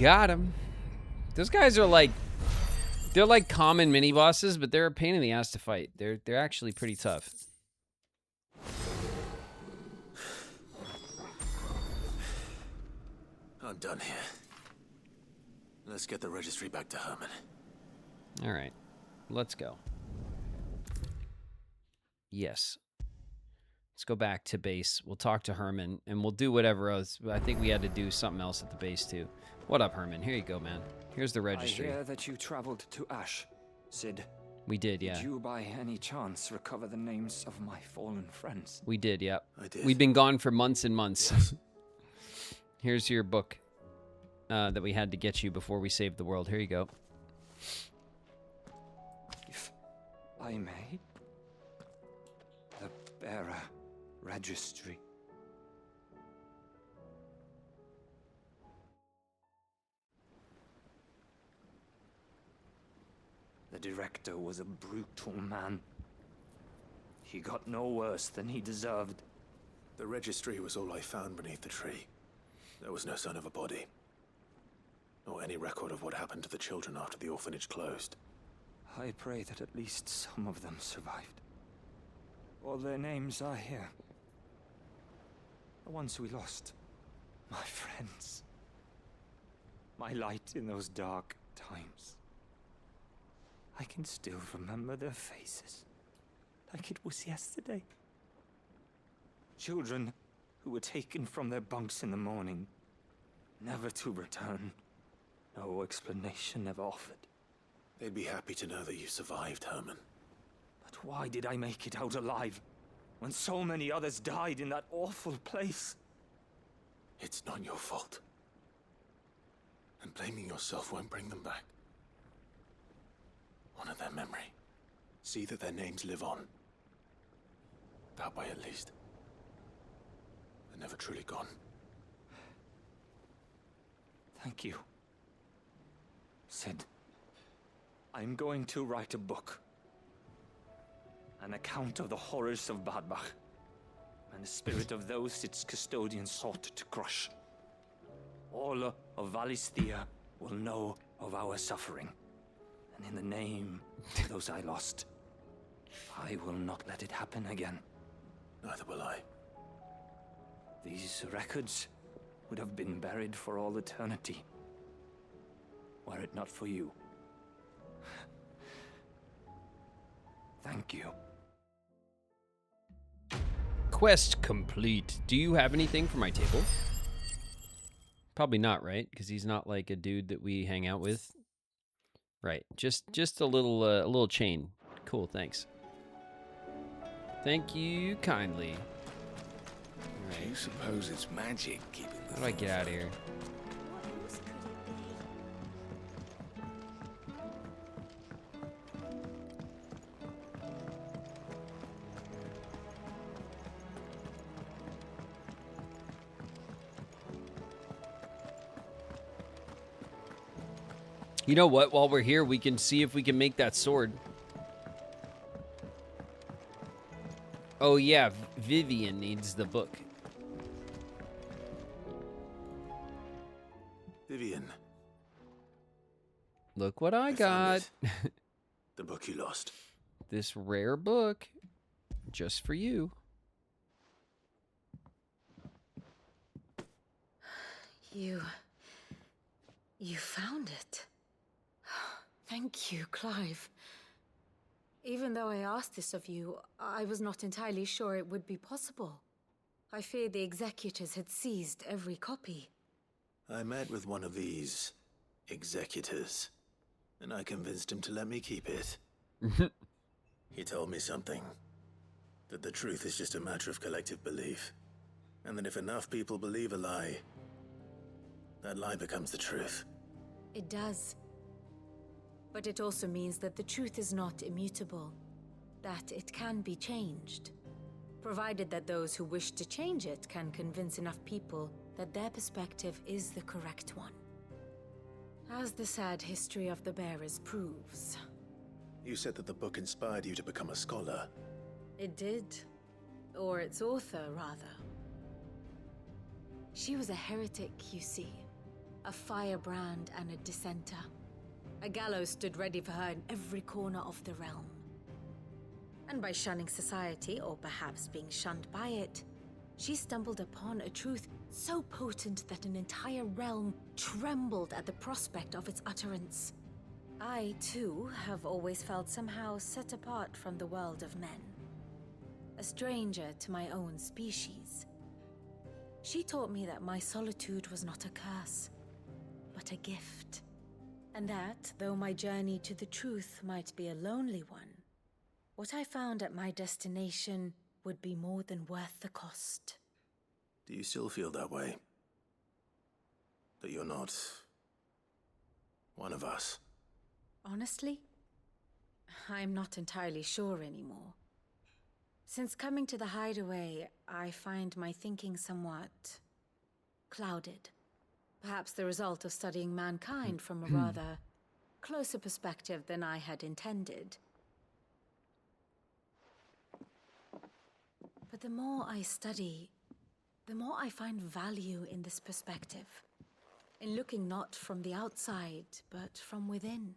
Speaker 1: Got him. Those guys are like, they're like common mini bosses, but they're a pain in the ass to fight. They're actually pretty tough.
Speaker 2: I'm done here. Let's get the registry back to Herman.
Speaker 1: All right, let's go. Yes. Let's go back to base. We'll talk to Herman, and we'll do whatever else. I think we had to do something else at the base, too. What up, Herman? Here you go, man. Here's the registry.
Speaker 10: I hear that you traveled to Ash, Sid.
Speaker 1: We did, yeah.
Speaker 10: Did you, by any chance, recover the names of my fallen friends?
Speaker 1: We did, yeah.
Speaker 2: I did.
Speaker 1: We've been gone for months and months. Here's your book that we had to get you before we saved the world. Here you go.
Speaker 10: If I may, the bearer registry. The director was a brutal man. He got no worse than he deserved.
Speaker 2: The registry was all I found beneath the tree. There was no sign of a body, or any record of what happened to the children after the orphanage closed.
Speaker 10: I pray that at least some of them survived. All their names are here. The ones we lost. My friends. My light in those dark times. I can still remember their faces, like it was yesterday. Children who were taken from their bunks in the morning, never to return. No explanation ever offered.
Speaker 2: They'd be happy to know that you survived, Herman.
Speaker 10: But why did I make it out alive, when so many others died in that awful place?
Speaker 2: It's not your fault. And blaming yourself won't bring them back. Honor their memory. See that their names live on. That way, at least. They're never truly gone.
Speaker 10: Thank you, Sid. I'm going to write a book. An account of the horrors of Badbach, and the spirit of those its custodians sought to crush. All of Valisthea will know of our suffering. And in the name of those I lost, I will not let it happen again.
Speaker 2: Neither will I.
Speaker 10: These records would have been buried for all eternity, were it not for you. Thank you.
Speaker 1: Quest complete. Do you have anything for my table? Probably not, right? Because he's not like a dude that we hang out with. Right, just a little chain. Cool, thanks. Thank you kindly. All right.
Speaker 17: Do you suppose it's magic keeping the
Speaker 1: How do I get out of here? You know what? While we're here, we can see if we can make that sword. Oh, yeah. Vivian needs the book.
Speaker 2: Vivian.
Speaker 1: Look what I got.
Speaker 2: The book you lost.
Speaker 1: This rare book. Just for you.
Speaker 18: You found it. Thank you, Clive. Even though I asked this of you, I was not entirely sure it would be possible. I feared the executors had seized every copy.
Speaker 2: I met with one of these executors, and I convinced him to let me keep it. He told me something. That the truth is just a matter of collective belief. And that if enough people believe a lie, that lie becomes the truth.
Speaker 18: It does. But it also means that the truth is not immutable. That it can be changed. Provided that those who wish to change it can convince enough people that their perspective is the correct one. As the sad history of the bearers proves.
Speaker 2: You said that the book inspired you to become a scholar.
Speaker 18: It did. Or its author, rather. She was a heretic, you see. A firebrand and a dissenter. A gallows stood ready for her in every corner of the realm. And by shunning society, or perhaps being shunned by it, she stumbled upon a truth so potent that an entire realm trembled at the prospect of its utterance. I, too, have always felt somehow set apart from the world of men. A stranger to my own species. She taught me that my solitude was not a curse, but a gift. And that, though my journey to the truth might be a lonely one, what I found at my destination would be more than worth the cost.
Speaker 2: Do you still feel that way? That you're not one of us?
Speaker 18: Honestly, I'm not entirely sure anymore. Since coming to the hideaway, I find my thinking somewhat clouded. Perhaps the result of studying mankind from a rather closer perspective than I had intended. But the more I study, the more I find value in this perspective. In looking not from the outside, but from within.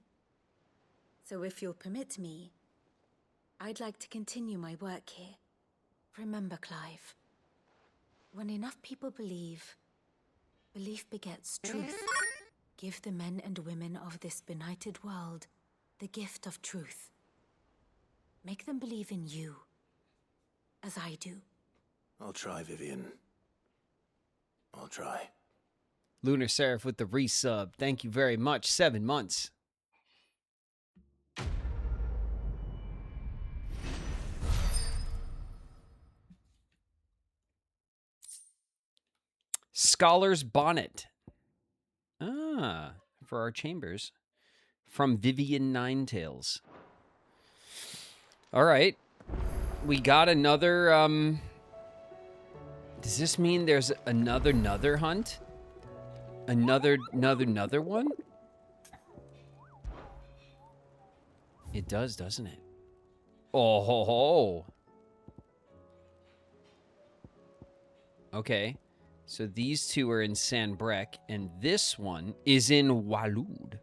Speaker 18: So if you'll permit me, I'd like to continue my work here. Remember, Clive, when enough people believe, belief begets truth. Give the men and women of this benighted world the gift of truth. Make them believe in you, as I do.
Speaker 2: I'll try, Vivian. I'll try.
Speaker 1: Lunar Seraph with the resub. Thank you very much. 7 months. Scholar's Bonnet. Ah, for our chambers. From Vivian Ninetails. All right. We got another, does this mean there's another hunt? Another one? It does, doesn't it? Oh, ho, ho. Okay. So these two are in Sanbrek, and this one is in Waloed.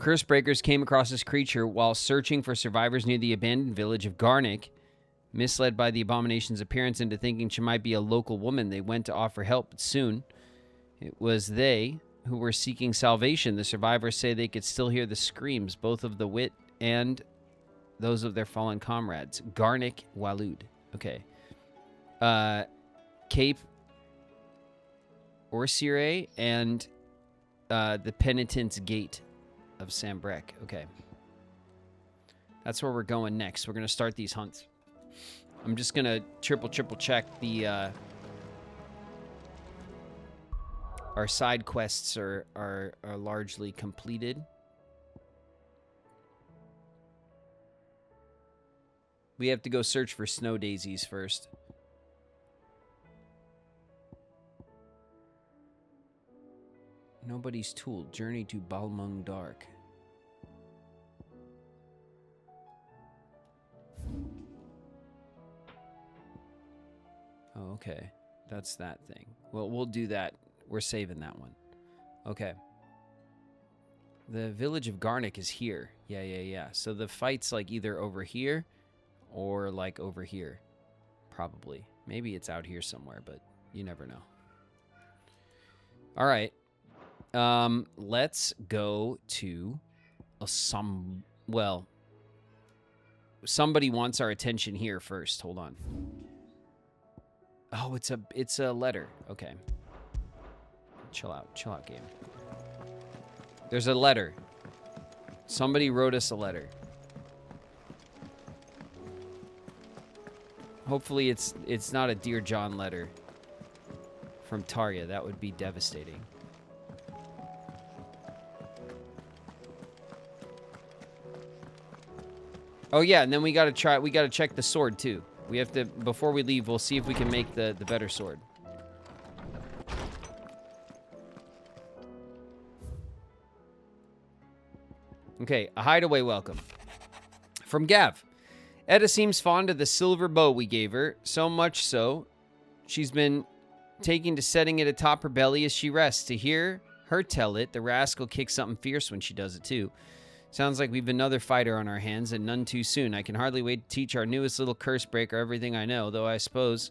Speaker 1: Cursebreakers came across this creature while searching for survivors near the abandoned village of Garnick. Misled by the abomination's appearance into thinking she might be a local woman, they went to offer help, but soon it was they who were seeking salvation. The survivors say they could still hear the screams, both of the wit and those of their fallen comrades. Garnick Waloed. Okay. Cape Orsire and the Penitent's Gate of Sanbrek. Okay. That's where we're going next. We're going to start these hunts. I'm just going to triple check the our side quests are largely completed. We have to go search for snow daisies first. Nobody's Tool. Journey to Balmung Dark. Oh, okay. That's that thing. Well, we'll do that. We're saving that one. Okay. The village of Garnick is here. Yeah. So the fight's like either over here or like over here. Probably. Maybe it's out here somewhere, but you never know. All right. Let's go to well, somebody wants our attention here first. Hold on. Oh, it's a letter. Okay. Chill out, game. There's a letter. Somebody wrote us a letter. Hopefully it's not a Dear John letter from Tarya. That would be devastating. Oh yeah, and then we gotta check the sword too. We have to, before we leave, we'll see if we can make the better sword. Okay, a hideaway welcome. From Gav. Etta seems fond of the silver bow we gave her, so much so, she's been taking to setting it atop her belly as she rests. To hear her tell it, the rascal kicks something fierce when she does it too. Sounds like we've another fighter on our hands, and none too soon. I can hardly wait to teach our newest little curse breaker everything I know, though I suppose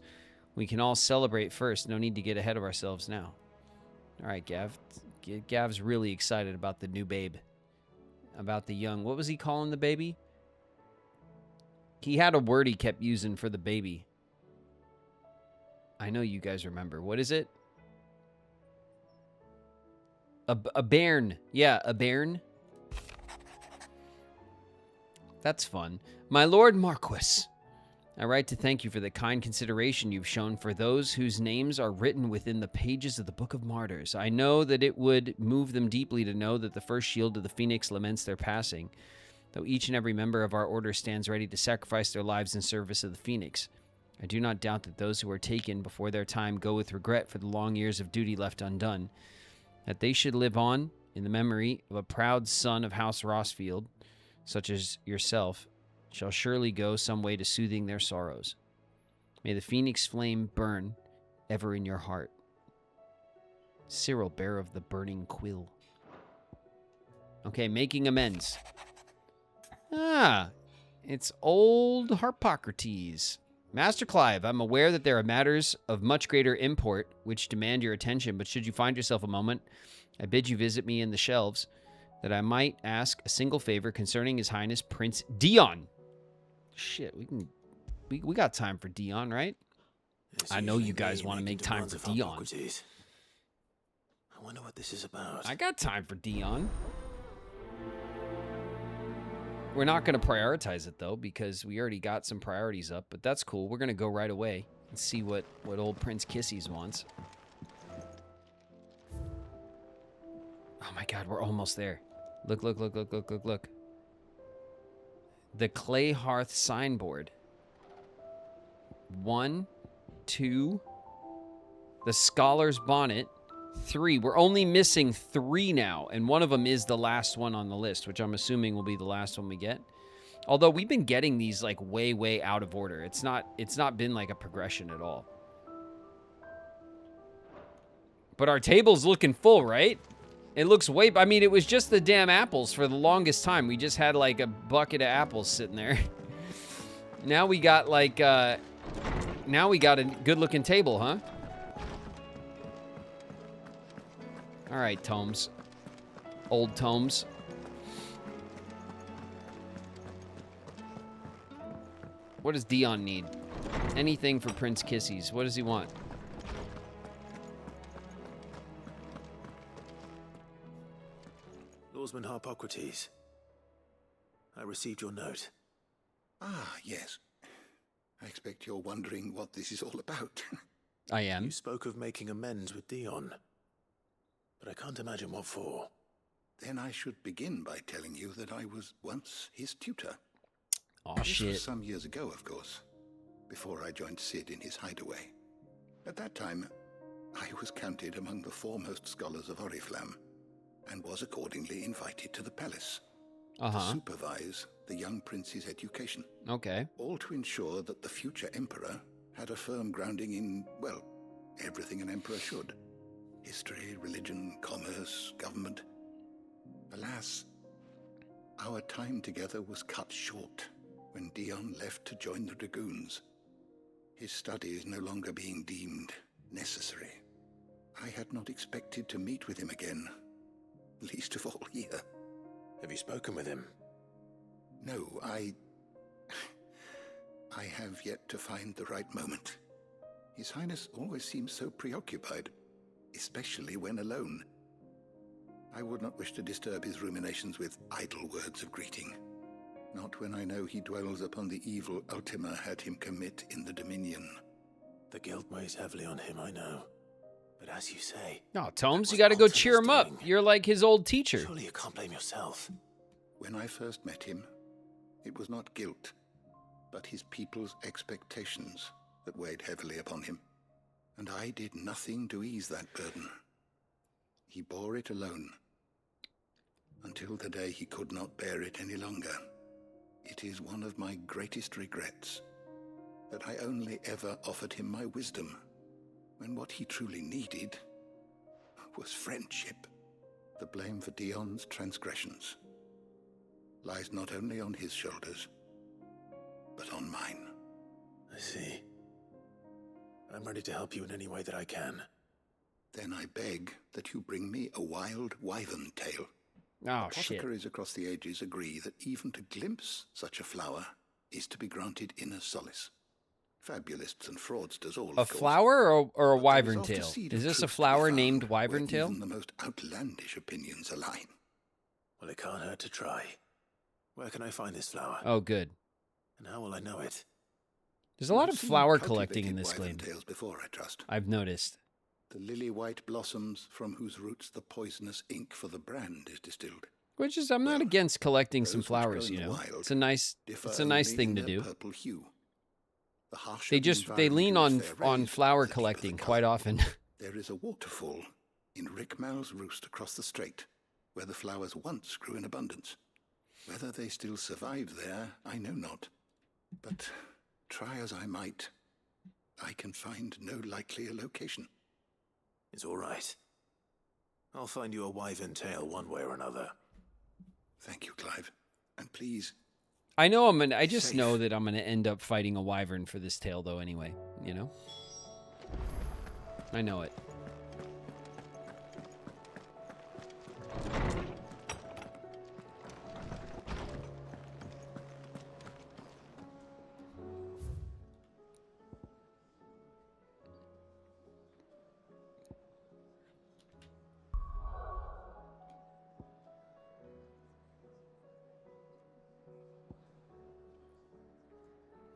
Speaker 1: we can all celebrate first. No need to get ahead of ourselves now. All right, Gav. Gav's really excited about the new babe. About the young... What was he calling the baby? He had a word he kept using for the baby. I know you guys remember. What is it? A bairn. Yeah, a bairn. That's fun. My Lord Marquis, I write to thank you for the kind consideration you've shown for those whose names are written within the pages of the Book of Martyrs. I know that it would move them deeply to know that the first shield of the Phoenix laments their passing, though each and every member of our order stands ready to sacrifice their lives in service of the Phoenix. I do not doubt that those who are taken before their time go with regret for the long years of duty left undone, that they should live on in the memory of a proud son of House Rossfield, such as yourself, shall surely go some way to soothing their sorrows. May the Phoenix flame burn ever in your heart. Cyril, bearer of the burning quill. Okay, making amends. Ah, it's old Harpocrates. Master Clive, I'm aware that there are matters of much greater import which demand your attention, but should you find yourself a moment, I bid you visit me in the shelves, that I might ask a single favor concerning His Highness Prince Dion. Shit, we got time for Dion, right? I know you guys want to make time for Dion.
Speaker 2: I wonder what this is about.
Speaker 1: I got time for Dion. We're not going to prioritize it, though, because we already got some priorities up, but that's cool. We're going to go right away and see what old Prince Kissies wants. Oh my god, we're almost there. Look. The clay hearth signboard. 1, 2. The scholar's bonnet. 3. We're only missing 3 now, and one of them is the last one on the list, which I'm assuming will be the last one we get. Although we've been getting these like way out of order. It's not been like a progression at all. But our table's looking full, right? It looks way... I mean, it was just the damn apples for the longest time. We just had, like, a bucket of apples sitting there. Now we got, like, now we got a good-looking table, huh? All right, tomes. Old tomes. What does Dion need? Anything for Prince Kissies. What does he want?
Speaker 2: Lordsman Harpocrates, I received your note.
Speaker 12: Ah, yes. I expect you're wondering what this is all about.
Speaker 1: I am.
Speaker 2: You spoke of making amends with Dion, but I can't imagine what for.
Speaker 12: Then I should begin by telling you that I was once his tutor.
Speaker 1: Oh,
Speaker 12: this
Speaker 1: shit.
Speaker 12: was some years ago, of course, before I joined Sid in his hideaway. At that time, I was counted among the foremost scholars of Oriflamme, and was accordingly invited to the palace to supervise the young prince's education.
Speaker 1: Okay.
Speaker 12: All to ensure that the future emperor had a firm grounding in, well, everything an emperor should. History, religion, commerce, government. Alas, our time together was cut short when Dion left to join the dragoons. His studies no longer being deemed necessary. I had not expected to meet with him again, least of all here.
Speaker 2: Have you spoken with him?
Speaker 12: No, I have yet to find the right moment. His Highness always seems so preoccupied, especially when alone. I would not wish to disturb his ruminations with idle words of greeting. Not when I know he dwells upon the evil Ultima had him commit in the Dominion.
Speaker 2: The guilt weighs heavily on him, I know. But as you say...
Speaker 1: No, Tomes, you gotta go cheer him up. You're like his old teacher.
Speaker 2: Surely you can't blame yourself.
Speaker 12: When I first met him, it was not guilt, but his people's expectations that weighed heavily upon him. And I did nothing to ease that burden. He bore it alone, until the day he could not bear it any longer. It is one of my greatest regrets that I only ever offered him my wisdom, when what he truly needed was friendship. The blame for Dion's transgressions lies not only on his shoulders, but on mine.
Speaker 2: I see. I'm ready to help you in any way that I can.
Speaker 12: Then I beg that you bring me a wild wyvern tail.
Speaker 1: Oh, shit.
Speaker 12: Apothecaries across the ages agree that even to glimpse such a flower is to be granted inner solace. Fabulists and fraudsters all,
Speaker 1: A
Speaker 12: of course,
Speaker 1: flower or a
Speaker 12: but there
Speaker 1: wyvern
Speaker 12: often
Speaker 1: tail?
Speaker 12: seed
Speaker 1: Is
Speaker 12: of
Speaker 1: this a
Speaker 12: truth to be
Speaker 1: flower
Speaker 12: found
Speaker 1: named
Speaker 12: where
Speaker 1: wyvern tail?
Speaker 12: even the most outlandish opinions align.
Speaker 2: Well, it can't hurt to try. Where can I find this flower?
Speaker 1: Oh, good.
Speaker 2: And how will I know it?
Speaker 1: There's a lot of
Speaker 12: You've seen
Speaker 1: flower collecting in
Speaker 12: cultivated
Speaker 1: this
Speaker 12: wyvern
Speaker 1: game.
Speaker 12: tails before, I trust.
Speaker 1: I've noticed.
Speaker 12: The lily-white blossoms from whose roots the poisonous ink for the brand is distilled.
Speaker 1: Which is, I'm not against collecting some
Speaker 12: those which
Speaker 1: flowers,
Speaker 12: grow in
Speaker 1: you
Speaker 12: the
Speaker 1: know.
Speaker 12: wild
Speaker 1: It's a nice
Speaker 12: differ
Speaker 1: thing to
Speaker 12: only in
Speaker 1: do.
Speaker 12: their purple hue. The harsher
Speaker 1: They
Speaker 12: the
Speaker 1: just they
Speaker 12: environment
Speaker 1: lean
Speaker 12: in
Speaker 1: on
Speaker 12: which they're raised,
Speaker 1: flower
Speaker 12: the deeper the
Speaker 1: collecting
Speaker 12: colour.
Speaker 1: quite often.
Speaker 12: There is a waterfall in Rickmal's roost across the strait, where the flowers once grew in abundance. Whether they still survive there, I know not. But try as I might, I can find no likelier location.
Speaker 2: It's all right. I'll find you a wyvern tail one way or another.
Speaker 12: Thank you, Clive. And please...
Speaker 1: I know I just know that I'm gonna end up fighting a wyvern for this tail, though. Anyway, you know. I know it.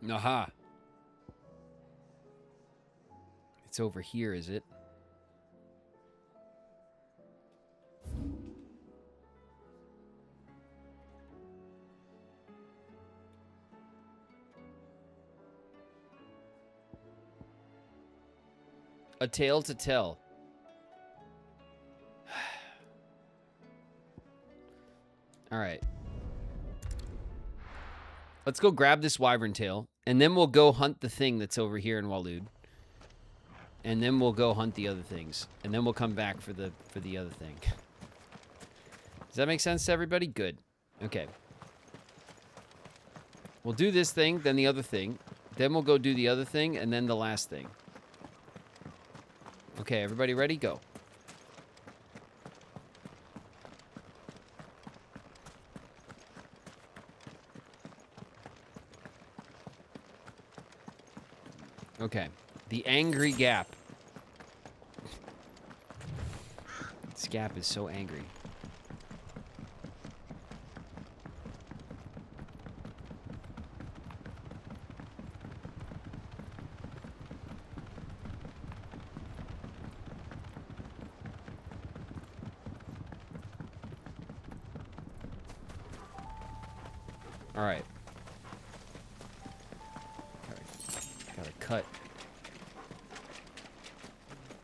Speaker 1: Aha. It's over here, is it? A tale to tell. All right. Let's go grab this wyvern tail, and then we'll go hunt the thing that's over here in Waloed. And then we'll go hunt the other things, and then we'll come back for the other thing. Does that make sense to everybody? Good. Okay. We'll do this thing, then the other thing. Then we'll go do the other thing, and then the last thing. Okay, everybody ready? Go. Okay. The Angry Gap. This gap is so angry. All right. Gotta cut.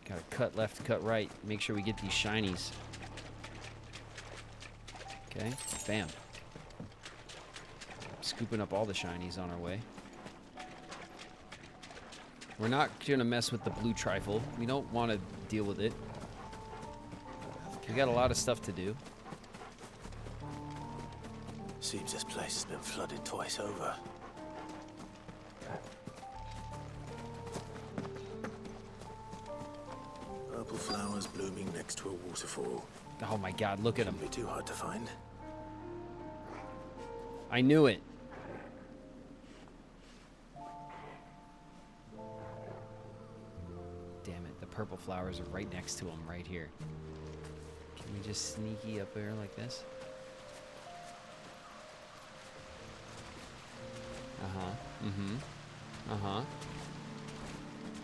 Speaker 1: Gotta cut left, cut right. Make sure we get these shinies. Okay, bam. Scooping up all the shinies on our way. We're not gonna mess with the blue trifle. We don't want to deal with it. We got a lot of stuff to do.
Speaker 2: Seems this place has been flooded twice over. Purple flowers blooming next to a waterfall.
Speaker 1: Oh my god, look at him.
Speaker 2: Shouldn't be too hard to find.
Speaker 1: I knew it. Damn it, the purple flowers are right next to him, right here. Can we just sneaky up there like this? Uh-huh. Mm-hmm. Uh-huh.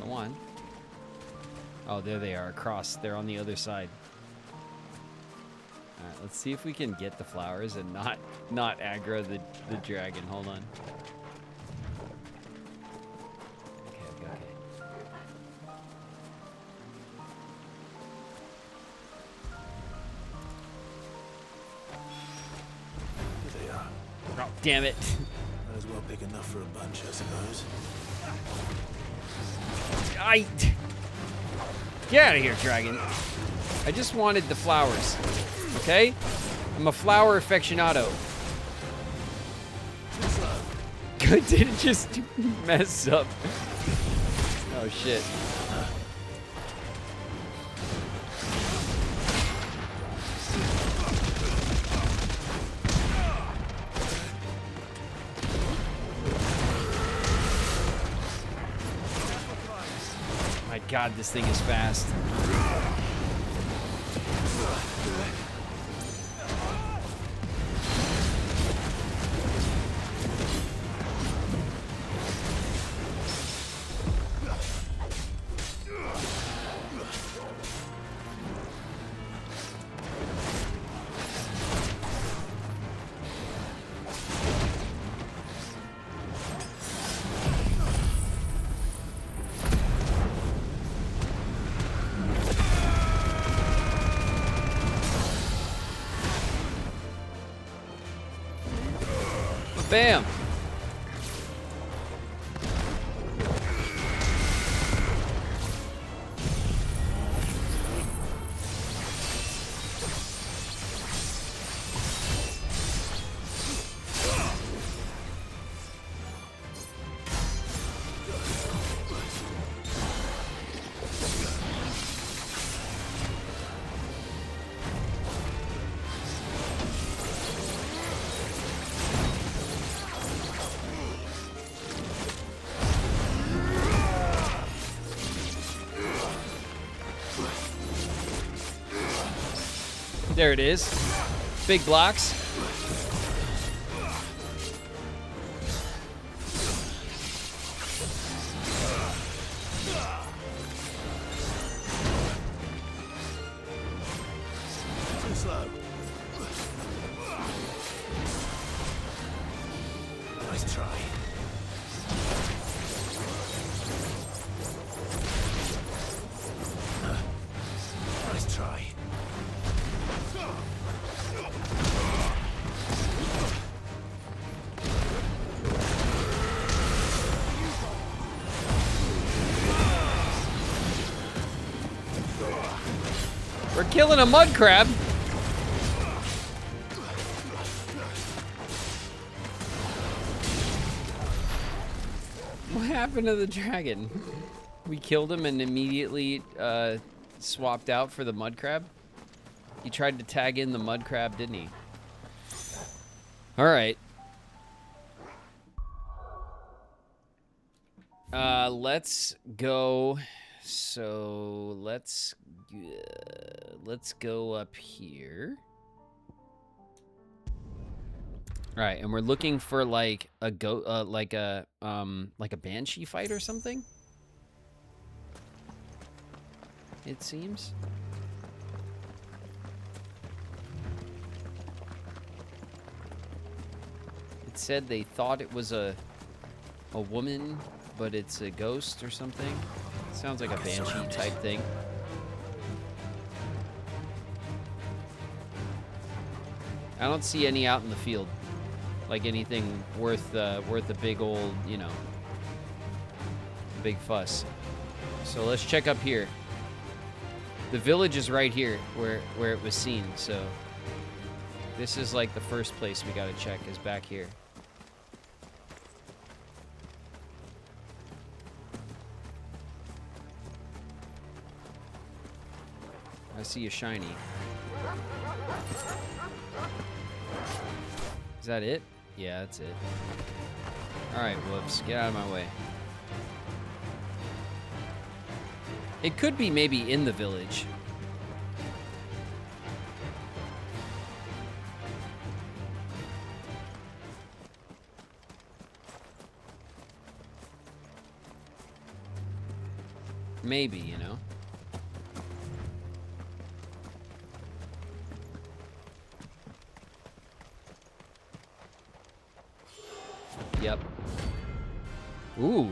Speaker 1: Go on. Oh, there they are, across. They're on the other side. Alright, let's see if we can get the flowers and not aggro the dragon. Hold on. Okay.
Speaker 2: Here they are.
Speaker 1: Oh, damn it.
Speaker 2: Might as well pick enough for a bunch, I suppose.
Speaker 1: Get out of here, dragon. I just wanted the flowers. Okay? I'm a flower aficionado. Did it just mess up? Oh shit. My god, this thing is fast. Bam! There it is. Big blocks.
Speaker 2: Too slow. Nice try. Nice try.
Speaker 1: We're killing a mud crab. What happened to the dragon? We killed him and immediately swapped out for the mud crab. He tried to tag in the mud crab, didn't he? All right. Let's go. So let's go up here. All right, and we're looking for like a like a banshee fight or something. It seems. It said they thought it was a woman, but it's a ghost or something. Sounds like a banshee type thing. I don't see any out in the field, like anything worth a big old, you know, big fuss. So let's check up here. The village is right here where it was seen, so this is like the first place we gotta check is back here. I see a shiny. Is that it? Yeah, that's it. Alright, whoops. Get out of my way. It could be maybe in the village. Maybe, you know? Yep. Ooh.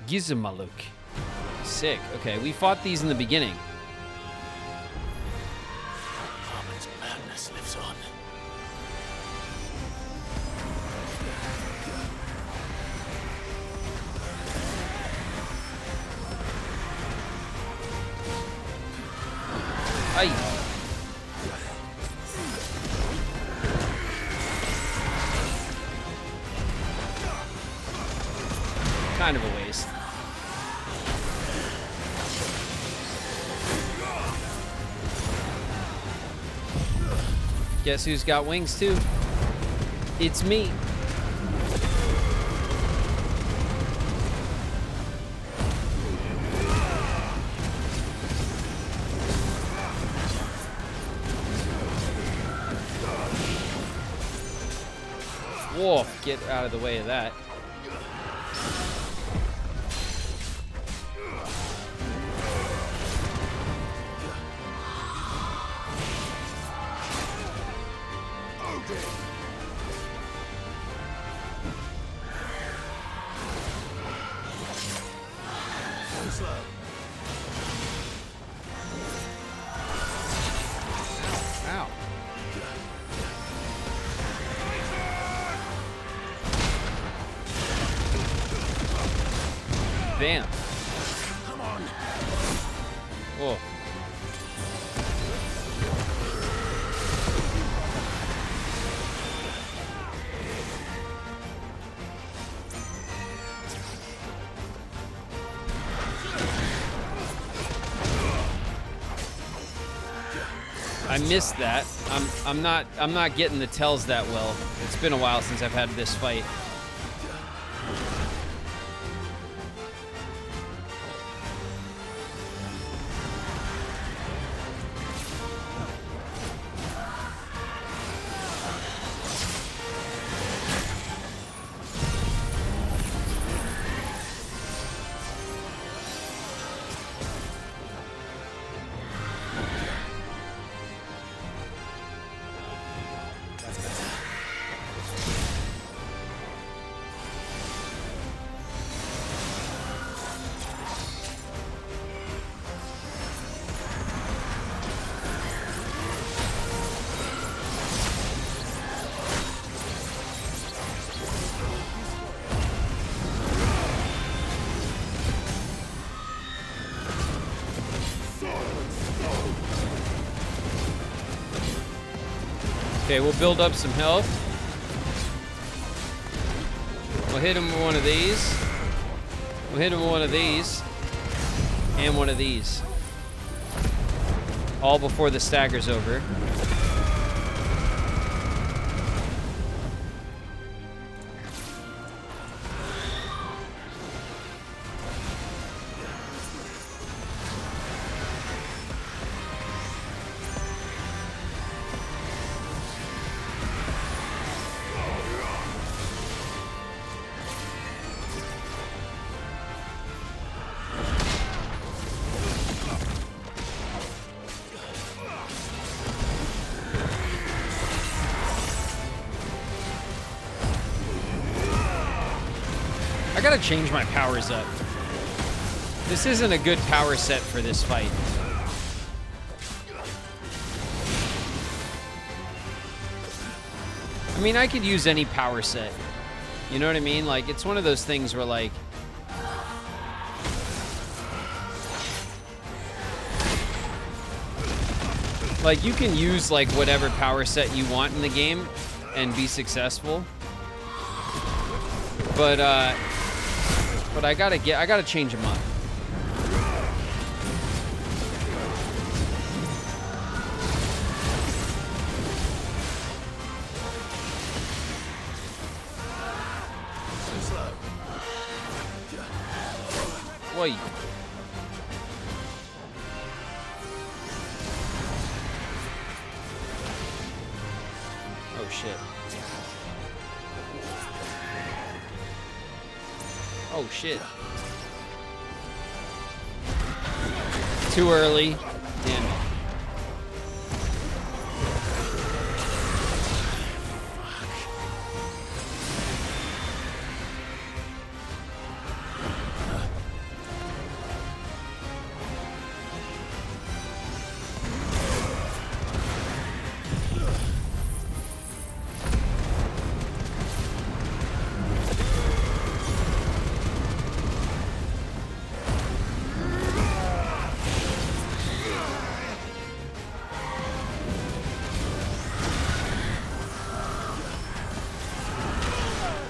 Speaker 1: Gizmaluk. Sick. Okay, we fought these in the beginning.
Speaker 11: Armin's madness lives on.
Speaker 1: Aye. Kind of a waste. Guess who's got wings too? It's me. Whoa, get out of the way of that. Ow. Bam.
Speaker 11: Come on.
Speaker 1: Oh. I missed that. I'm not getting the tells that well. It's been a while since I've had this fight. Okay, we'll build up some health. We'll hit him with one of these. We'll hit him with one of these. And one of these. All before the stagger's over. I gotta change my powers up. This isn't a good power set for this fight. I mean, I could use any power set. You know what I mean? Like, it's one of those things where, like, you can use, like, whatever power set you want in the game and be successful. But I gotta change them up. shit. Oh shit. Too early. Damn it.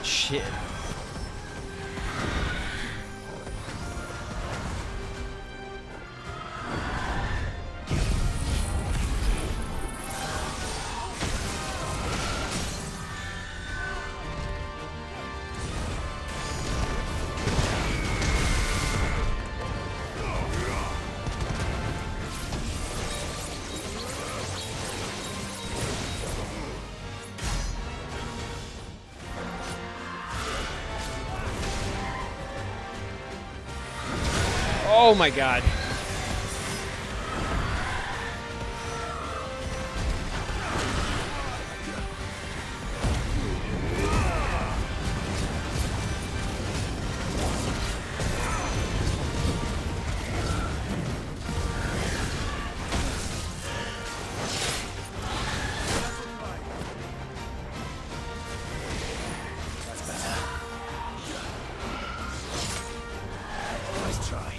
Speaker 1: Shit. Oh my god.
Speaker 2: Nice try.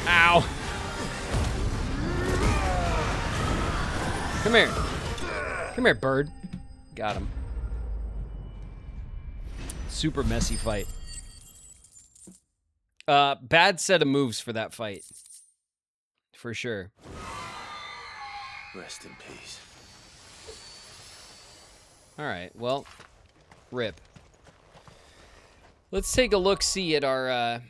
Speaker 1: Ow. Come here. Come here, bird. Got him. Super messy fight. Bad set of moves for that fight. For sure.
Speaker 2: Rest in peace.
Speaker 1: All right, well, rip. Let's take a look-see at our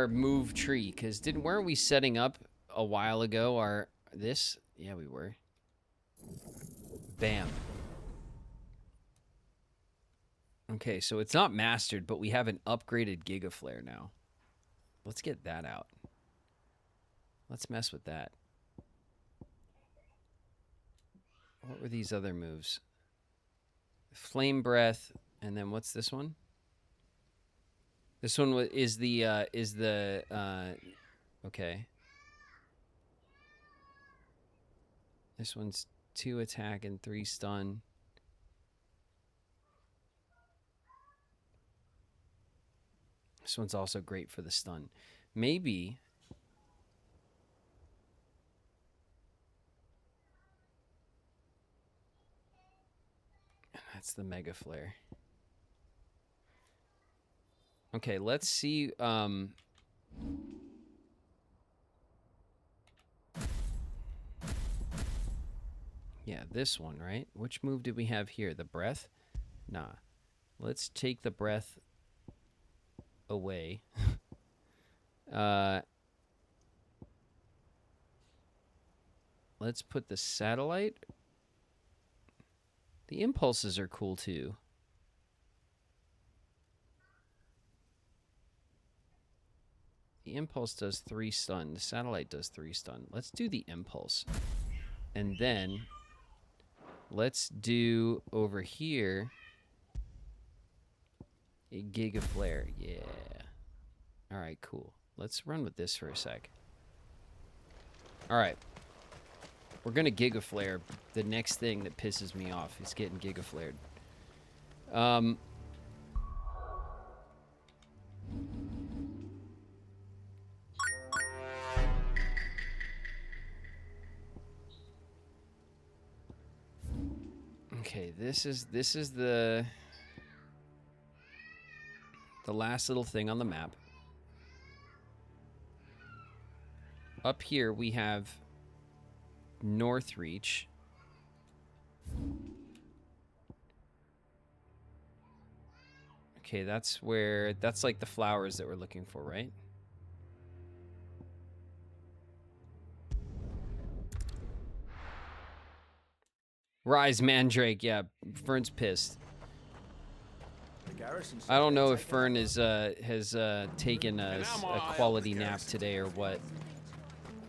Speaker 1: move tree, because weren't we setting up a while ago our this? Yeah, we were. Bam. Okay, so it's not mastered, but we have an upgraded Giga Flare now. Let's get that out. Let's mess with that. What were these other moves? Flame Breath, and then what's this one? This one is the okay. This one's 2 attack and 3 stun. This one's also great for the stun. Maybe that's the Mega Flare. Okay, let's see. Yeah, this one, right? Which move did we have here? The breath? Nah. Let's take the breath away. Let's put the satellite. The impulses are cool too. The impulse does 3 stun. The satellite does 3 stun. Let's do the impulse. And then let's do over here a Giga Flare. Yeah. All right, cool. Let's run with this for a sec. All right. We're going to Giga Flare. The next thing that pisses me off is getting Giga Flared. Okay, this is the last little thing on the map. Up here we have Northreach. Okay, that's like the flowers that we're looking for, right? Rise, Mandrake. Yeah, Fern's pissed. I don't know if Fern has taken a quality nap today or what.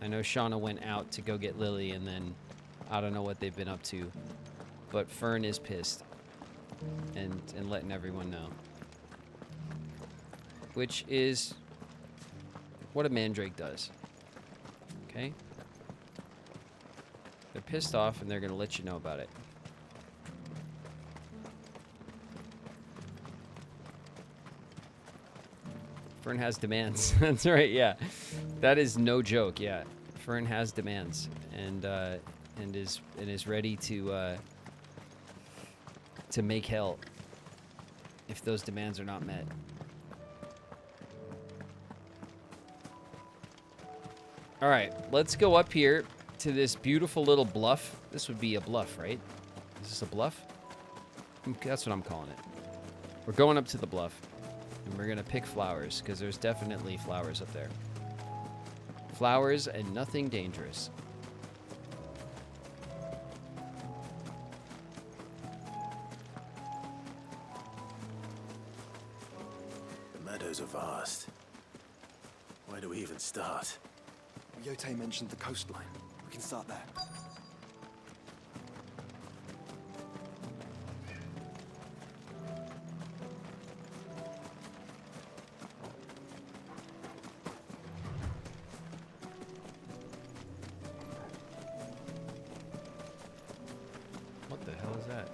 Speaker 1: I know Shauna went out to go get Lily, and then I don't know what they've been up to. But Fern is pissed and letting everyone know. Which is what a Mandrake does. Okay? They're pissed off, and they're going to let you know about it. Fern has demands. That's right, yeah. That is no joke, yeah. Fern has demands, and is ready to make hell if those demands are not met. All right, let's go up here to this beautiful little bluff. This would be a bluff, right? Is this a bluff? That's what I'm calling it. We're going up to the bluff, and we're gonna pick flowers, because there's definitely flowers up there. Flowers and nothing dangerous.
Speaker 2: The meadows are vast. Where do we even start?
Speaker 7: Yote mentioned the coastline. We can start there.
Speaker 1: What the hell is that?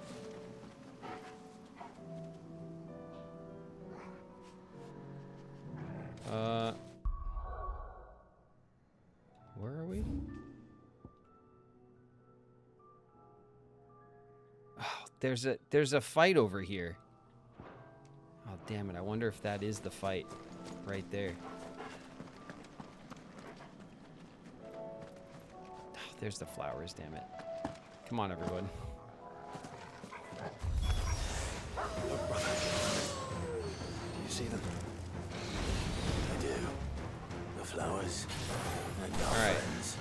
Speaker 1: Where are we? Oh, there's a fight over here. Oh, damn it. I wonder if that is the fight right there. Oh, there's the flowers, damn it. Come on, everyone.
Speaker 7: Look, brother. Do you see them?
Speaker 2: I do. The flowers and our
Speaker 1: All right.
Speaker 2: friends.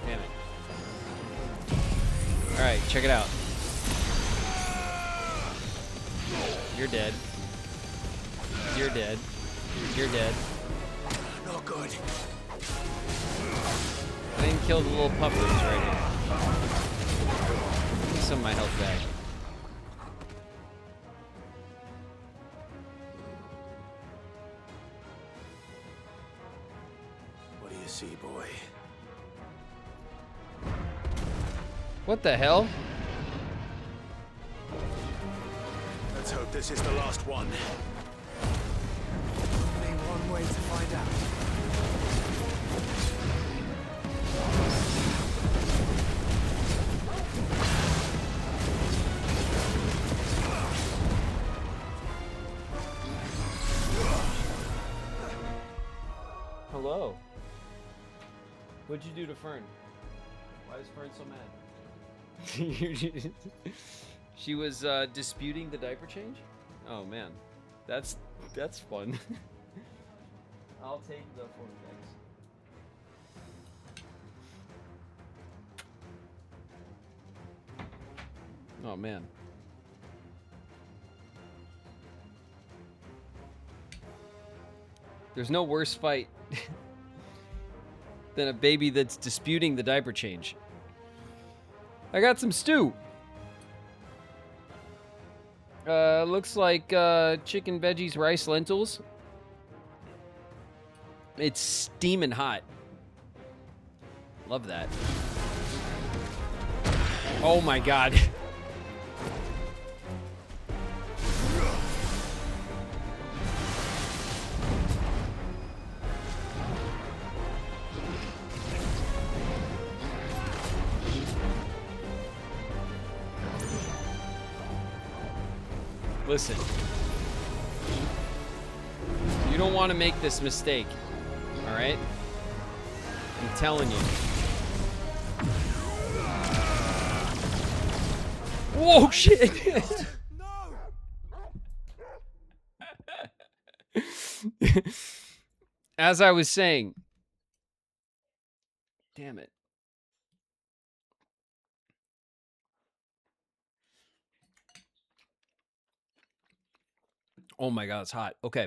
Speaker 1: Damn it. Alright, check it out. You're dead. You're dead. You're dead.
Speaker 2: Not good.
Speaker 1: I didn't kill the little puffers right here. Give some of my health back.
Speaker 2: What do you see, boy?
Speaker 1: What the hell?
Speaker 2: Let's hope this is the last one.
Speaker 7: Only one way to find out.
Speaker 1: Hello. What'd you do to Fern? Why is Fern so mad? She was disputing the diaper change? Oh man, that's fun. I'll take the 40 bags. Oh man. There's no worse fight than a baby that's disputing the diaper change. I got some stew. Looks like chicken, veggies, rice, lentils. It's steaming hot. Love that. Oh my god. Listen. You don't want to make this mistake. All right? I'm telling you. Whoa, shit! As I was saying. Damn it. Oh my god, it's hot. Okay.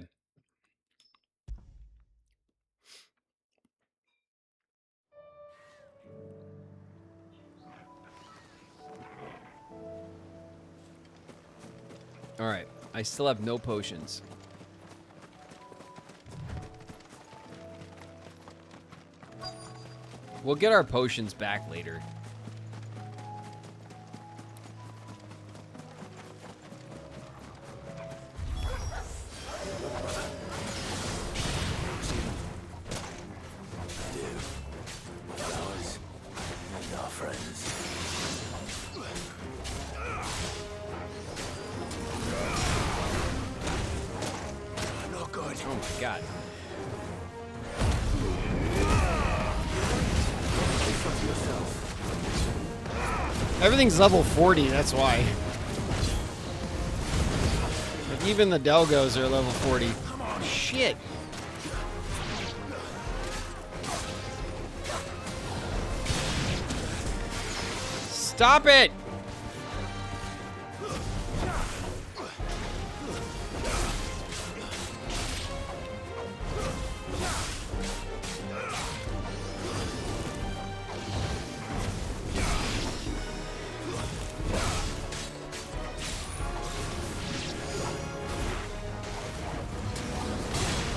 Speaker 1: All right. I still have no potions. We'll get our potions back later. Oh my god. Everything's level 40, that's why. Like even the Delgos are level 40. Shit. Stop it!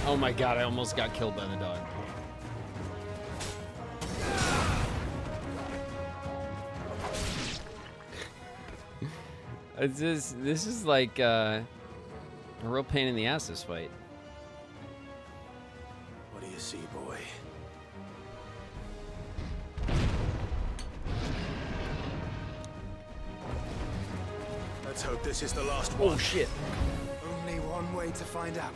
Speaker 1: Oh my god, I almost got killed by the dog. This is like a real pain in the ass, this fight.
Speaker 2: What do you see, boy? Let's hope this is the last one.
Speaker 1: Oh shit.
Speaker 7: Only one way to find out.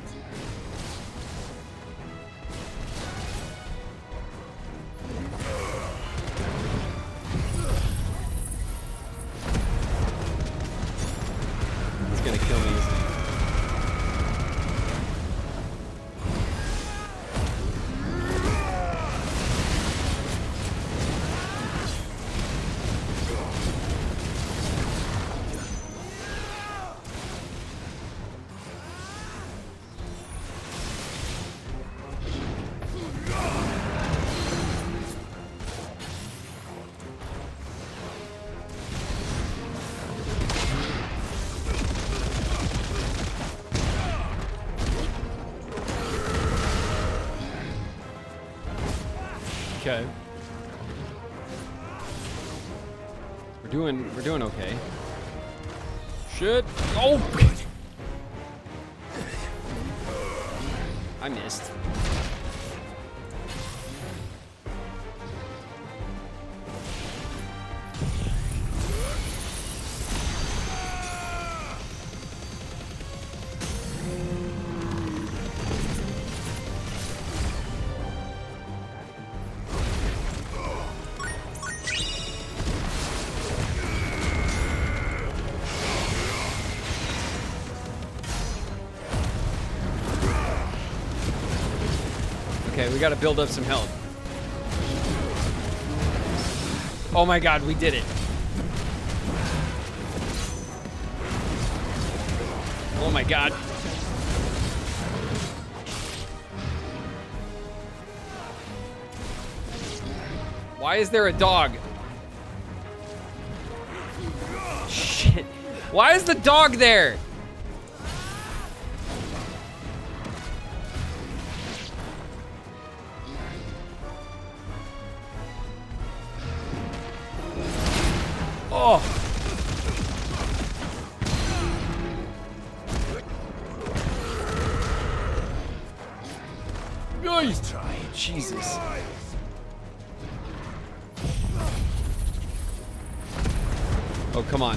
Speaker 1: It's gonna kill me, isn't it? Okay. We're doing okay. Shit. Oh! I missed. Okay, we gotta build up some health. Oh my god, we did it. Oh my god. Why is there a dog? Shit. Why is the dog there? Oh. Nice try. Jesus. Oh, come on.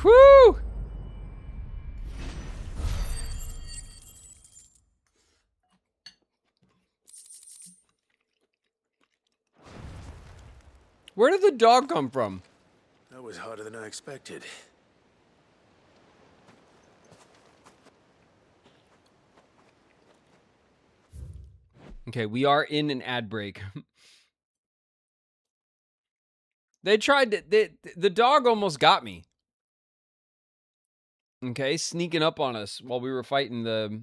Speaker 1: Whoo! Where did the dog come from?
Speaker 2: That was harder than I expected.
Speaker 1: Okay, we are in an ad break. They tried to... the dog almost got me. Okay, sneaking up on us while we were fighting the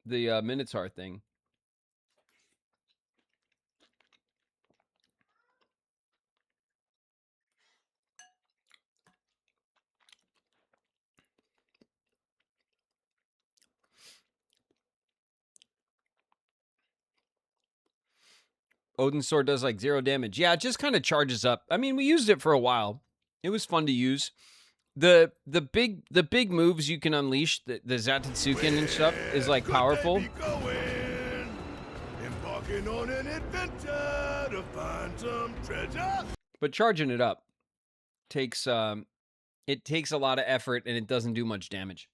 Speaker 1: Minotaur thing. Odin's sword does like 0 damage. Yeah, it just kind of charges up. I mean, we used it for a while. It was fun to use. The big moves you can unleash, the Zatetsuken and stuff, is like powerful.
Speaker 11: Embarking on an adventure to find some treasure.
Speaker 1: But charging it up takes it takes a lot of effort and it doesn't do much damage.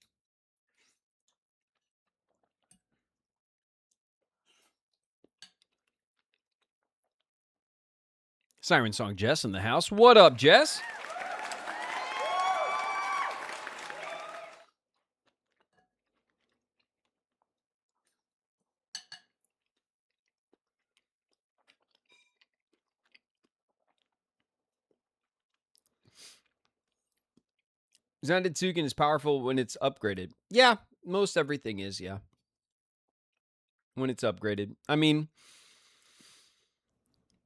Speaker 1: Siren Song Jess in the house. What up, Jess? Zantetsuken is powerful when it's upgraded. Yeah, most everything is, yeah. When it's upgraded. I mean,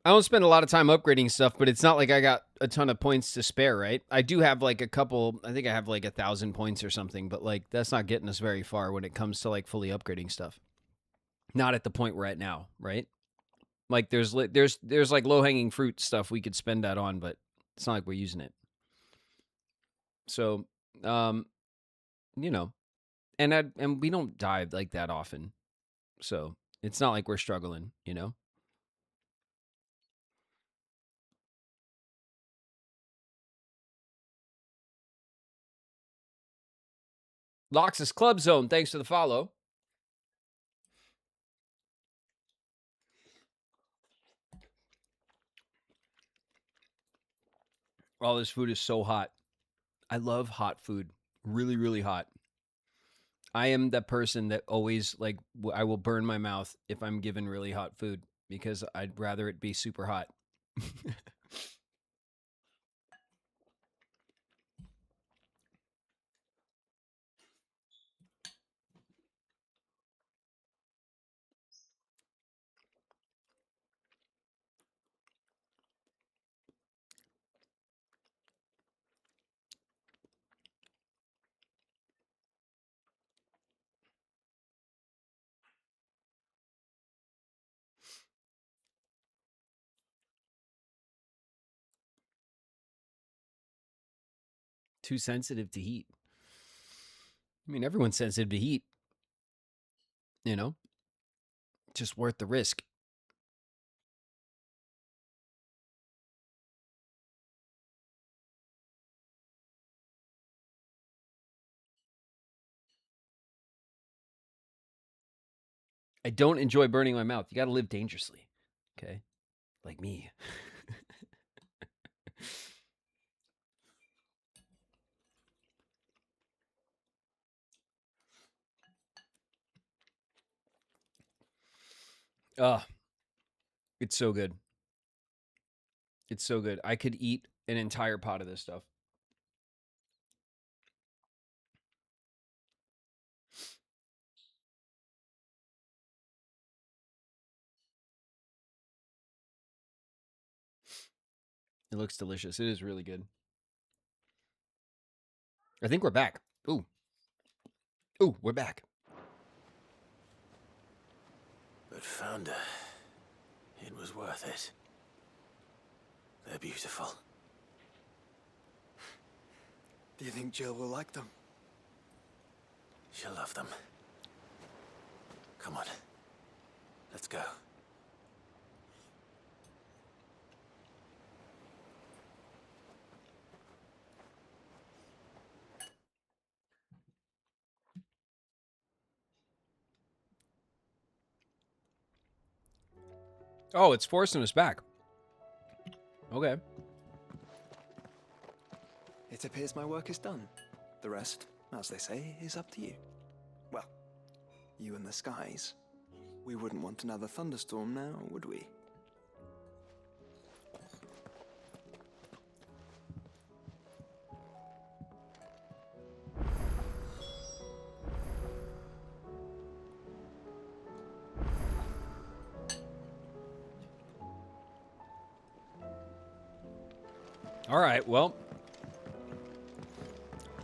Speaker 1: I don't spend a lot of time upgrading stuff, but it's not like I got a ton of points to spare, right? I do have like a couple, I think I have like 1,000 points or something, but like that's not getting us very far when it comes to like fully upgrading stuff. Not at the point we're at now, right? Like there's like low-hanging fruit stuff we could spend that on, but it's not like we're using it. So, you know, and we don't die like that often. So, it's not like we're struggling, you know? Loxus Club Zone, thanks for the follow. Oh, this food is so hot. I love hot food. Really, really hot. I am that person that always, like, I will burn my mouth if I'm given really hot food because I'd rather it be super hot. Too sensitive to heat. I mean, everyone's sensitive to heat. You know? Just worth the risk. I don't enjoy burning my mouth. You got to live dangerously. Okay? Like me. It's so good. It's so good. I could eat an entire pot of this stuff. It looks delicious. It is really good. I think we're back. Ooh. Ooh, we're back.
Speaker 2: But Founder, it was worth it. They're beautiful.
Speaker 7: Do you think Jill will like them?
Speaker 2: She'll love them. Come on. Let's go.
Speaker 1: Oh, it's forcing us back. Okay.
Speaker 7: It appears my work is done. The rest, as they say, is up to you. Well, you and the skies. We wouldn't want another thunderstorm now, would we?
Speaker 1: All right, well,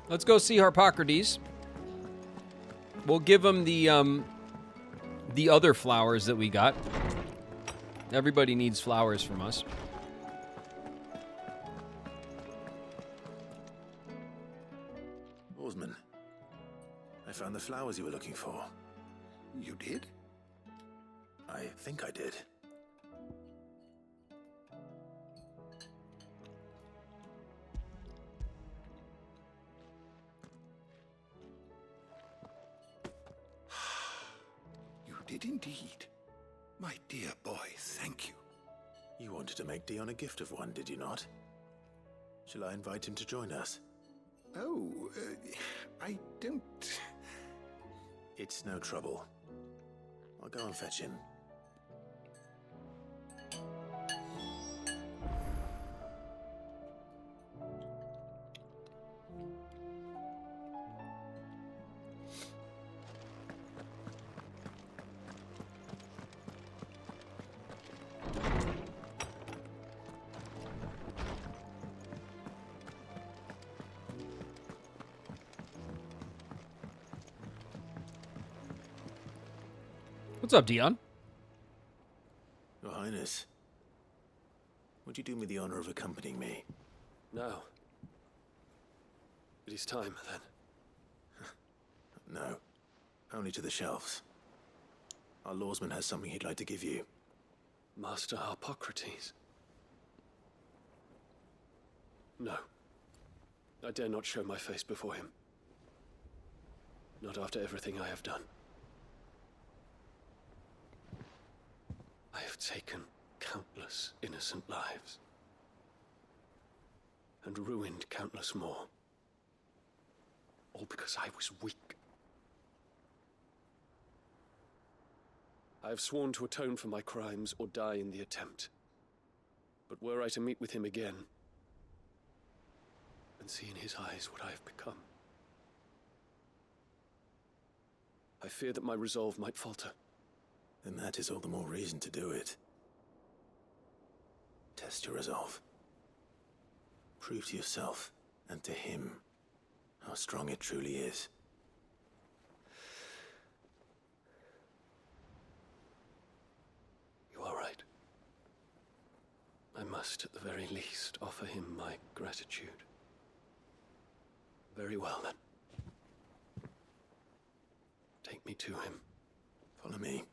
Speaker 1: let's go see Harpocrates. We'll give him the other flowers that we got. Everybody needs flowers from us.
Speaker 2: Oarsman, I found the flowers you were looking for.
Speaker 12: You did?
Speaker 2: I think I did.
Speaker 12: You did indeed. My dear boy, thank you.
Speaker 2: You wanted to make Dion a gift of one, did you not? Shall I invite him to join us?
Speaker 12: Oh, I don't...
Speaker 2: It's no trouble. I'll go and fetch him.
Speaker 1: What's up, Dion?
Speaker 2: Your Highness, would you do me the honor of accompanying me?
Speaker 3: Now. It is time, then.
Speaker 2: No, only to the shelves. Our lawsman has something he'd like to give you.
Speaker 3: Master Harpocrates. No. I dare not show my face before him. Not after everything I have done. I have taken countless innocent lives. And ruined countless more. All because I was weak. I have sworn to atone for my crimes or die in the attempt. But were I to meet with him again, and see in his eyes what I have become, I fear that my resolve might falter.
Speaker 2: Then that is all the more reason to do it. Test your resolve. Prove to yourself, and to him, how strong it truly is.
Speaker 3: You are right. I must, at the very least, offer him my gratitude. Very well, then. Take me to him.
Speaker 2: Follow me.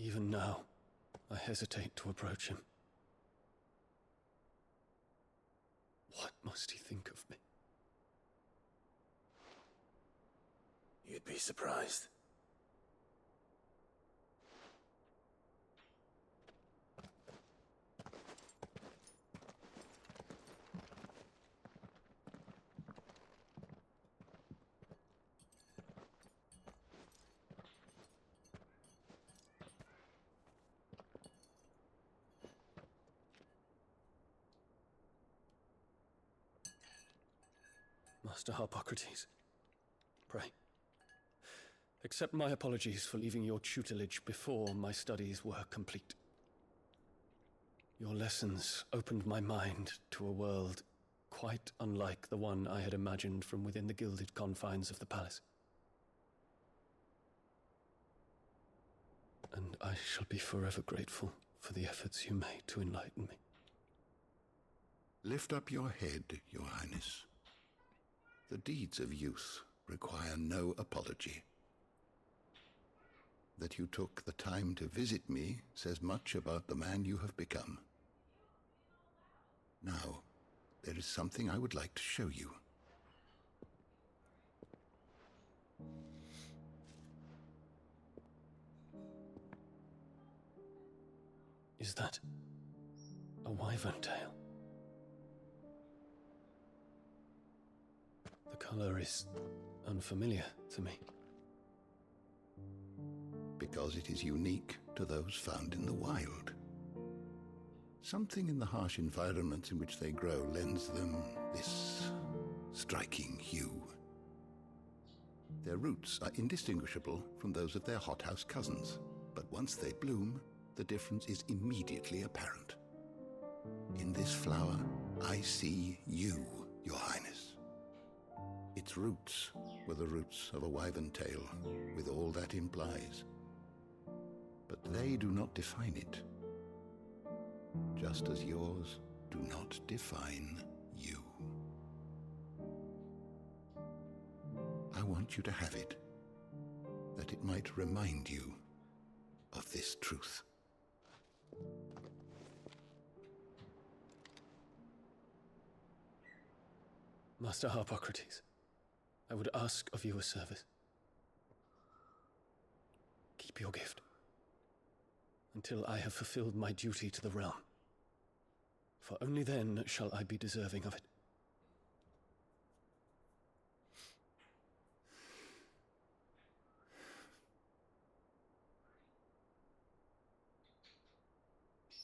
Speaker 3: Even now, I hesitate to approach him. What must he think of me?
Speaker 2: You'd be surprised.
Speaker 3: Master Harpocrates, pray, accept my apologies for leaving your tutelage before my studies were complete. Your lessons opened my mind to a world quite unlike the one I had imagined from within the gilded confines of the palace. And I shall be forever grateful for the efforts you made to enlighten me.
Speaker 12: Lift up your head, Your Highness. The deeds of youth require no apology. That you took the time to visit me says much about the man you have become. Now, there is something I would like to show you.
Speaker 19: Is that a wyvern tail? The color is unfamiliar to me.
Speaker 12: Because it is unique to those found in the wild. Something in the harsh environments in which they grow lends them this striking hue. Their roots are indistinguishable from those of their hothouse cousins, but once they bloom, the difference is immediately apparent. In this flower, I see you, Your Highness. Its roots were the roots of a wyvern tail, with all that implies. But they do not define it, just as yours do not define you. I want you to have it, that it might remind you of this truth.
Speaker 19: Master Harpocrates, I would ask of you a service. Keep your gift until I have fulfilled my duty to the realm, for only then shall I be deserving of it.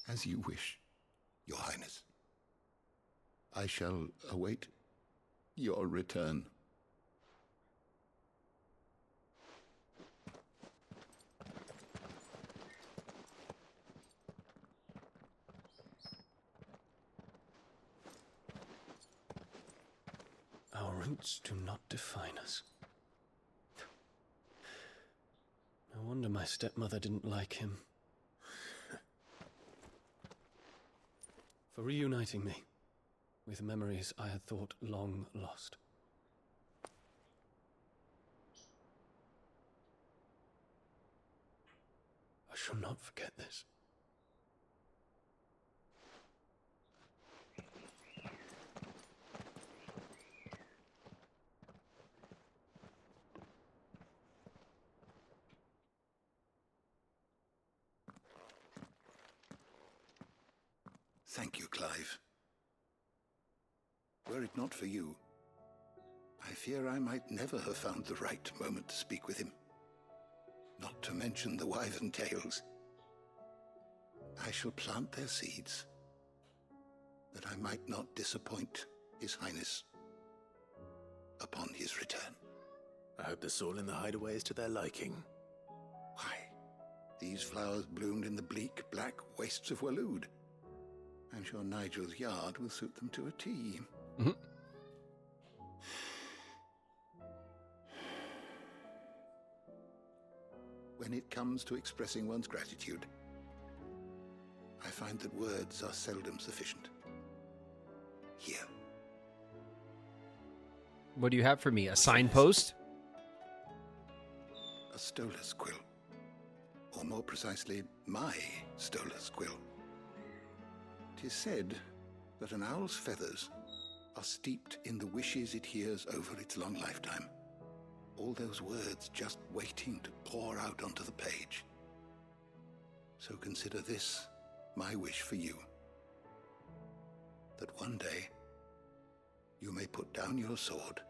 Speaker 12: As you wish, Your Highness. I shall await your return.
Speaker 19: Our roots do not define us. No wonder my stepmother didn't like him. For reuniting me with memories I had thought long lost. I shall not forget this.
Speaker 12: Thank you, Clive. Were it not for you, I fear I might never have found the right moment to speak with him. Not to mention the wyvern tales. I shall plant their seeds, that I might not disappoint His Highness upon his return.
Speaker 2: I hope the soil in the hideaway is to their liking.
Speaker 12: Why, these flowers bloomed in the bleak, black wastes of Waloed. I'm sure Nigel's yard will suit them to a T.
Speaker 1: Mm-hmm.
Speaker 12: When it comes to expressing one's gratitude, I find that words are seldom sufficient. Here.
Speaker 1: What do you have for me? A signpost?
Speaker 12: A stolas quill. Or more precisely, my stolas quill. 'Tis said that an owl's feathers are steeped in the wishes it hears over its long lifetime. All those words just waiting to pour out onto the page. So consider this my wish for you. That one day you may put down your sword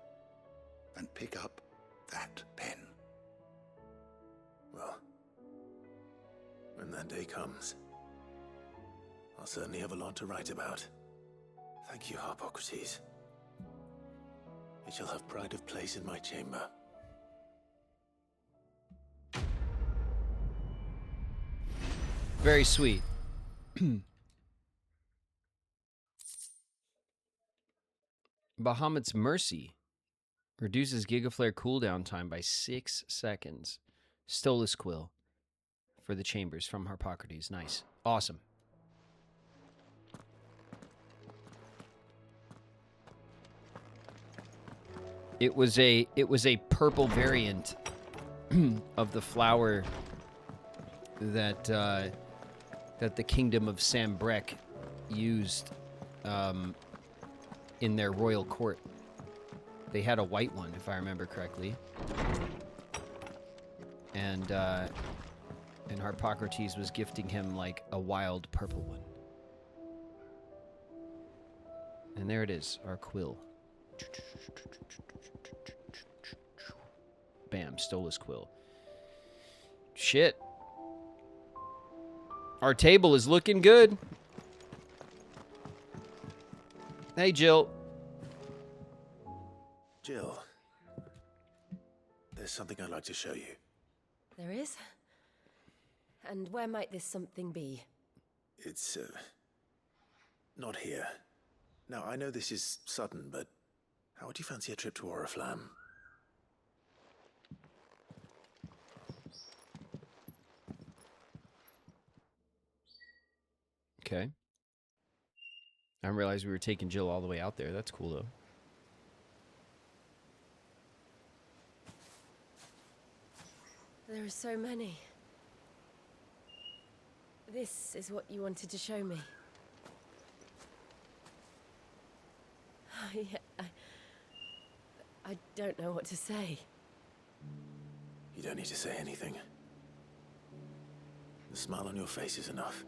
Speaker 12: and pick up that pen.
Speaker 2: Well, when that day comes, I'll certainly have a lot to write about. Thank you, Harpocrates. It shall have pride of place in my chamber.
Speaker 1: Very sweet. Bahamut's Mercy reduces Gigaflare cooldown time by 6 seconds. Stolas Quill for the chambers from Harpocrates. Nice. Awesome. It was a purple variant of the flower that that the Kingdom of Sambrek used in their royal court. They had a white one, if I remember correctly, and Harpocrates was gifting him like a wild purple one. And there it is, our quill. Bam, stole his quill. Shit. Our table is looking good. Hey, Jill.
Speaker 2: Jill, there's something I'd like to show you.
Speaker 4: There is? And where might this something be?
Speaker 2: It's, not here. Now, I know this is sudden, but how would you fancy a trip to Oriflamme?
Speaker 1: Okay. I didn't realize we were taking Jill all the way out there. That's cool, though.
Speaker 4: There are so many. This is what you wanted to show me. I don't know what to say.
Speaker 2: You don't need to say anything. The smile on your face is enough.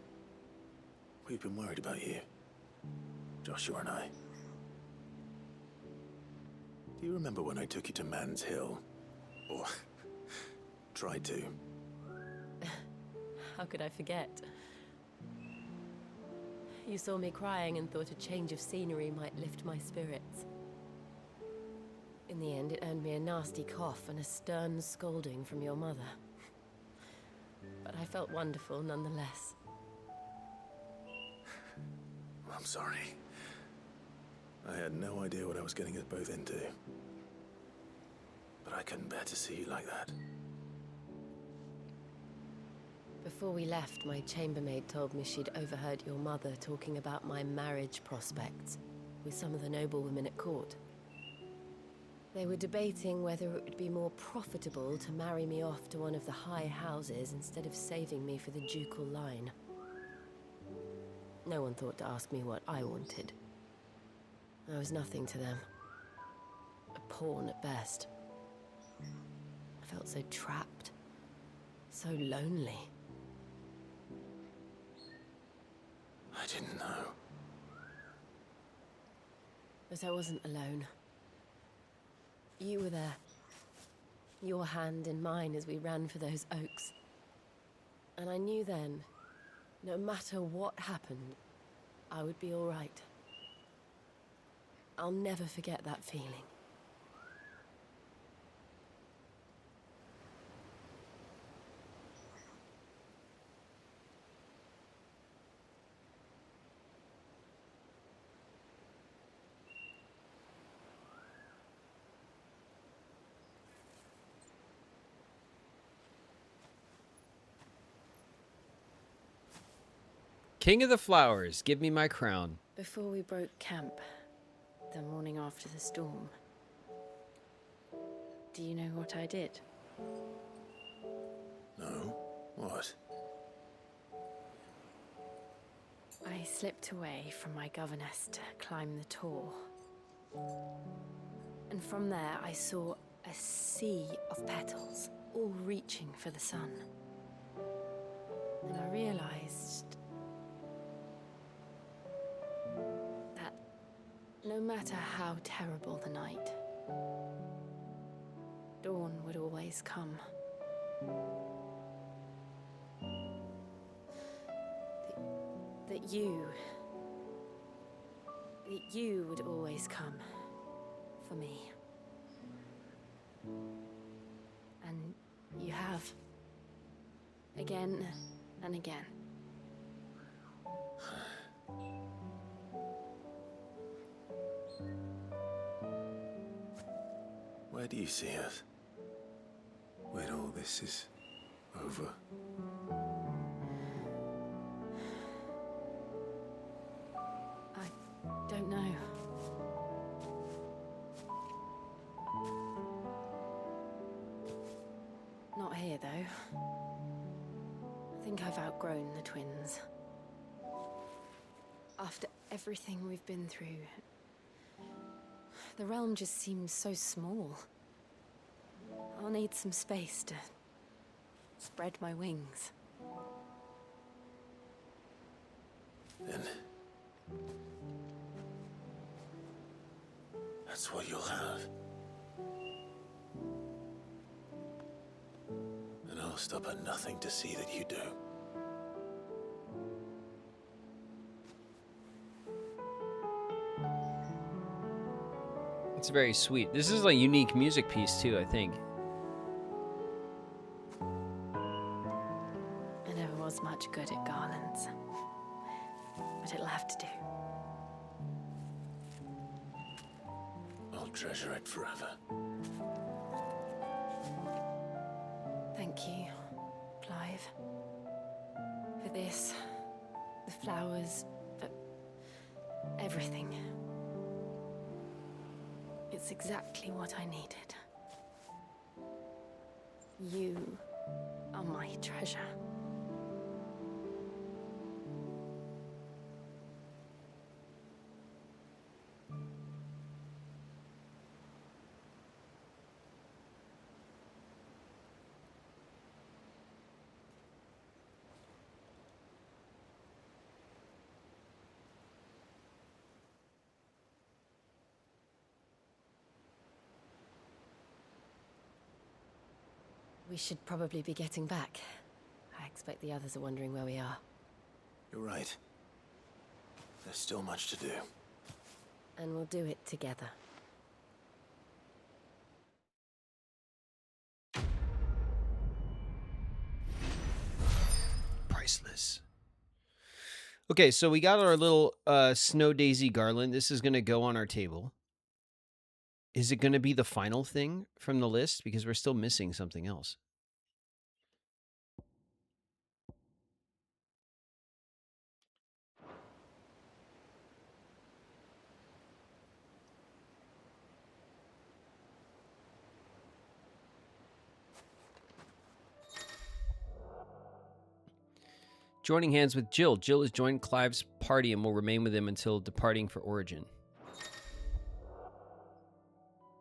Speaker 2: We've been worried about you, Joshua and I. Do you remember when I took you to Man's Hill? Or tried to?
Speaker 4: How could I forget? You saw me crying and thought a change of scenery might lift my spirits. In the end, it earned me a nasty cough and a stern scolding from your mother. But I felt wonderful nonetheless.
Speaker 2: I'm sorry. I had no idea what I was getting us both into. But I couldn't bear to see you like that.
Speaker 4: Before we left, my chambermaid told me she'd overheard your mother talking about my marriage prospects with some of the noblewomen at court. They were debating whether it would be more profitable to marry me off to one of the high houses instead of saving me for the ducal line. No one thought to ask me what I wanted. I was nothing to them. A pawn at best. I felt so trapped. So lonely.
Speaker 2: I didn't know.
Speaker 4: But I wasn't alone. You were there. Your hand in mine as we ran for those oaks. And I knew then, no matter what happened, I would be all right. I'll never forget that feeling.
Speaker 1: King of the Flowers, give me my crown.
Speaker 14: Before we broke camp, the morning after the storm, do you know what I did?
Speaker 2: No? What?
Speaker 14: I slipped away from my governess to climb the tor. And from there I saw a sea of petals, all reaching for the sun. And I realized that no matter how terrible the night, dawn would always come. That you would always come for me. And you have. Again and again.
Speaker 2: Where do you see us? When all this is over?
Speaker 14: I don't know.
Speaker 4: think I've outgrown the twins. After everything we've been through, the realm just seems so small. I'll need some space to spread my wings.
Speaker 2: Then that's what you'll have. And I'll stop at nothing to see that you do.
Speaker 1: It's very sweet. This is a unique music piece too, I think.
Speaker 4: I never was much good at garlands, but it'll have to do.
Speaker 2: I'll treasure it forever.
Speaker 4: Thank you, Clive. For this, the flowers, for everything. It's exactly what I needed. You are my treasure. We should probably be getting back. I expect the others are wondering where we are.
Speaker 2: You're right. There's still much to do.
Speaker 4: And we'll do it together.
Speaker 1: Priceless. Okay, so we got our little snow daisy garland. This is going to go on our table. Is it going to be the final thing from the list? Because we're still missing something else. Joining hands with Jill. Jill has joined Clive's party and will remain with him until departing for Origin.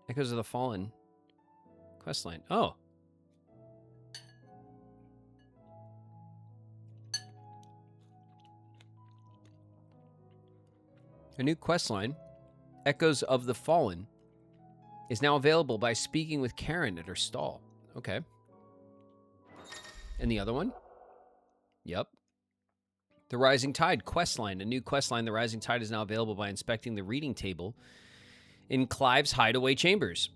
Speaker 1: Echoes of the Fallen questline. Oh. A new questline, Echoes of the Fallen, is now available by speaking with Karen at her stall. Okay. And the other one? Yep. The Rising Tide questline. A new questline, The Rising Tide, is now available by inspecting the reading table in Clive's hideaway chambers.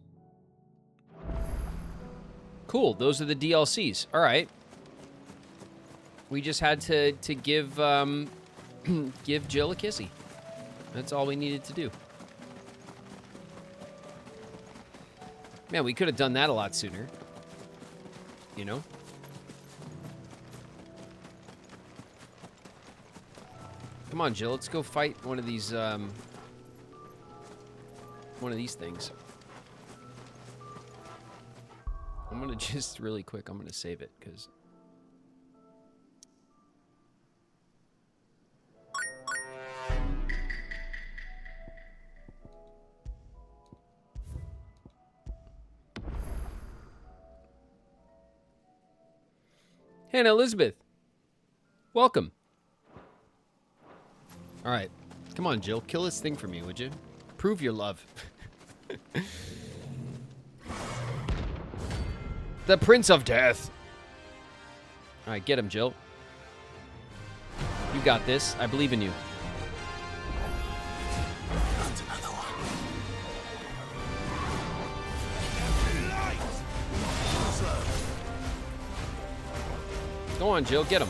Speaker 1: Cool. Those are the DLCs. All right. We just had to give give Jill a kissy. That's all we needed to do. Man, we could have done that a lot sooner. You know? Come on, Jill. Let's go fight one of these things. I'm gonna just really quick. I'm gonna save it because. Hannah Elizabeth, welcome. All right, come on, Jill. Kill this thing for me, would you? Prove your love. The Prince of Death. All right, get him, Jill. You got this. I believe in you.
Speaker 2: That's another one.
Speaker 1: Go on, Jill. Get him.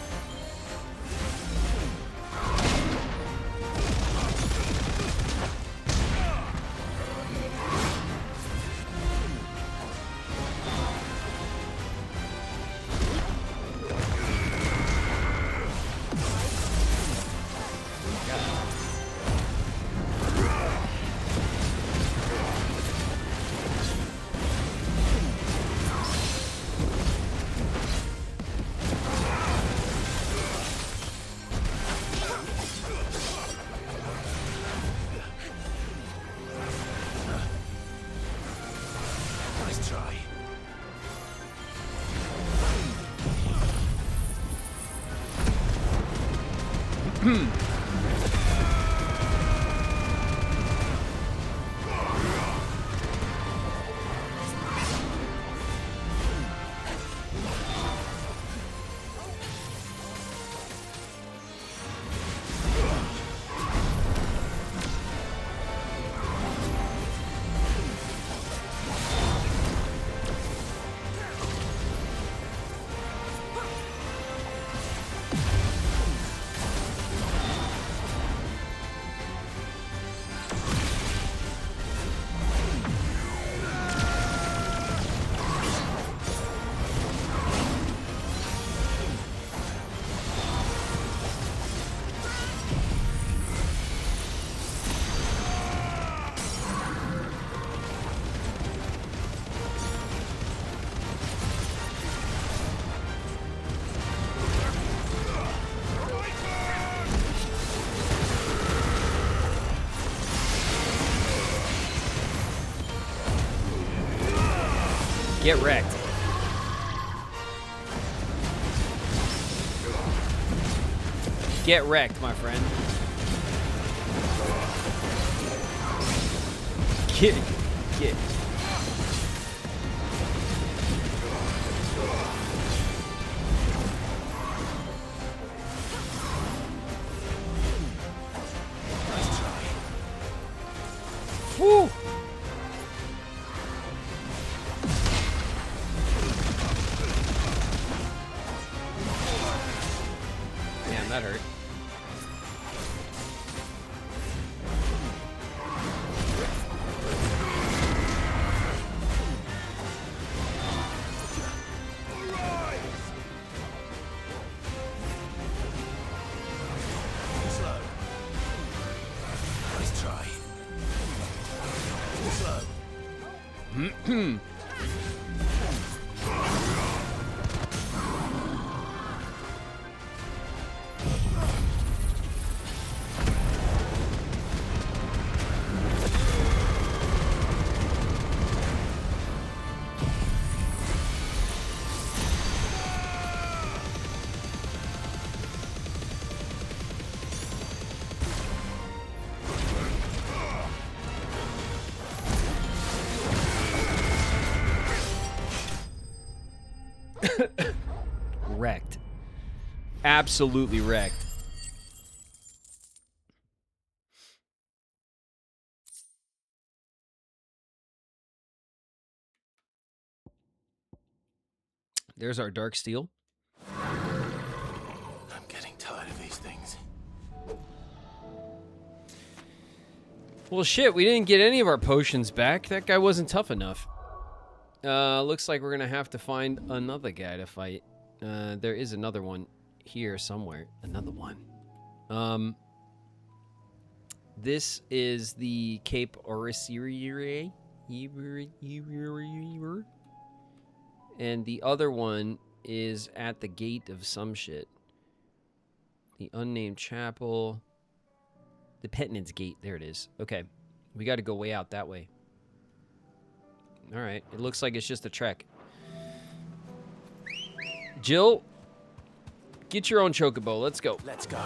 Speaker 1: Get wrecked. Get wrecked, my friend. Get. Woo! Damn, that hurt. Wrecked. Absolutely wrecked. There's our dark steel.
Speaker 2: I'm getting tired of these things.
Speaker 1: Well, shit, we didn't get any of our potions back. That guy wasn't tough enough. Looks like we're gonna have to find another guy to fight. There is another one here somewhere. Another one. This is the Cape Orisiri. And the other one is at the gate of some shit. The unnamed chapel. The Penitence Gate. There it is. Okay. We got to go way out that way. All right. It looks like it's just a trek. Jill, get your own chocobo. Let's go.
Speaker 2: Let's go.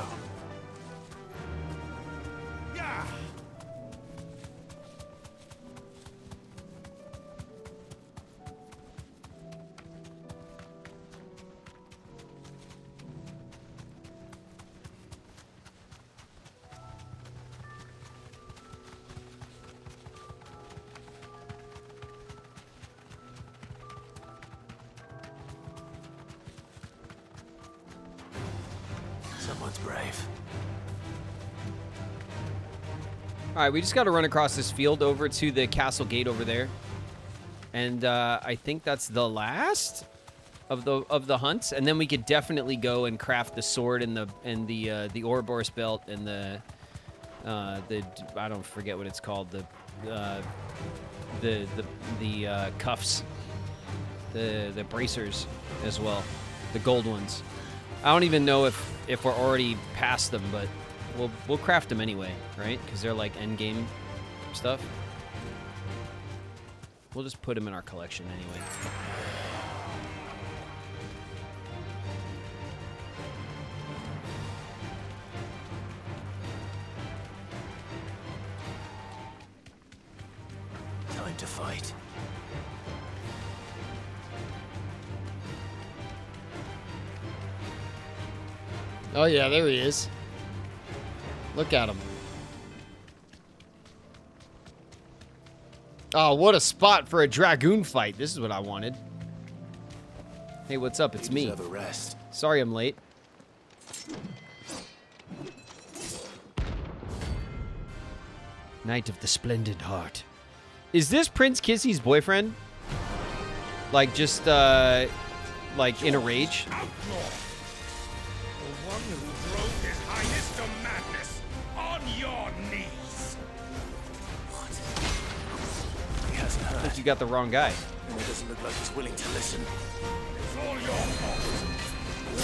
Speaker 2: Someone's brave.
Speaker 1: All right, we just got to run across this field over to the castle gate over there. And I think that's the last of the hunts, and then we could definitely go and craft the sword and the Ouroboros belt and the I don't forget what it's called, the cuffs, the bracers as well, the gold ones. I don't even know if we're already past them, but we'll craft them anyway, right? Because they're like end game stuff. We'll just put them in our collection anyway.
Speaker 10: time to fight.
Speaker 1: Oh yeah, there he is. Look at him. Oh, what a spot for a dragoon fight. This is what I wanted. Hey, what's up? It's me.
Speaker 10: Deserve a rest.
Speaker 1: Sorry I'm late. Knight of the Splendid Heart. Is this Prince Kissy's boyfriend? Like, just, like, in a rage?
Speaker 11: Outlaw! The one who drove his highness to madness! On your knees!
Speaker 10: He hasn't
Speaker 1: I
Speaker 10: heard.
Speaker 1: think you got the wrong guy.
Speaker 10: And it doesn't look like he's willing to listen.
Speaker 11: It's all your fault!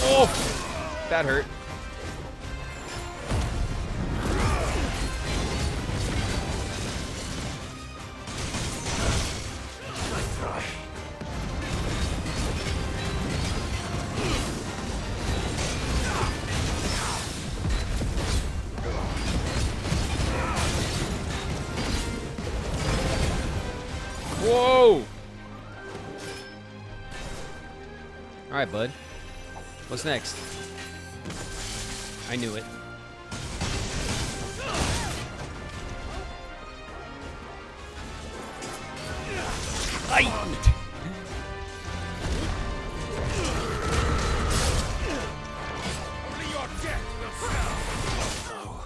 Speaker 1: Oh! That hurt. Whoa! Alright, bud. What's next? I knew it.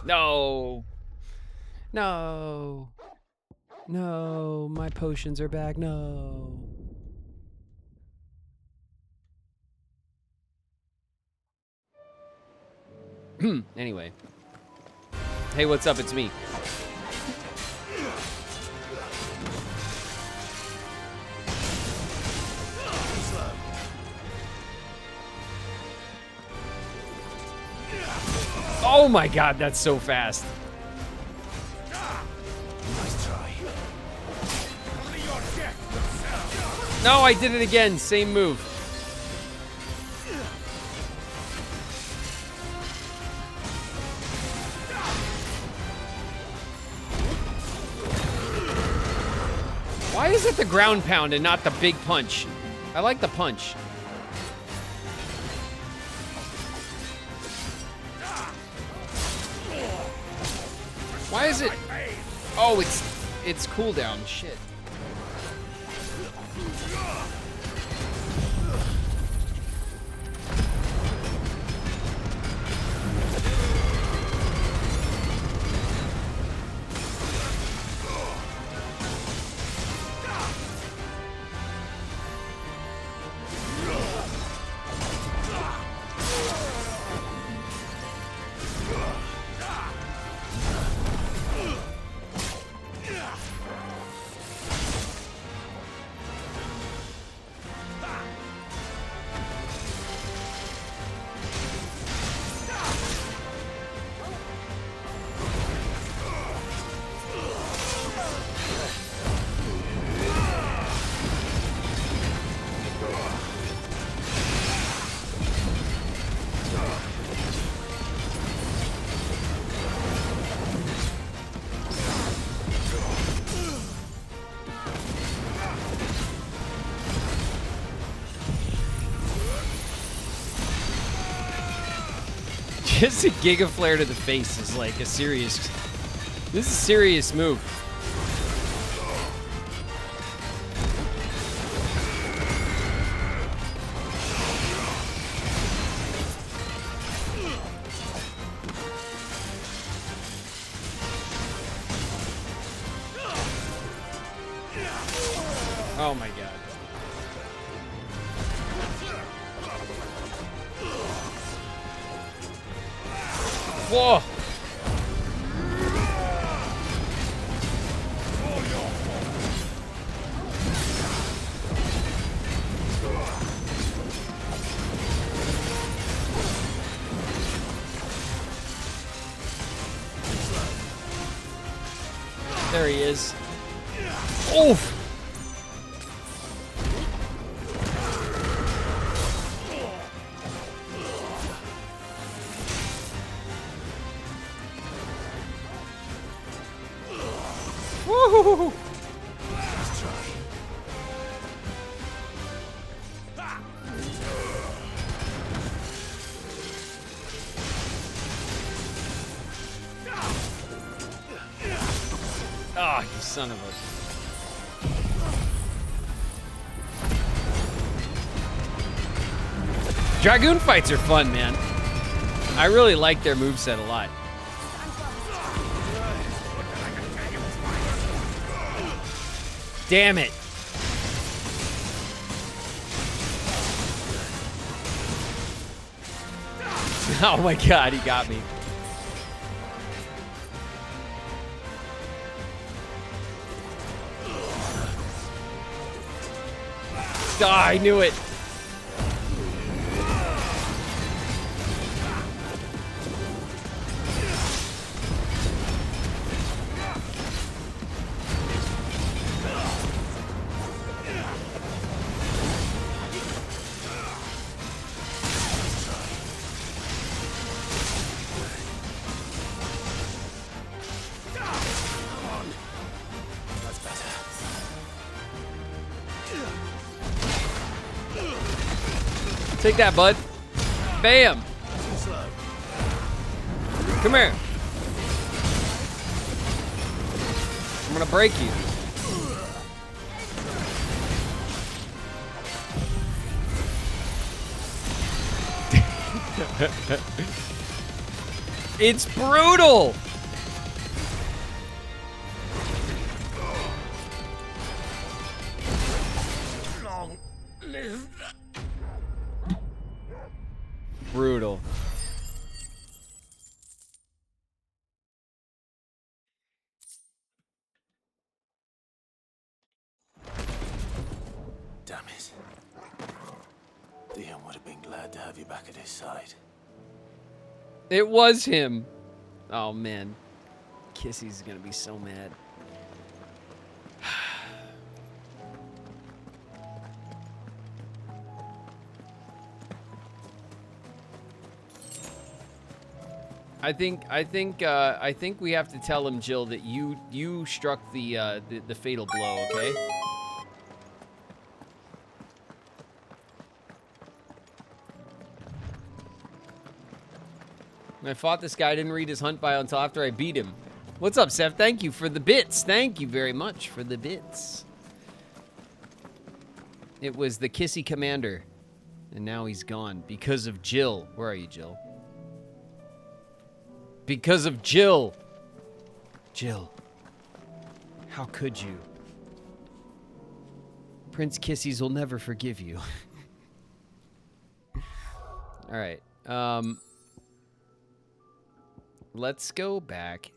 Speaker 1: No. No. No, my potions are back. No. Anyway. Hey, what's up? It's me. Oh my god, that's so fast.
Speaker 10: Nice try.
Speaker 1: No, I did it again. Same move. Why is it the ground pound and not the big punch? I like the punch. Why is it? Oh, it's cooldown. Shit. Just a Giga Flare to the face is like a serious... This is a serious move. Oh my god. Whoa! There he is. Oof! Woo! Ah, you son of a... Dragoon fights are fun, man. I really like their moveset a lot. Damn it. Oh my god, he got me. Ah, I knew it. Take that, bud. Bam. Come here. I'm gonna break you. It's brutal.
Speaker 11: Long live.
Speaker 1: Brutal.
Speaker 2: Damn it. Dion would have been glad to have you back at his side.
Speaker 1: It was him. Oh man. Kissy's gonna be so mad. I think we have to tell him, Jill, that you struck the fatal blow, okay? I fought this guy, didn't read his hunt bio until after I beat him. What's up, Seth? Thank you for the bits. Thank you very much for the bits. It was the Kissy Commander, and now he's gone because of Jill. Where are you, Jill? Because of Jill. Jill. How could you? Prince Kissies will never forgive you. All right. Let's go back.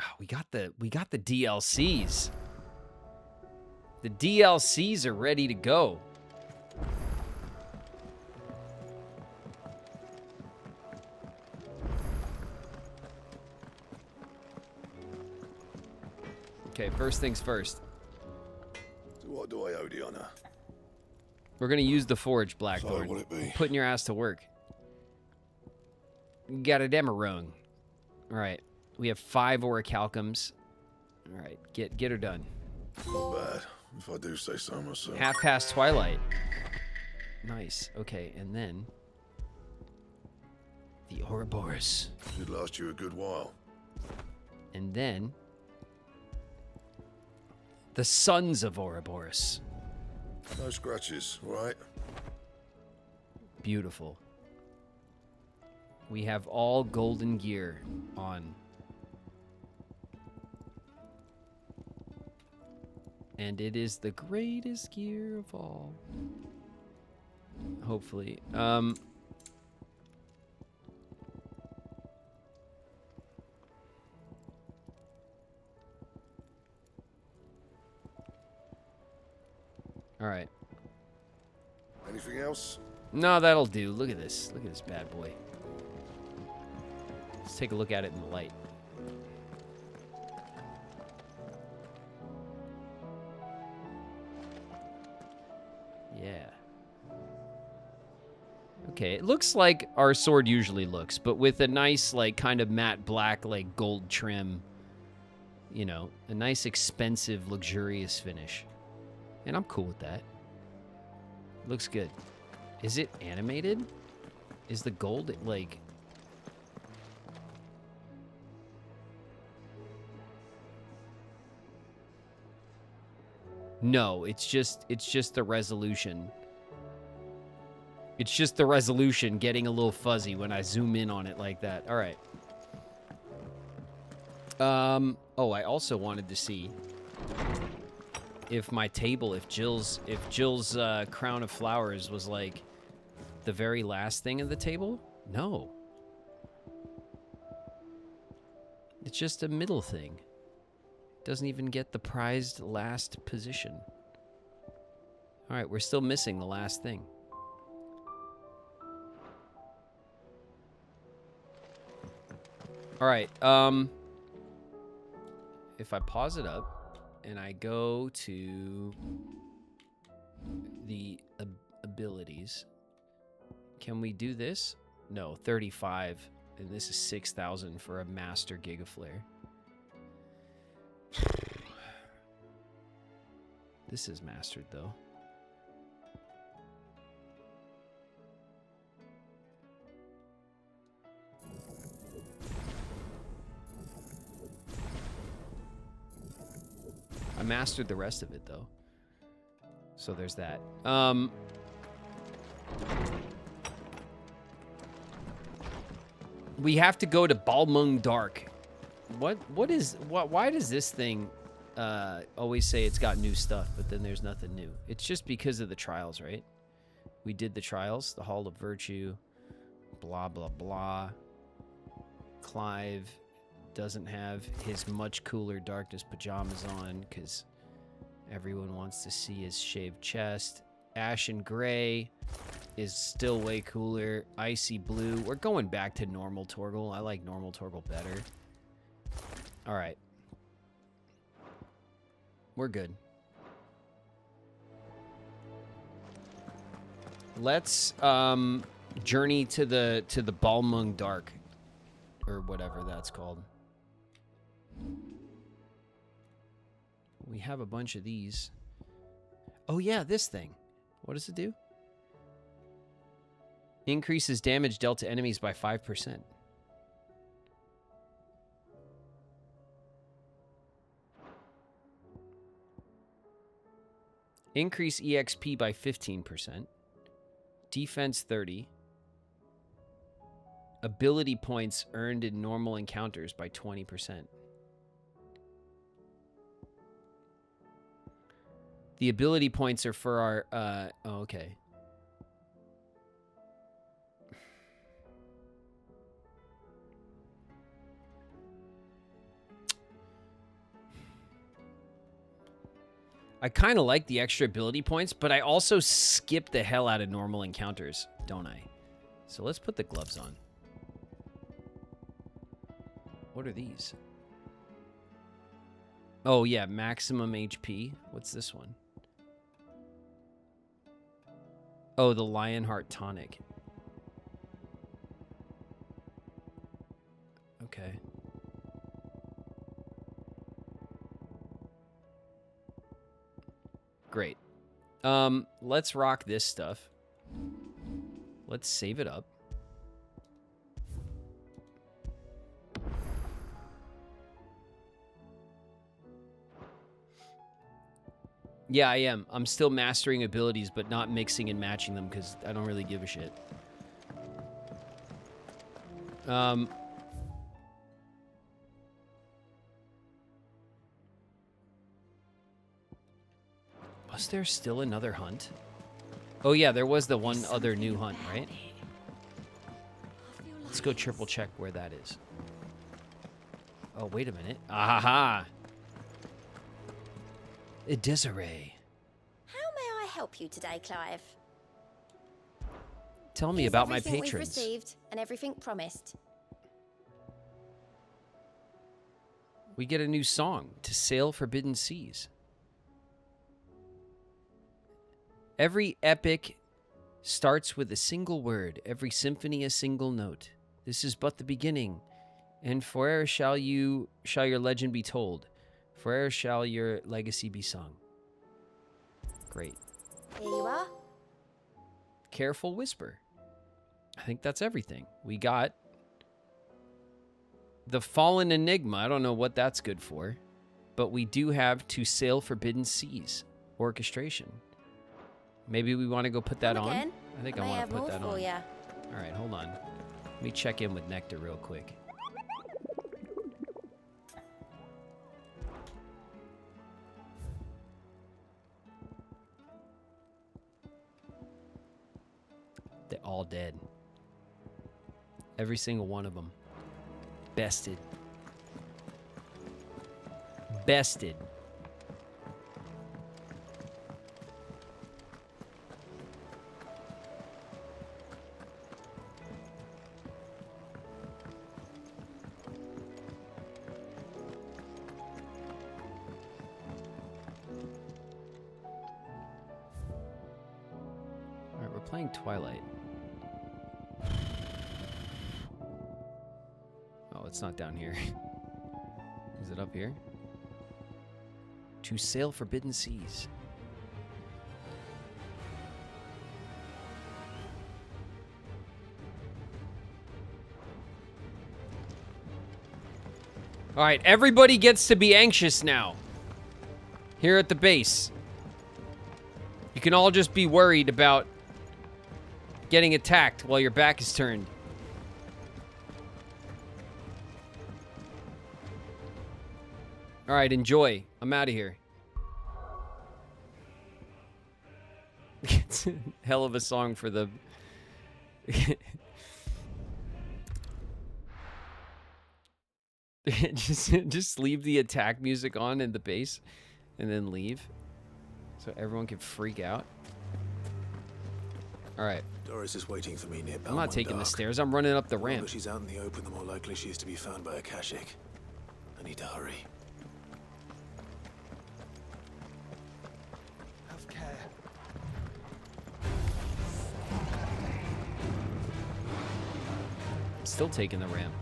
Speaker 1: Oh, we got the DLCs. The DLCs are ready to go. Okay, first things first.
Speaker 11: So what do I owe the honor?
Speaker 1: We're gonna use the forge, Blackthorn.
Speaker 11: So will it be?
Speaker 1: Putting your ass to work. You got a demo wrong. All right, we have 5 orichalcums. All right, get her done.
Speaker 11: Not bad, if I do say so myself.
Speaker 1: Half past twilight. Nice. Okay, and then the Ouroboros.
Speaker 11: Should last you a good while.
Speaker 1: And then the Sons of Ouroboros.
Speaker 11: No scratches, right?
Speaker 1: Beautiful. We have all golden gear on. And it is the greatest gear of all. Hopefully. All right.
Speaker 11: Anything else?
Speaker 1: No, that'll do. Look at this. Look at this bad boy. Let's take a look at it in the light. Yeah. Okay, it looks like our sword usually looks, but with a nice, like, kind of matte black, like, gold trim. You know, a nice, expensive, luxurious finish. And I'm cool with that. Looks good. Is it animated? Is the gold, like... No, it's just the resolution. It's just the resolution getting a little fuzzy when I zoom in on it like that. All right. Oh, I also wanted to see if my table, if Jill's crown of flowers was like the very last thing of the table. No. It's just a middle thing. Doesn't even get the prized last position. All right, we're still missing the last thing. All right, if I pause it up and I go to the abilities, can we do this? No, 35, and this is 6,000 for a master Gigaflare. This is mastered, though. I mastered the rest of it, though. So there's that. We have to go to Balmung Dark. Why does this thing always say it's got new stuff, but then there's nothing new? It's just because of the trials, right? We did the trials, the Hall of Virtue, blah, blah, blah. Clive doesn't have his much cooler darkness pajamas on because everyone wants to see his shaved chest. Ashen Gray is still way cooler. Icy Blue. We're going back to normal Torgal. I like normal Torgal better. All right. We're good. Let's journey to the Balmung Dark, or whatever that's called. We have a bunch of these. Oh yeah, this thing. What does it do? Increases damage dealt to enemies by 5%. Increase EXP by 15%. Defense 30. Ability points earned in normal encounters by 20%. The ability points are for our, oh, okay. I kind of like the extra ability points, but I also skip the hell out of normal encounters, don't I? So let's put the gloves on. What are these? Oh, yeah, maximum HP. What's this one? Oh, the Lionheart Tonic. Okay. Great. Let's rock this stuff. Let's save it up. Yeah, I am. I'm still mastering abilities, but not mixing and matching them because I don't really give a shit. Was there still another hunt? Oh yeah, there was the one other new hunt, right? Let's go triple check where that is. Oh, wait a minute. Aha! Desiree.
Speaker 13: How may I help you today, Clive?
Speaker 1: Tell me
Speaker 13: Here's
Speaker 1: about my
Speaker 13: everything
Speaker 1: patrons.
Speaker 13: We've received and everything promised.
Speaker 1: We get a new song, To Sail Forbidden Seas. Every epic starts with a single word, every symphony a single note. This is but the beginning, and forever shall your legend be told. Forever shall your legacy be sung. Great.
Speaker 13: Here you are.
Speaker 1: Careful whisper. I think that's everything. We got the Fallen Enigma. I don't know what that's good for, but we do have To Sail Forbidden Seas. orchestration. Maybe we want to go put that
Speaker 13: Come
Speaker 1: on.
Speaker 13: again.
Speaker 1: I think
Speaker 13: I
Speaker 1: I
Speaker 13: may
Speaker 1: want
Speaker 13: have
Speaker 1: to put
Speaker 13: more
Speaker 1: that
Speaker 13: for
Speaker 1: on.
Speaker 13: ya.
Speaker 1: All right, hold on. Let me check in with Nectar real quick. They're all dead. Every single one of them. Bested. Bested. All right, we're playing Twilight. Oh, it's not down here. Is it up here? To sail forbidden seas. All right, everybody gets to be anxious now. Here at the base. You can all just be worried about getting attacked while your back is turned. All right, enjoy. I'm out of here. It's a hell of a song for the... just leave the attack music on in the base and then leave so everyone can freak out. All right.
Speaker 2: Doris is waiting for me near
Speaker 1: I'm not taking the stairs. I'm running up the
Speaker 2: The
Speaker 1: ramp.
Speaker 2: longer she's out in the open, the more likely she is to be found by a Kashik. I need to hurry.
Speaker 20: Have care.
Speaker 1: Still taking the ramp.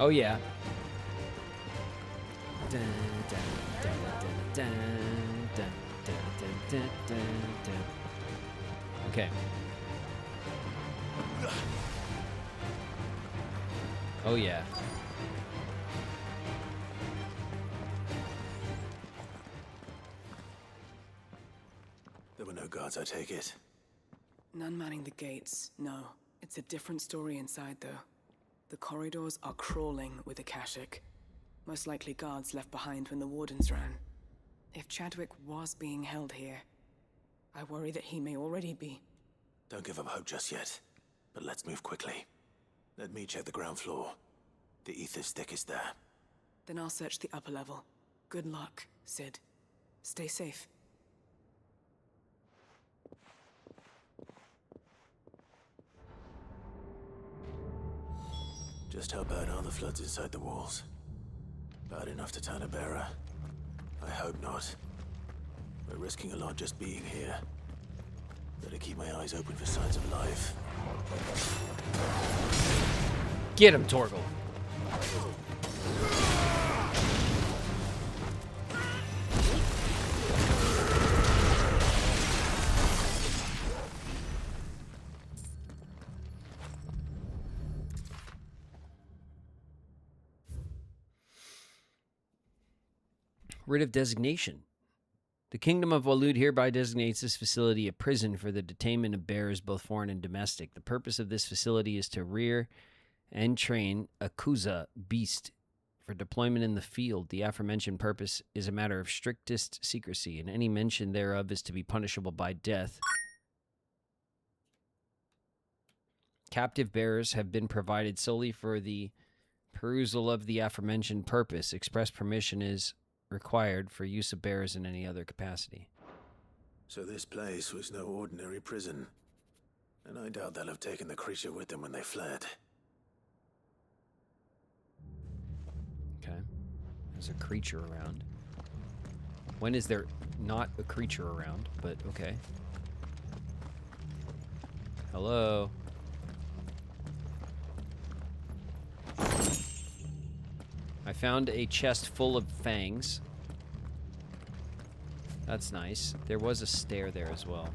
Speaker 1: Oh yeah. Dun, dun, dun, dun, dun, dun, dun, dun, dun, dun. Okay. Oh yeah.
Speaker 2: There were no guards, I take it.
Speaker 21: None manning the gates, no. It's a different story inside, though. The corridors are crawling with Akashic. Most likely guards left behind when the wardens ran. If Chadwick was being held here, I worry that he may already be.
Speaker 2: Don't give up hope just yet, but let's move quickly. Let me check the ground floor. The ether stick is there.
Speaker 21: Then I'll search the upper level. Good luck, Sid. Stay safe.
Speaker 2: Just how bad are the floods inside the walls? Bad enough to turn a bearer? I hope not. We're risking a lot just being here. Better keep my eyes open for signs of life.
Speaker 1: Get him, Torgal. Writ of designation. The Kingdom of Walud hereby designates this facility a prison for the detainment of bearers, both foreign and domestic. The purpose of this facility is to rear and train a Kuza beast for deployment in the field. The aforementioned purpose is a matter of strictest secrecy, and any mention thereof is to be punishable by death. Captive bearers have been provided solely for the perusal of the aforementioned purpose. Express permission is required for use of bearers in any other capacity.
Speaker 2: So this place was no ordinary prison. And I doubt they'll have taken the creature with them when they fled.
Speaker 1: Okay. There's a creature around. When is there not a creature around? But okay. Hello? I found a chest full of fangs. That's nice. There was a stair there as well.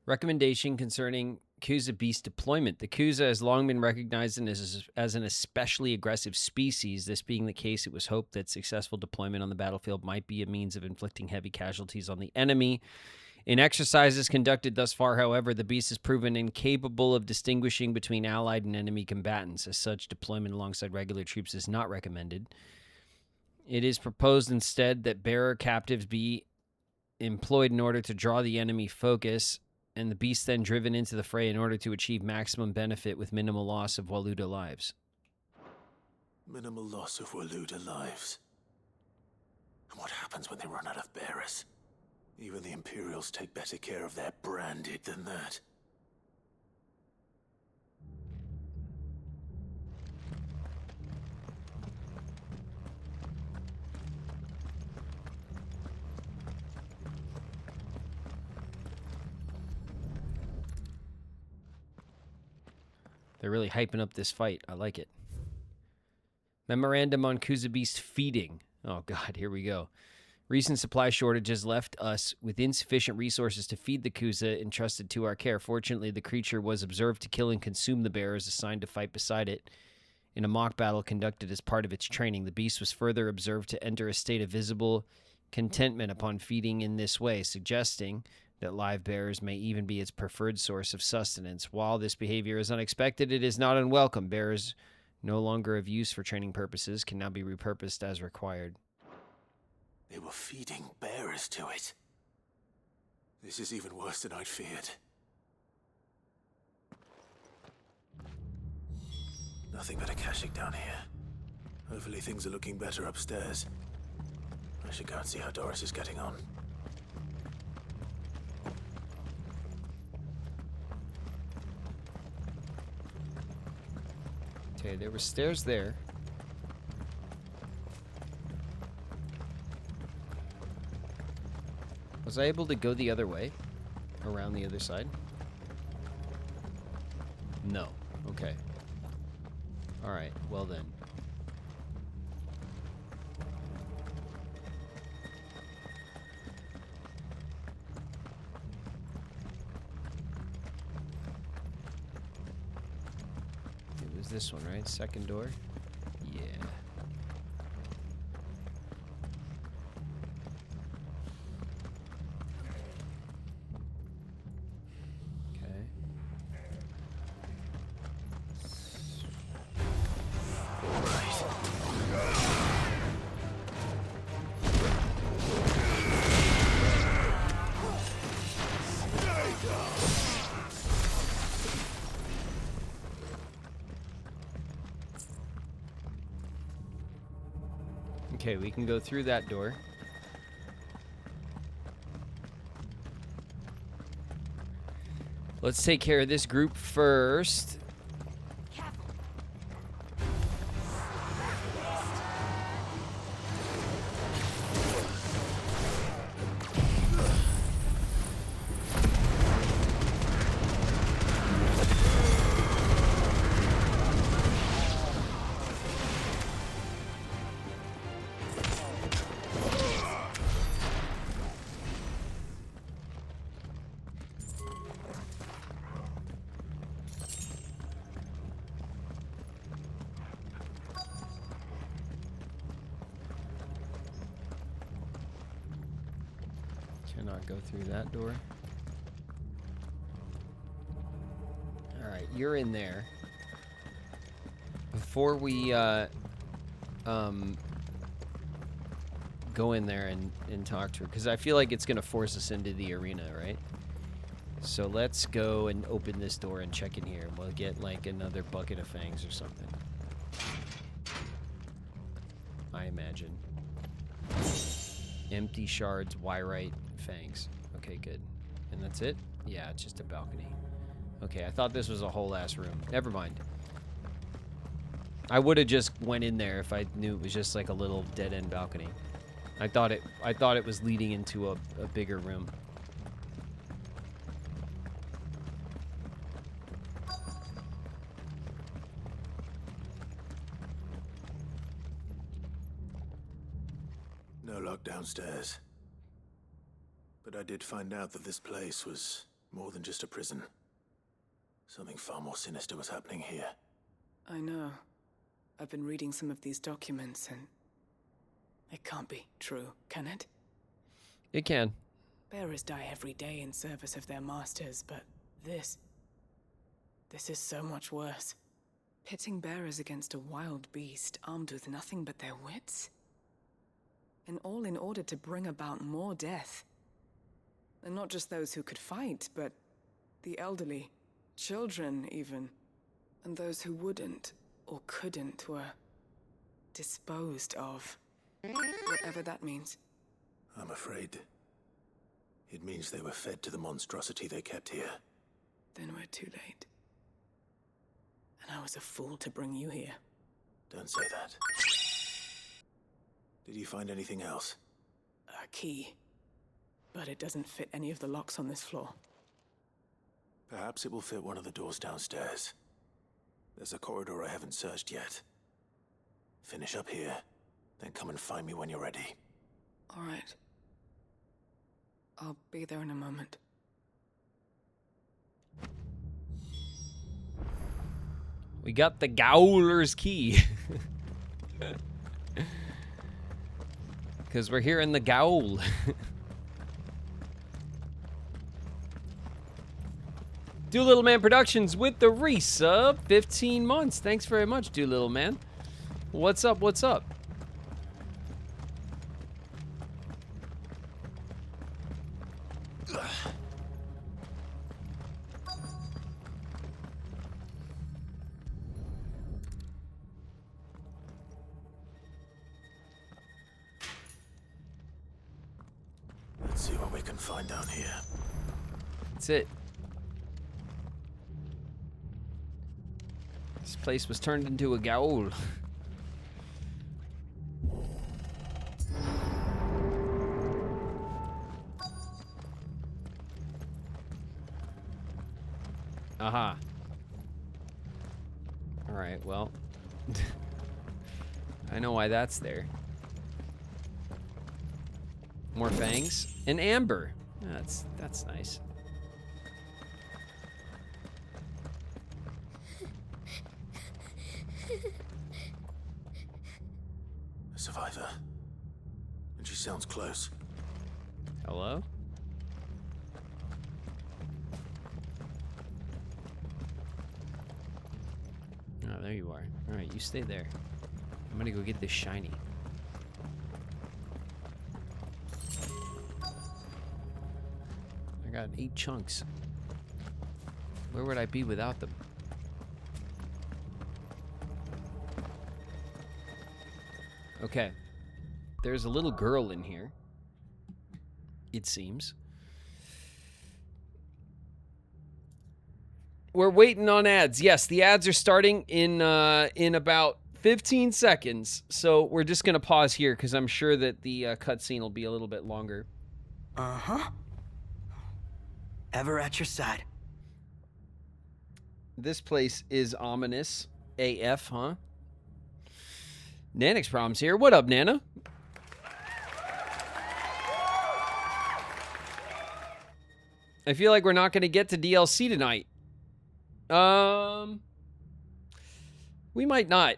Speaker 1: Recommendation concerning Kuza beast deployment. The Kuza has long been recognized as an especially aggressive species. This being the case, it was hoped that successful deployment on the battlefield might be a means of inflicting heavy casualties on the enemy. In exercises conducted thus far, however, the beast has proven incapable of distinguishing between allied and enemy combatants. As such, deployment alongside regular troops is not recommended. It is proposed instead that bearer captives be employed in order to draw the enemy focus, and the beast then driven into the fray in order to achieve maximum benefit with minimal loss of Waluda lives.
Speaker 2: Minimal loss of Waluda lives. And what happens when they run out of bearers? Even the Imperials take better care of their branded than that.
Speaker 1: They're really hyping up this fight. I like it. Memorandum on Kuza beast feeding. Oh, God, here we go. Recent supply shortages left us with insufficient resources to feed the Kuza entrusted to our care. Fortunately, the creature was observed to kill and consume the bearers assigned to fight beside it. In a mock battle conducted as part of its training, the beast was further observed to enter a state of visible contentment upon feeding in this way, suggesting that live bearers may even be its preferred source of sustenance. While this behavior is unexpected, it is not unwelcome. Bearers no longer of use for training purposes can now be repurposed as required.
Speaker 2: They were feeding bearers to it. This is even worse than I'd feared. Nothing but a Kashyyyk down here. Hopefully things are looking better upstairs. I should go and see how Doris is getting on.
Speaker 1: Okay, there were stairs there. Was I able to go the other way? Around the other side? No. Okay. Alright, well then. It was this one, right? Second door? Yeah. Okay, we can go through that door. Let's take care of this group first. Cannot go through that door. Alright, you're in there. Before we go in there and talk to her, because I feel like it's going to force us into the arena, right? So let's go and open this door and check in here. We'll get like another bucket of fangs or something. I imagine. Empty shards, Wyrite, fangs. Okay, good. And that's it? Yeah, it's just a balcony. Okay, I thought this was a whole ass room. Never mind. I would have just went in there if I knew it was just like a little dead-end balcony. I thought it was leading into a bigger room.
Speaker 2: No luck downstairs. But I did find out that this place was more than just a prison. Something far more sinister was happening here.
Speaker 21: I know. I've been reading some of these documents, and it can't be true, can it?
Speaker 1: It can.
Speaker 21: Bearers die every day in service of their masters, but this is so much worse. Pitting bearers against a wild beast armed with nothing but their wits? And all in order to bring about more death. And not just those who could fight, but the elderly, children even. And those who wouldn't or couldn't were disposed of. Whatever that means.
Speaker 2: I'm afraid it means they were fed to the monstrosity they kept here.
Speaker 21: Then we're too late. And I was a fool to bring you here.
Speaker 2: Don't say that. Did you find anything else?
Speaker 21: A key. But it doesn't fit any of the locks on this floor.
Speaker 2: Perhaps it will fit one of the doors downstairs. There's a corridor I haven't searched yet. Finish up here, then come and find me when you're ready.
Speaker 21: All right. I'll be there in a moment.
Speaker 1: We got the Gowler's key. Because we're here in the Gowl. Doolittle Man Productions with the resub. 15 months. Thanks very much, Doolittle Man. What's up? What's up?
Speaker 2: Let's see what we can find down here.
Speaker 1: That's it. This place was turned into a gaol. Aha. Alright, well. I know why that's there. More fangs. An amber. That's nice.
Speaker 2: A survivor. And she sounds close.
Speaker 1: Hello? Oh, there you are. Alright, you stay there. I'm gonna go get this shiny. I got 8 chunks. Where would I be without them? Okay. There's a little girl in here. It seems. We're waiting on ads. Yes, the ads are starting in about 15 seconds. So we're just going to pause here because I'm sure that the cutscene will be a little bit longer.
Speaker 8: Uh-huh. Ever at your side.
Speaker 1: This place is ominous AF, huh? Nanix Problems here. What up, Nana? I feel like we're not going to get to DLC tonight. We might not.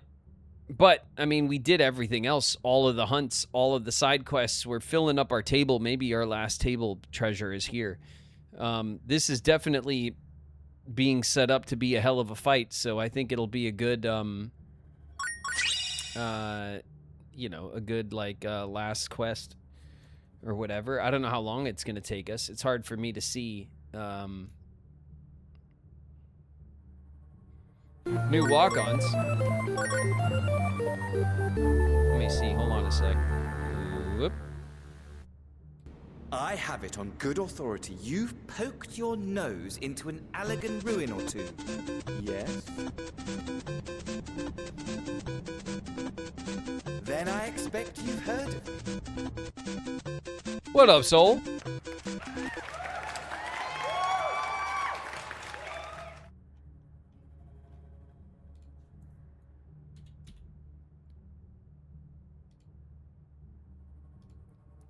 Speaker 1: But, I mean, we did everything else. All of the hunts, all of the side quests. We're filling up our table. Maybe our last table treasure is here. This is definitely being set up to be a hell of a fight. So I think it'll be a good, you know, a good, like, last quest or whatever. I don't know how long it's going to take us. It's hard for me to see. New walk-ons. Let me see. Hold on a sec. Whoop.
Speaker 16: I have it on good authority. You've poked your nose into an Allegan ruin or two. Yes? Then I expect you've heard of it.
Speaker 1: What up, Soul?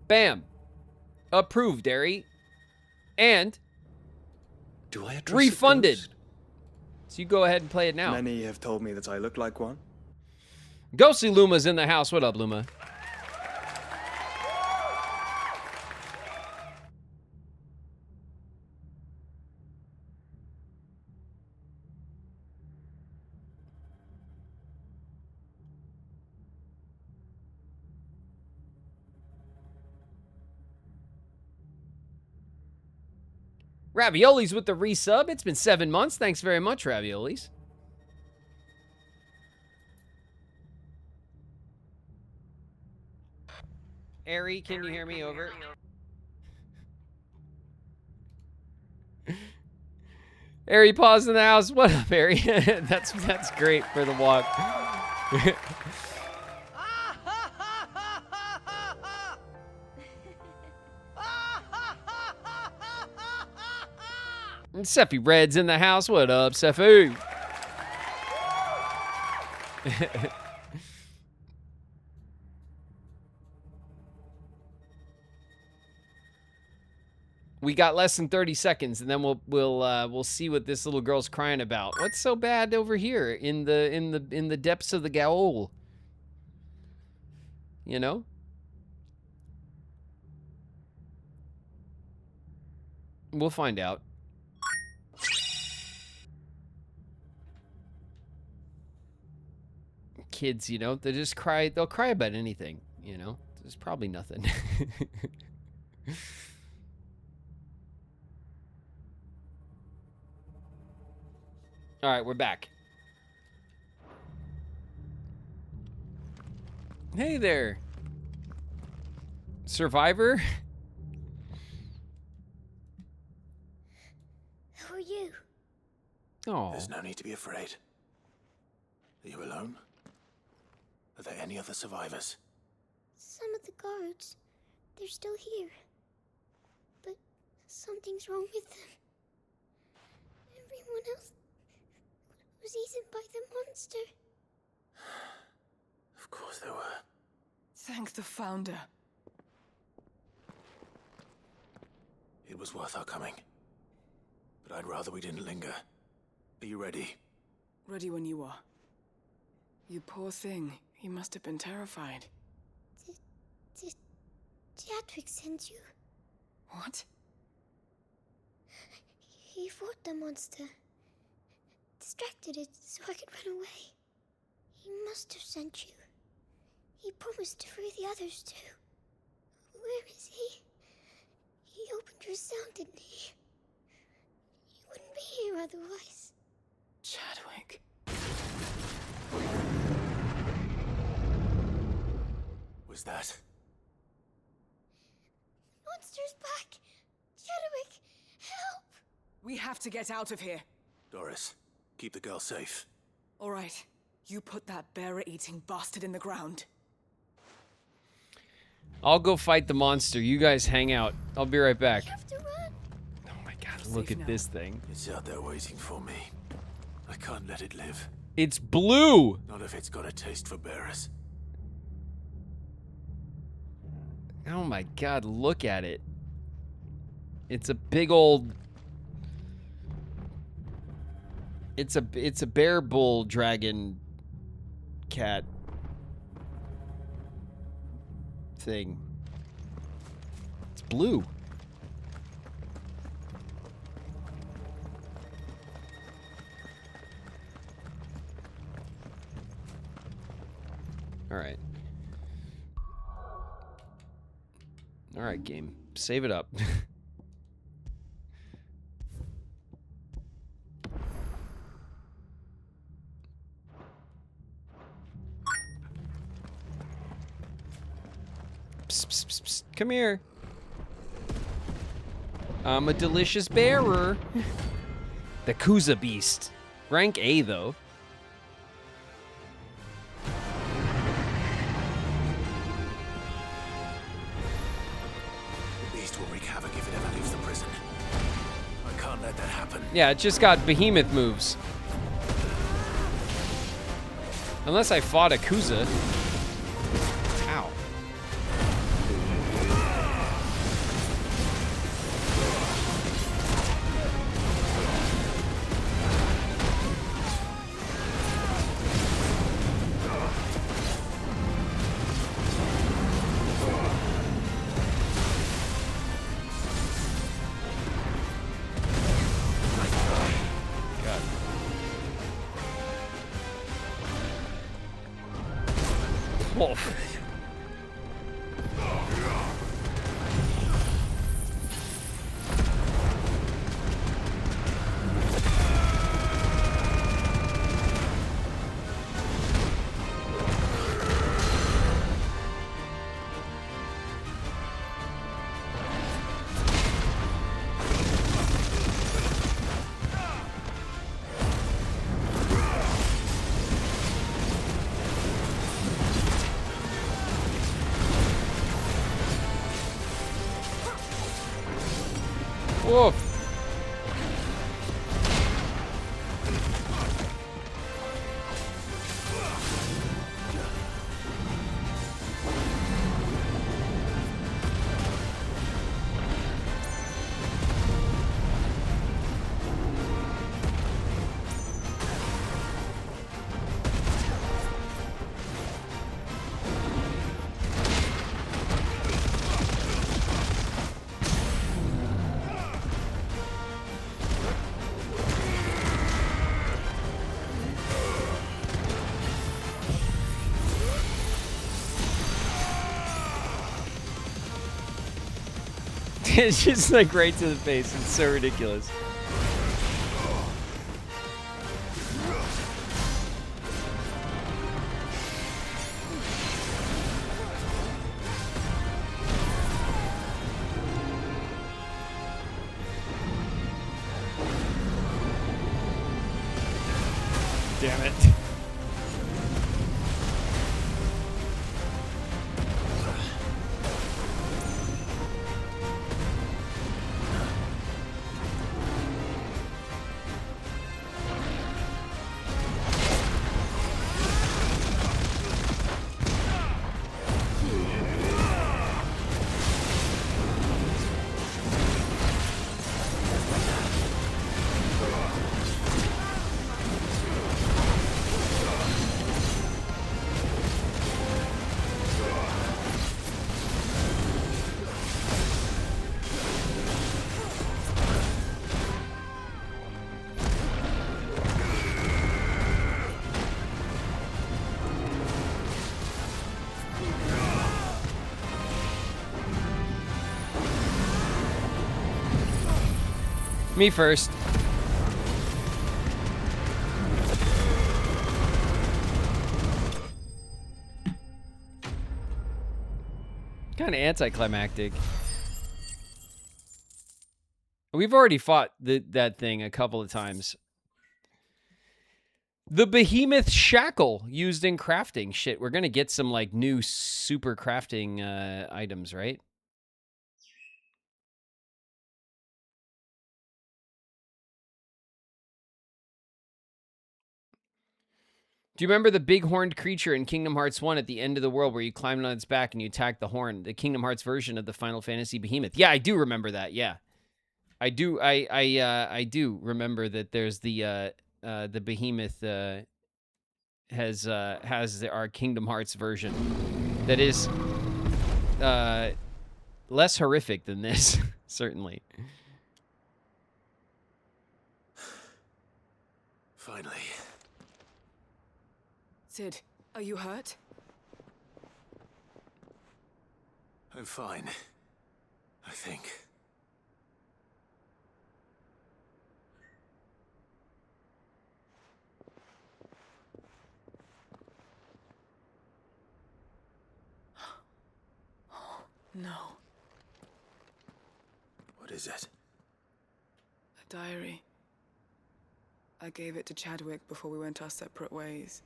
Speaker 1: Bam. Approved, Ari. And
Speaker 3: Do I address
Speaker 1: refunded. So you go ahead and play it now.
Speaker 7: Many have told me that I look like one.
Speaker 1: Ghostly Luma's in the house. What up, Luma? Raviolis with the resub. It's been 7 months. Thanks very much, Raviolis. Ari, can you hear me over? Ari, pause in the house. What up, Ari? that's great for the walk. Sephi Red's in the house. What up, Sephi? We got less than 30 seconds, and then we'll see what this little girl's crying about. What's so bad over here in the depths of the Gaol? You know? We'll find out. Kids, you know, they just cry. They'll cry about anything, you know. There's probably nothing. All right, we're back. Hey there, Survivor.
Speaker 13: Who are you?
Speaker 1: Oh.
Speaker 2: There's no need to be afraid. Are you alone? Are there any other survivors?
Speaker 13: Some of the guards. They're still here. But something's wrong with them. Everyone else was eaten by the monster.
Speaker 2: Of course there were.
Speaker 21: Thank the Founder.
Speaker 2: It was worth our coming. But I'd rather we didn't linger. Are you ready?
Speaker 21: Ready when you are. You poor thing. He must have been terrified.
Speaker 13: Did Jadwick send you?
Speaker 21: What?
Speaker 13: He fought the monster. Distracted it so I could run away. He must have sent you. He promised to free the others too. Where is he? He opened your cell, didn't he? He wouldn't be here otherwise.
Speaker 21: Chadwick.
Speaker 2: Was that?
Speaker 13: Monster's back! Chadwick, help!
Speaker 21: We have to get out of here.
Speaker 2: Doris, keep the girl safe.
Speaker 21: All right. You put that bearer-eating bastard in the ground.
Speaker 1: I'll go fight the monster. You guys hang out. I'll be right back.
Speaker 13: You have to run.
Speaker 1: Oh my god, look at this thing.
Speaker 2: It's out there waiting for me. I can't let it live.
Speaker 1: It's blue!
Speaker 2: Not if it's got a taste for bearers.
Speaker 1: Oh my god, look at it. It's a big old... It's a bear bull dragon cat thing. It's blue. All right. All right, game. Save it up. Psst, psst, psst, psst. Come here. I'm a delicious bearer. The Kuza Beast. Rank A, though.
Speaker 2: The beast will wreak havoc if it ever leaves the prison. I can't let that happen.
Speaker 1: Yeah, it just got behemoth moves. Unless I fought a Kuza. Ow. Wolf. Whoa. It's just like right to the face. It's so ridiculous. Damn it. Me first. Kind of anticlimactic. We've already fought that thing a couple of times. The behemoth shackle used in crafting. Shit, we're gonna get some like new super crafting items, right? Do you remember the big horned creature in Kingdom Hearts 1 at the end of the world where you climbed on its back and you attacked the horn? The Kingdom Hearts version of the Final Fantasy behemoth. Yeah, I do remember that. Yeah. I do I do remember that there's the behemoth has our Kingdom Hearts version that is less horrific than this, certainly.
Speaker 2: Finally.
Speaker 21: Sid, are you hurt?
Speaker 2: I'm fine. I think.
Speaker 21: No.
Speaker 2: What is it?
Speaker 21: diary. I gave it to Chadwick before we went our separate ways.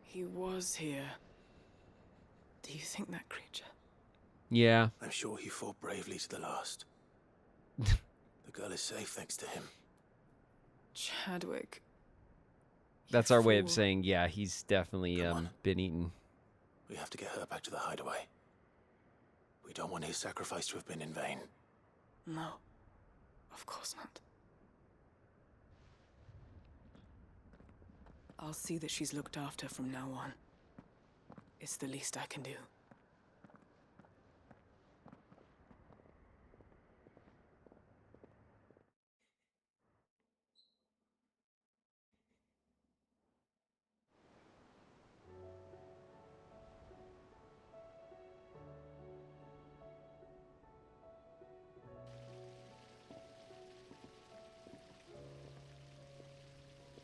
Speaker 21: He was here. Do you think that creature?
Speaker 1: Yeah.
Speaker 2: I'm sure he fought bravely to the last. The girl is safe thanks to him.
Speaker 21: Chadwick.
Speaker 1: That's our way of saying, yeah, he's definitely been eaten.
Speaker 2: We have to get her back to the hideaway. We don't want his sacrifice to have been in vain.
Speaker 21: No, of course not. I'll see that she's looked after from now on. It's the least I can do.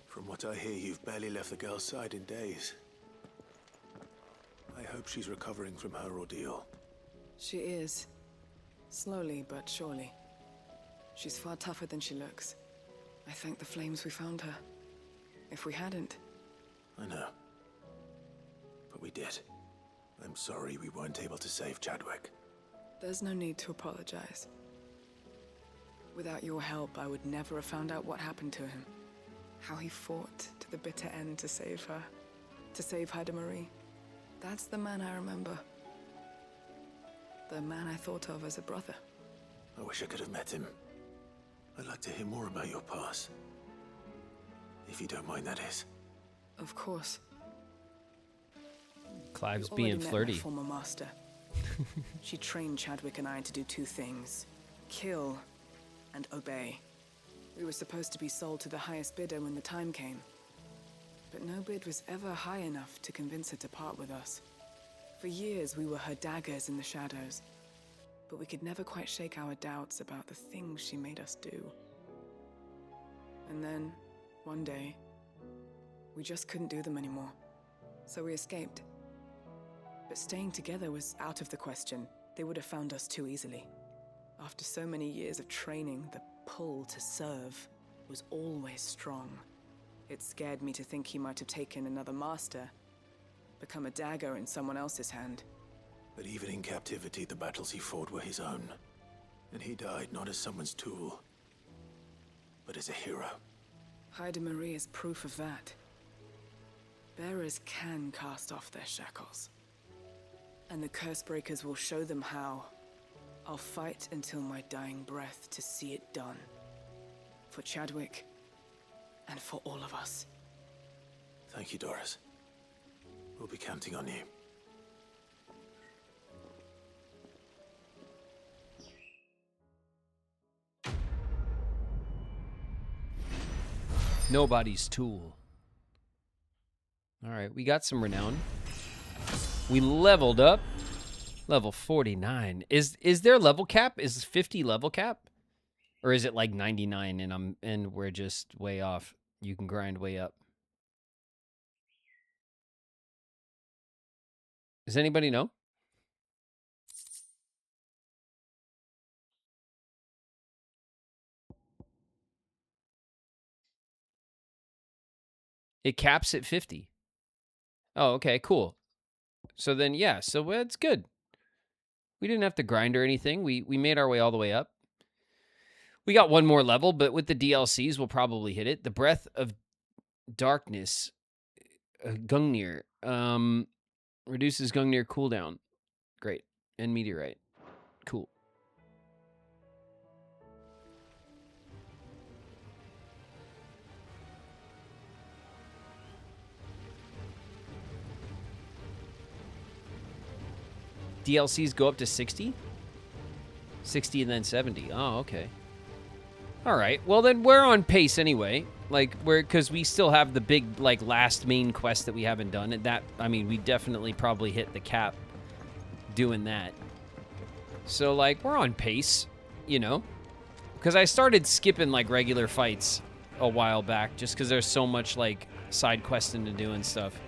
Speaker 2: From what I hear, you've barely left the girl's side in days. I hope she's recovering from her ordeal.
Speaker 21: She is. Slowly but surely. She's far tougher than she looks. I thank the flames we found her. If we hadn't...
Speaker 2: I know. But we did. I'm sorry we weren't able to save Chadwick.
Speaker 21: There's no need to apologize. Without your help, I would never have found out what happened to him. How he fought to the bitter end to save her. To save Haida Marie. That's the man I remember. The man I thought of as a brother.
Speaker 2: I wish I could have met him. I'd like to hear more about your past. If you don't mind, that is.
Speaker 21: Of course.
Speaker 1: Clive's
Speaker 21: You
Speaker 1: being
Speaker 21: already met
Speaker 1: flirty.
Speaker 21: my former master. She trained Chadwick and I to do two things. Kill and obey. We were supposed to be sold to the highest bidder when the time came. But no bid was ever high enough to convince her to part with us. For years, we were her daggers in the shadows. But we could never quite shake our doubts about the things she made us do. And then, one day, we just couldn't do them anymore. So we escaped. But staying together was out of the question. They would have found us too easily. After so many years of training, the pull to serve was always strong. It scared me to think he might have taken another master, become a dagger in someone else's hand.
Speaker 2: But even in captivity, the battles he fought were his own. And he died not as someone's tool, but as a hero.
Speaker 21: Haida Marie is proof of that. Bearers can cast off their shackles. And the Cursebreakers will show them how. I'll fight until my dying breath to see it done. For Chadwick, and for all of us.
Speaker 2: Thank you, Doris. We'll be counting on you.
Speaker 1: Nobody's tool. All right, we got some renown. We leveled up. Level 49. Is there level cap? Is 50 level cap? Or is it like 99 and we're just way off? You can grind way up. Does anybody know? It caps at 50. Oh, okay, cool. So then, yeah, so it's good. We didn't have to grind or anything. We made our way all the way up. We got one more level, but with the DLCs, we'll probably hit it. The Breath of Darkness, Gungnir, reduces Gungnir cooldown. Great. And Meteorite. Cool. DLCs go up to 60? 60 and then 70. Oh, okay. All right. Well, then we're on pace anyway. Like, because we still have the big, like, last main quest that we haven't done. And that, I mean, we definitely probably hit the cap doing that. So, like, we're on pace, you know? Because I started skipping, like, regular fights a while back just because there's so much, like, side questing to do and stuff.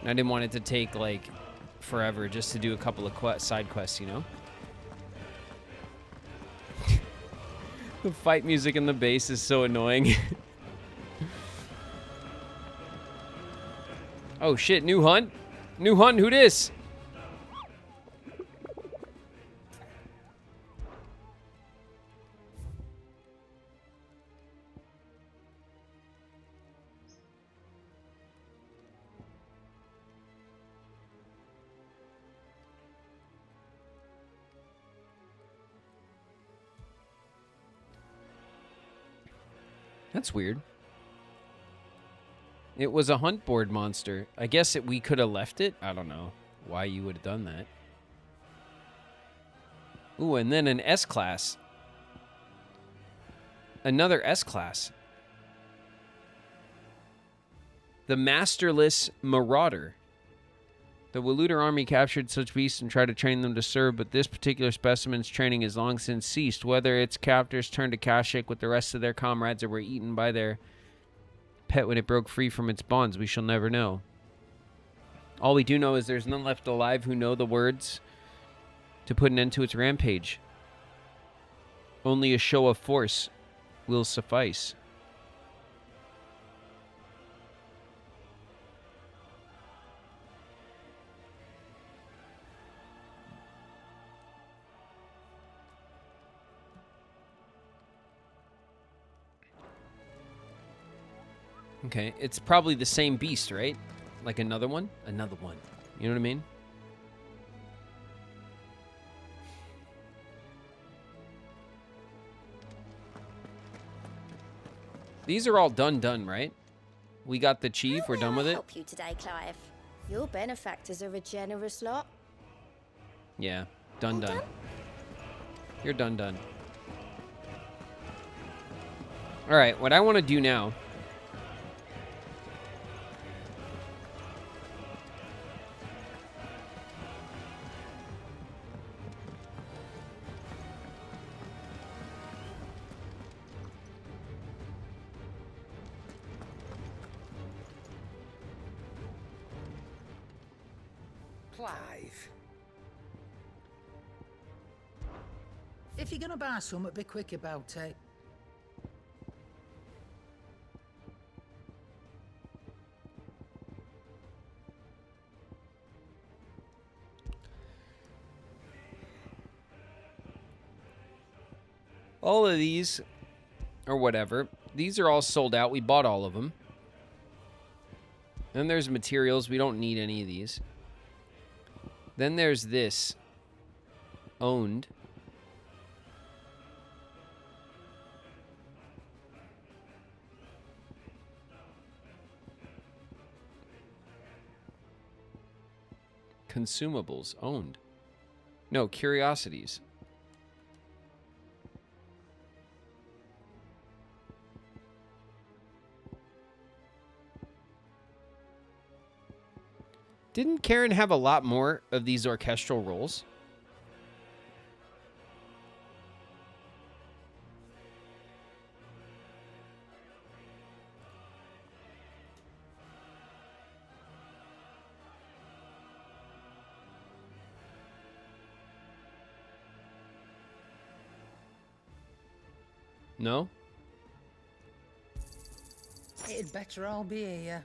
Speaker 1: And I didn't want it to take, like, forever just to do a couple of side quests, you know? The fight music in the bass is so annoying. Oh shit, new hunt? New hunt, who dis? That's weird. It was a hunt board monster. I guess we could have left it. I don't know why you would have done that. Ooh, and then an S-class. Another S-class. The Masterless Marauder. The Waluder army captured such beasts and tried to train them to serve, but this particular specimen's training has long since ceased. Whether its captors turned to Kashyyyk with the rest of their comrades or were eaten by their pet when it broke free from its bonds, we shall never know. All we do know is there's none left alive who know the words to put an end to its rampage. Only a show of force will suffice. Okay, it's probably the same beast, right? Like another one? Another one. You know what I mean? These are all done, right? We got the chief, we're done with it?
Speaker 5: Help you today, Clive. Your benefactors are a generous lot.
Speaker 1: Yeah, done. You're done. All right, what I want to do now...
Speaker 20: Clive. If you're gonna buy something, be quick about it.
Speaker 1: All of these, or whatever, these are all sold out. We bought all of them. Then there's materials. We don't need any of these. Then there's this. Owned. Consumables. Owned. No, curiosities. Didn't Karen have a lot more of these orchestral roles? No?
Speaker 20: It'd better all be here.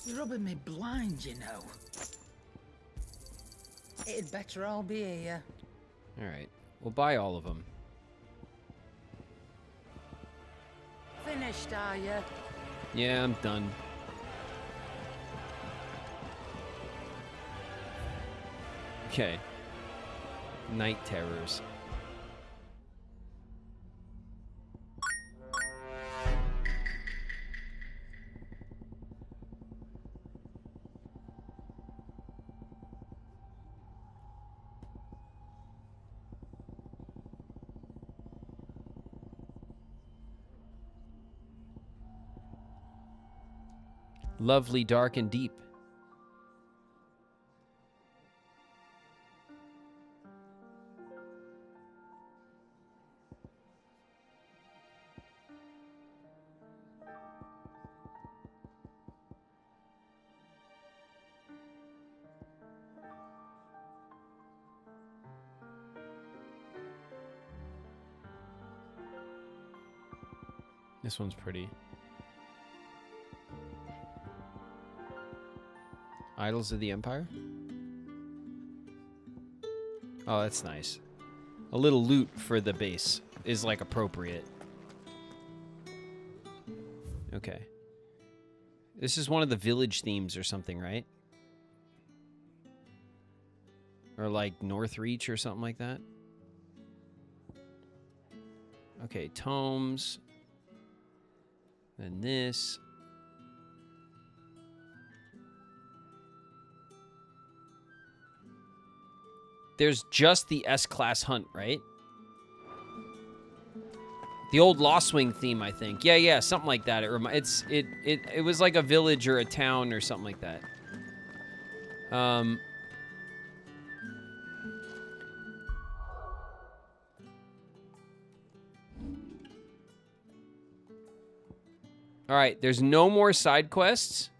Speaker 20: You're rubbing me blind, you know. It'd better all be here.
Speaker 1: All right. We'll buy all of them.
Speaker 20: Finished, are you?
Speaker 1: Yeah, I'm done. Okay. Night terrors. Lovely, dark, and deep. This one's pretty. Idols of the Empire? Oh, that's nice. A little loot for the base is, like, appropriate. Okay. This is one of the village themes or something, right? Or, like, Northreach or something like that. Okay, tomes. Then this. There's just the S-Class hunt, right? The old Lost Wing theme, I think. Yeah, something like that. It was like a village or a town or something like that. All right, there's no more side quests.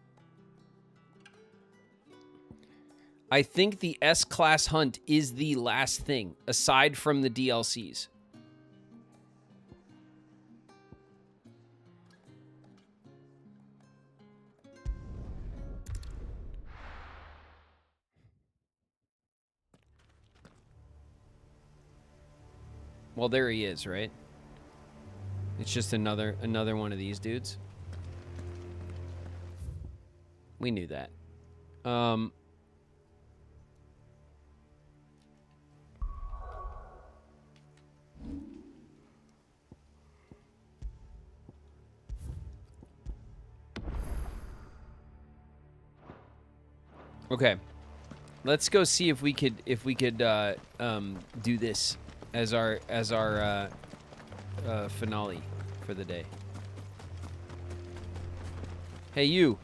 Speaker 1: I think the S-Class hunt is the last thing, aside from the DLCs. Well, there he is, right? It's just another one of these dudes. We knew that. Okay, let's go see if we could do this as our finale for the day. Hey, you.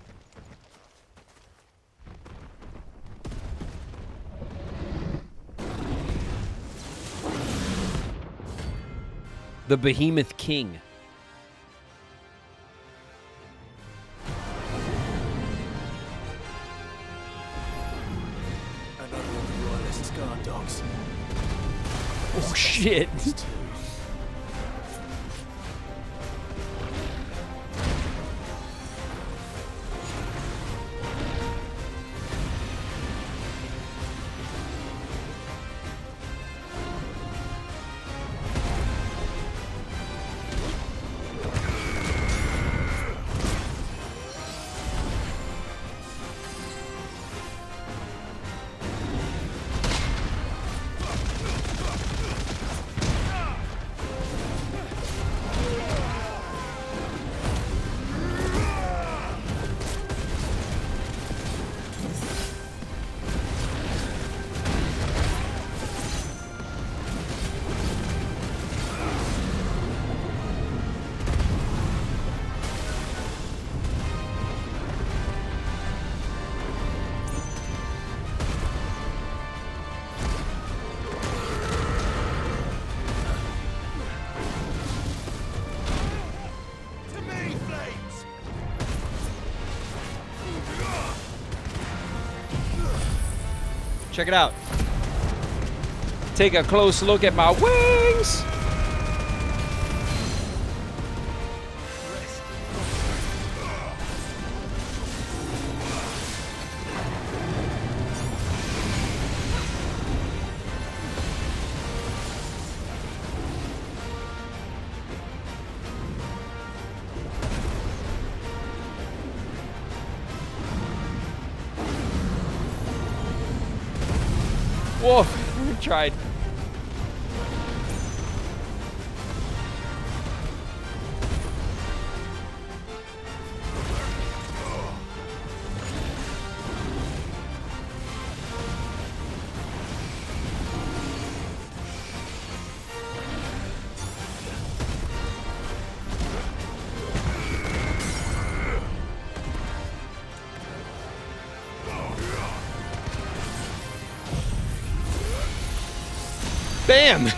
Speaker 1: The Behemoth King.
Speaker 11: Another of the Royalist guard dogs.
Speaker 1: Oh, shit. Check it out. Take a close look at my wings. Whoa, tried. Bam!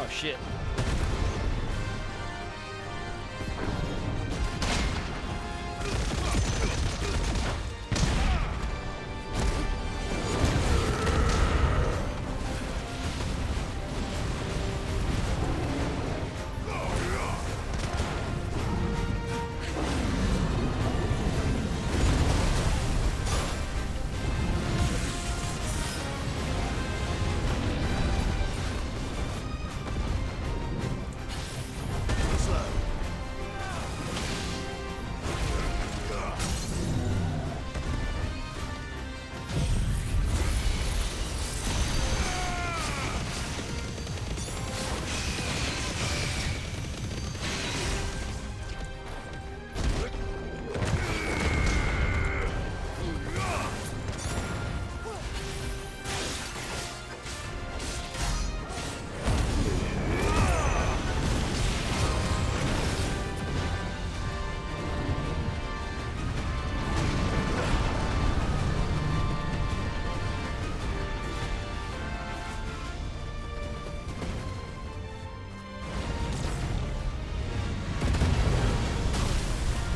Speaker 1: Oh, shit.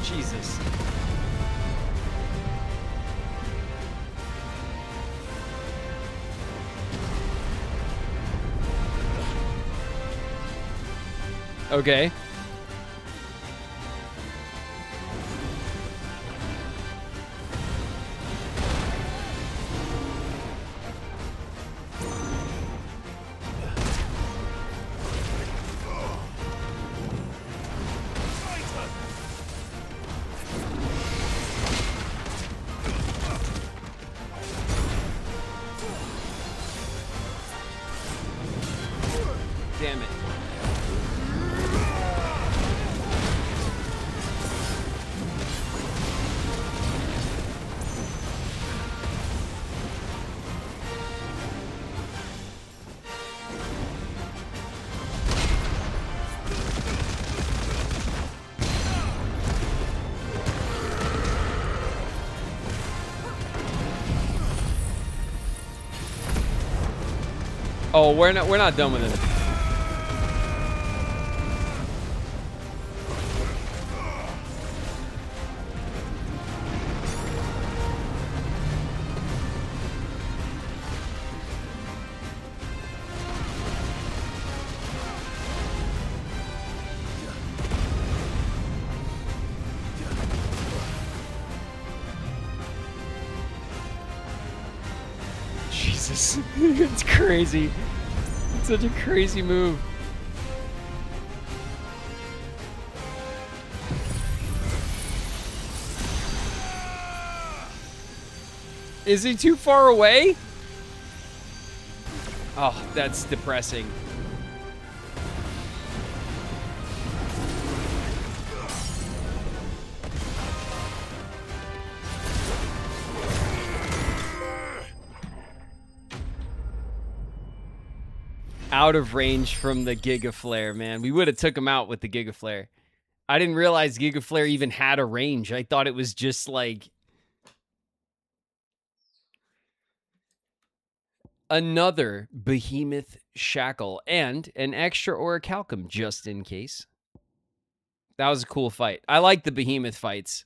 Speaker 1: Jesus. Okay. Damn it. Oh, we're not done with it. Jesus. It's crazy. It's such a crazy move. Is he too far away? Oh, that's depressing. Out of range from the Giga Flare, man. We would have took him out with the Giga Flare. I didn't realize Giga Flare even had a range. I thought it was just like another Behemoth Shackle and an extra Orichalcum just in case. That was a cool fight. I like the Behemoth fights.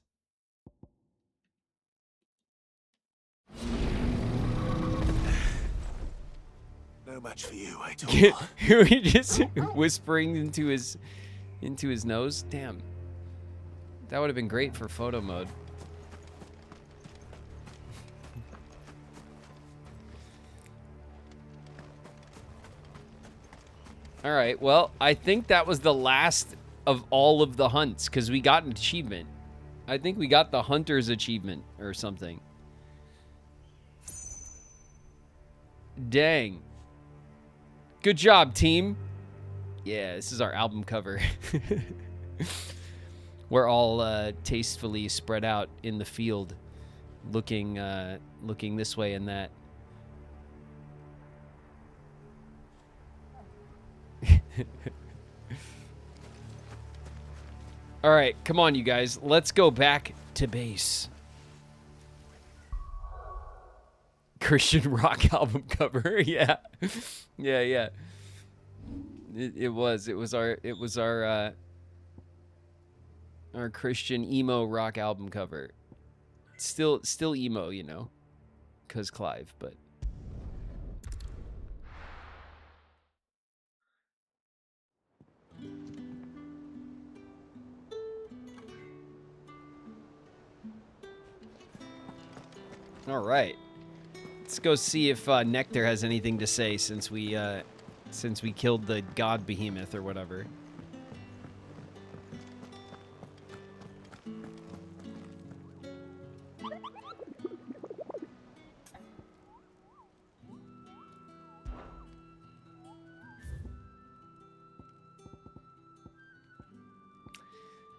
Speaker 2: No match for you, I told.
Speaker 1: He just whispering into his nose. Damn. That would have been great for photo mode. All right. Well, I think that was the last of all of the hunts because we got an achievement. I think we got the Hunter's achievement or something. Dang. Good job, team. Yeah, this is our album cover. We're all tastefully spread out in the field, looking this way and that. All right, come on, you guys. Let's go back to base. Christian rock album cover. Yeah. Yeah. It was our Christian emo rock album cover. Still emo, you know, 'cause Clive, but. All right, let's go see if Nectar has anything to say since we killed the god behemoth or whatever.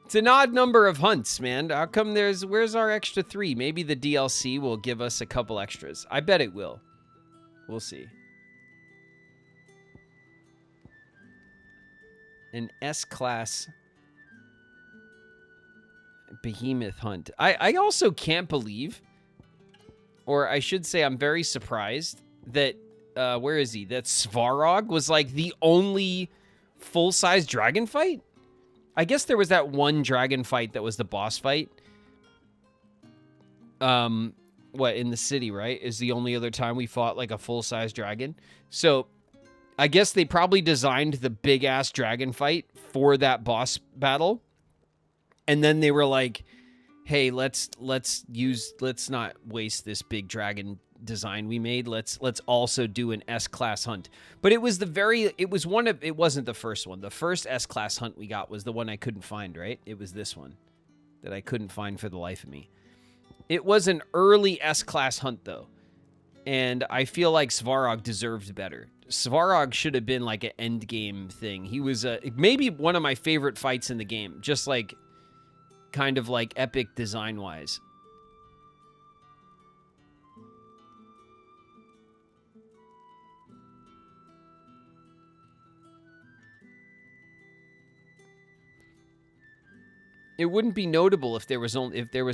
Speaker 1: It's an odd number of hunts, man. How come where's our extra 3? Maybe the DLC will give us a couple extras. I bet it will. We'll see. An S-class behemoth hunt. I also can't believe, or I should say I'm very surprised that, where is he? That Svarog was like the only full-size dragon fight? I guess there was that one dragon fight that was the boss fight. What, in the city, right? Is the only other time we fought like a full-size dragon. So I guess they probably designed the big-ass dragon fight for that boss battle. And then they were like, hey, let's not waste this big dragon design we made. Let's also do an S-class hunt. But it wasn't the first one. The first S-class hunt we got was the one I couldn't find, right? It was this one that I couldn't find for the life of me. It was an early S-class hunt though. And I feel like Svarog deserved better. Svarog should have been like an end game thing. He was maybe one of my favorite fights in the game, just like kind of like epic design wise. It wouldn't be notable if there was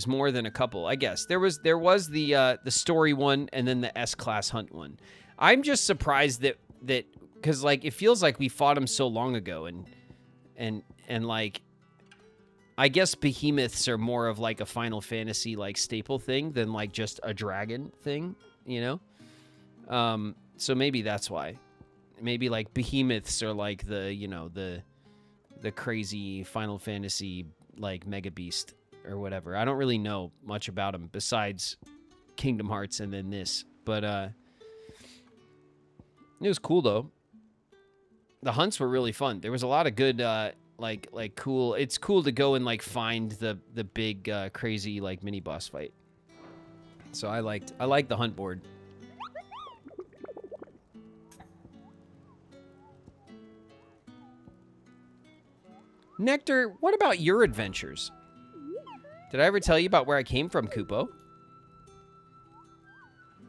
Speaker 1: more than a couple. I guess there was the story one and then the S-class hunt one. I'm just surprised that because like it feels like we fought him so long ago and like I guess behemoths are more of like a Final Fantasy like staple thing than like just a dragon thing, you know? So maybe that's why. Maybe like behemoths are like the crazy Final Fantasy like Mega Beast or whatever. I don't really know much about him besides Kingdom Hearts and then this, but it was cool though. The hunts were really fun. There was a lot of good like cool. It's cool to go and like find the big crazy like mini boss fight. So I liked the hunt board. Nectar, what about your adventures? Did I ever tell you about where I came from, Kupo?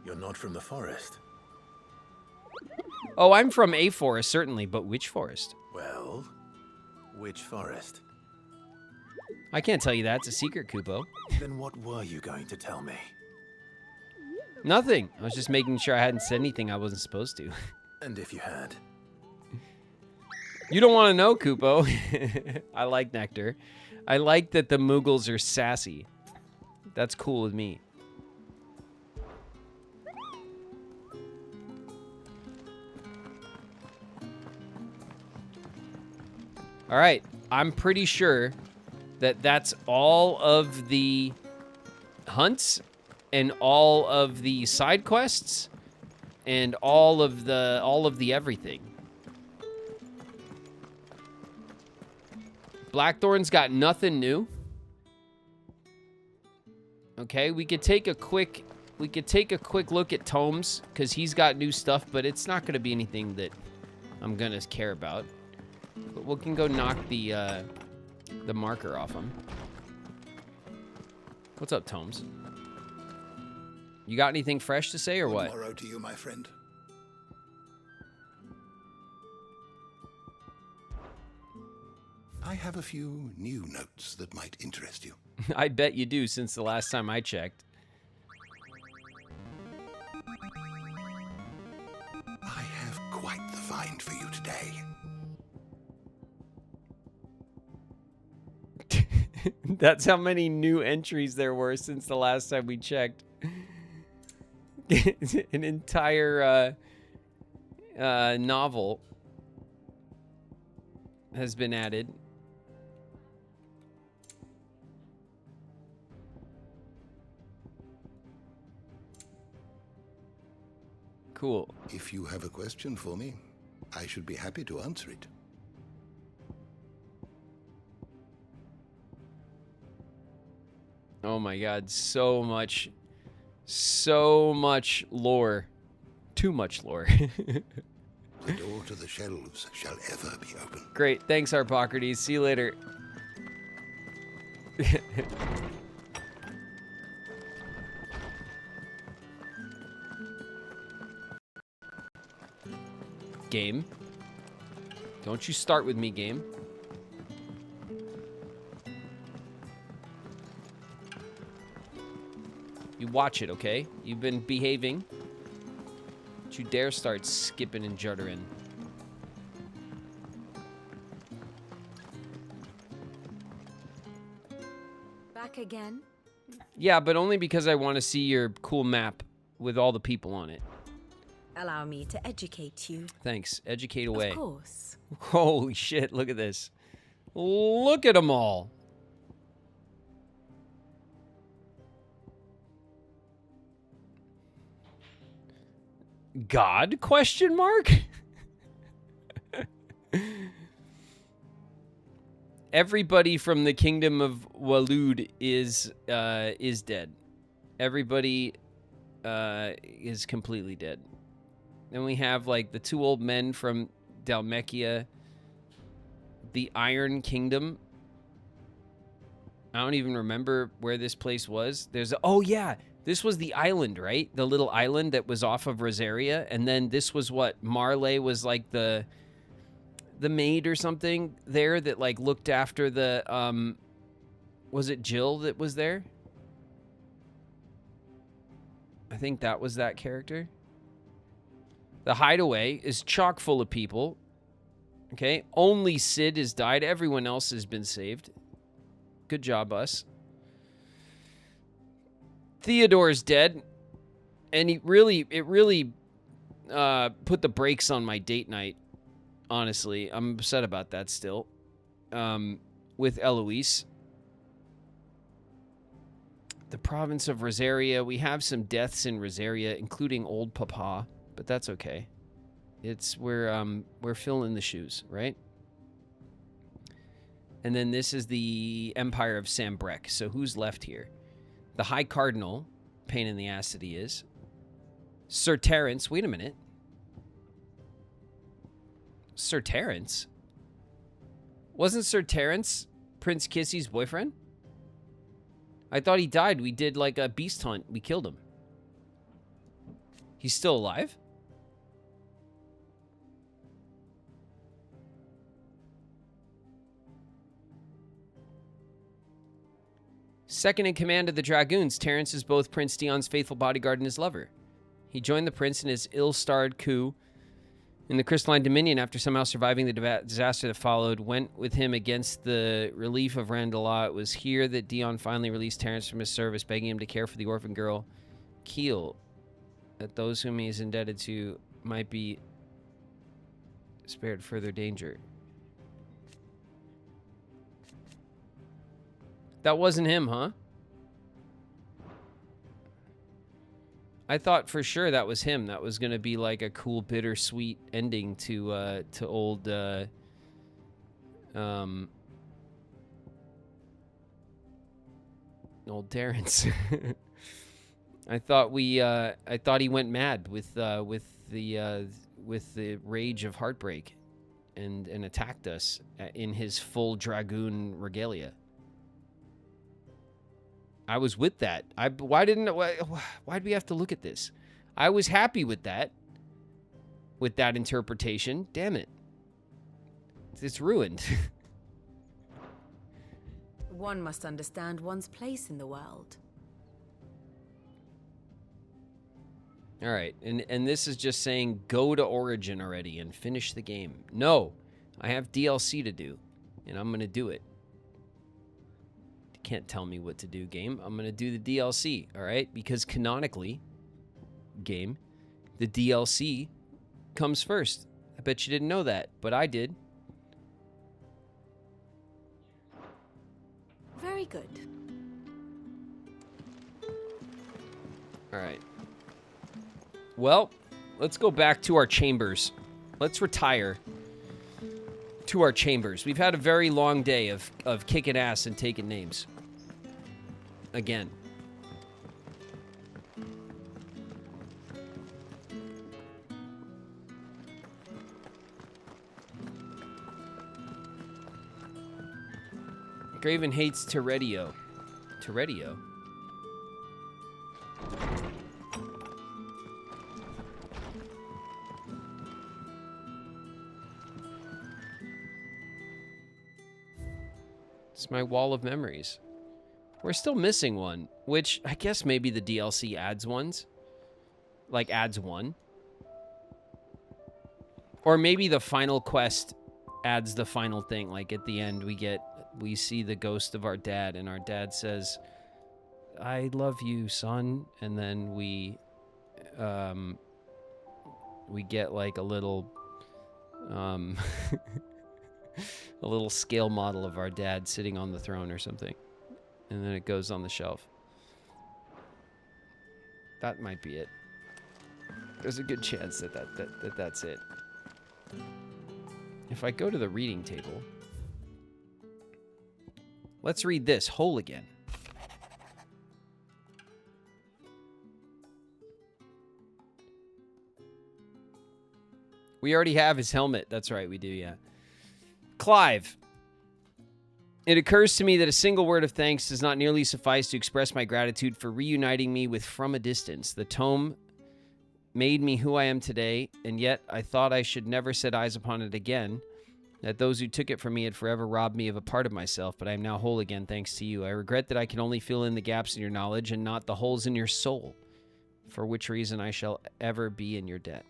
Speaker 2: You're not from the forest.
Speaker 1: Oh, I'm from a forest, certainly, but which forest?
Speaker 2: Well, which forest?
Speaker 1: I can't tell you that. It's a secret, Kupo.
Speaker 2: Then what were you going to tell me?
Speaker 1: Nothing. I was just making sure I hadn't said anything I wasn't supposed to.
Speaker 2: And if you had?
Speaker 1: You don't want to know, Kupo. I like Nectar. I like that the Moogles are sassy. That's cool with me. All right. I'm pretty sure that that's all of the hunts and all of the side quests and all of the everything. Blackthorn's got nothing new. Okay, we could take a quick look at Tomes because he's got new stuff, but it's not going to be anything that I'm gonna care about. But we can go knock the marker off him. What's up, Tomes? You got anything fresh to say or what?
Speaker 12: Tomorrow to you, my friend. I have a few new notes that might interest you.
Speaker 1: I bet you do, since the last time I checked.
Speaker 12: I have quite the find for you today.
Speaker 1: That's how many new entries there were since the last time we checked. An entire novel has been added. Cool.
Speaker 12: If you have a question for me, I should be happy to answer it.
Speaker 1: Oh my god, so much lore. Too much lore.
Speaker 12: The door to the shelves shall ever be open.
Speaker 1: Great, thanks Harpocrates. See you later. Game. Don't you start with me, game. You watch it, okay? You've been behaving. Don't you dare start skipping and juddering.
Speaker 18: Back again?
Speaker 1: Yeah, but only because I want to see your cool map with all the people on it.
Speaker 18: Allow me to educate you.
Speaker 1: Thanks. Educate away.
Speaker 18: Of course.
Speaker 1: Holy shit, look at this. Look at them all. God? Question mark? Everybody from the kingdom of Walud is dead. Everybody is completely dead. Then we have like the two old men from Dalmekia, the Iron Kingdom. I don't even remember where this place was. Oh yeah, this was the island, right? The little island that was off of Rosaria, and then this was what Marley was like the maid or something there that like looked after the was it Jill that was there? I think that was that character. The hideaway is chock full of people. Okay, only Sid has died. Everyone else has been saved. Good job, us. Theodore's dead, and it really put the brakes on my date night. Honestly, I'm upset about that still. With Eloise. The province of Rosaria. We have some deaths in Rosaria, including old Papa, but that's okay. We're filling the shoes, right? And then this is the Empire of Sambrek. So who's left here? The High Cardinal, pain in the ass that he is. Sir Terence, wait a minute. Sir Terence? Wasn't Sir Terence Prince Kissy's boyfriend? I thought he died. We did like a beast hunt. We killed him. He's still alive? Second in command of the Dragoons, Terence is both Prince Dion's faithful bodyguard and his lover. He joined the prince in his ill-starred coup in the Crystalline Dominion after somehow surviving the disaster that followed, went with him against the relief of Randalah. It was here that Dion finally released Terence from his service, begging him to care for the orphan girl, Keel, that those whom he is indebted to might be spared further danger. That wasn't him, huh? I thought for sure that was him. That was gonna be like a cool, bittersweet ending to old old Terrence. I thought he went mad with the rage of heartbreak, and attacked us in his full dragoon regalia. I was with that. Why did we have to look at this? I was happy with that interpretation. Damn it. It's ruined.
Speaker 18: One must understand one's place in the world.
Speaker 1: All right. And this is just saying go to Origin already and finish the game. No. I have DLC to do, and I'm going to do it. Can't tell me what to do, game. I'm going to do the DLC, all right? Because canonically, game, the DLC comes first. I bet you didn't know that, but I did.
Speaker 18: Very good.
Speaker 1: All right. Well, let's go back to our chambers. Let's retire to our chambers. We've had a very long day of kicking ass and taking names. Again. Graven hates Toretio. Toretio? It's my wall of memories. We're still missing one, which I guess maybe the DLC adds ones. Like, adds one. Or maybe the final quest adds the final thing. Like, at the end, we see the ghost of our dad, and our dad says, I love you, son. And then we get, like, a little, a little scale model of our dad sitting on the throne or something. And then it goes on the shelf. That might be it. There's a good chance that that's it. If I go to the reading table, let's read this whole again. We already have his helmet. That's right, we do, yeah. Clive. It occurs to me that a single word of thanks does not nearly suffice to express my gratitude for reuniting me with From a Distance. The tome made me who I am today, and yet I thought I should never set eyes upon it again, that those who took it from me had forever robbed me of a part of myself, but I am now whole again thanks to you. I regret that I can only fill in the gaps in your knowledge and not the holes in your soul, for which reason I shall ever be in your debt.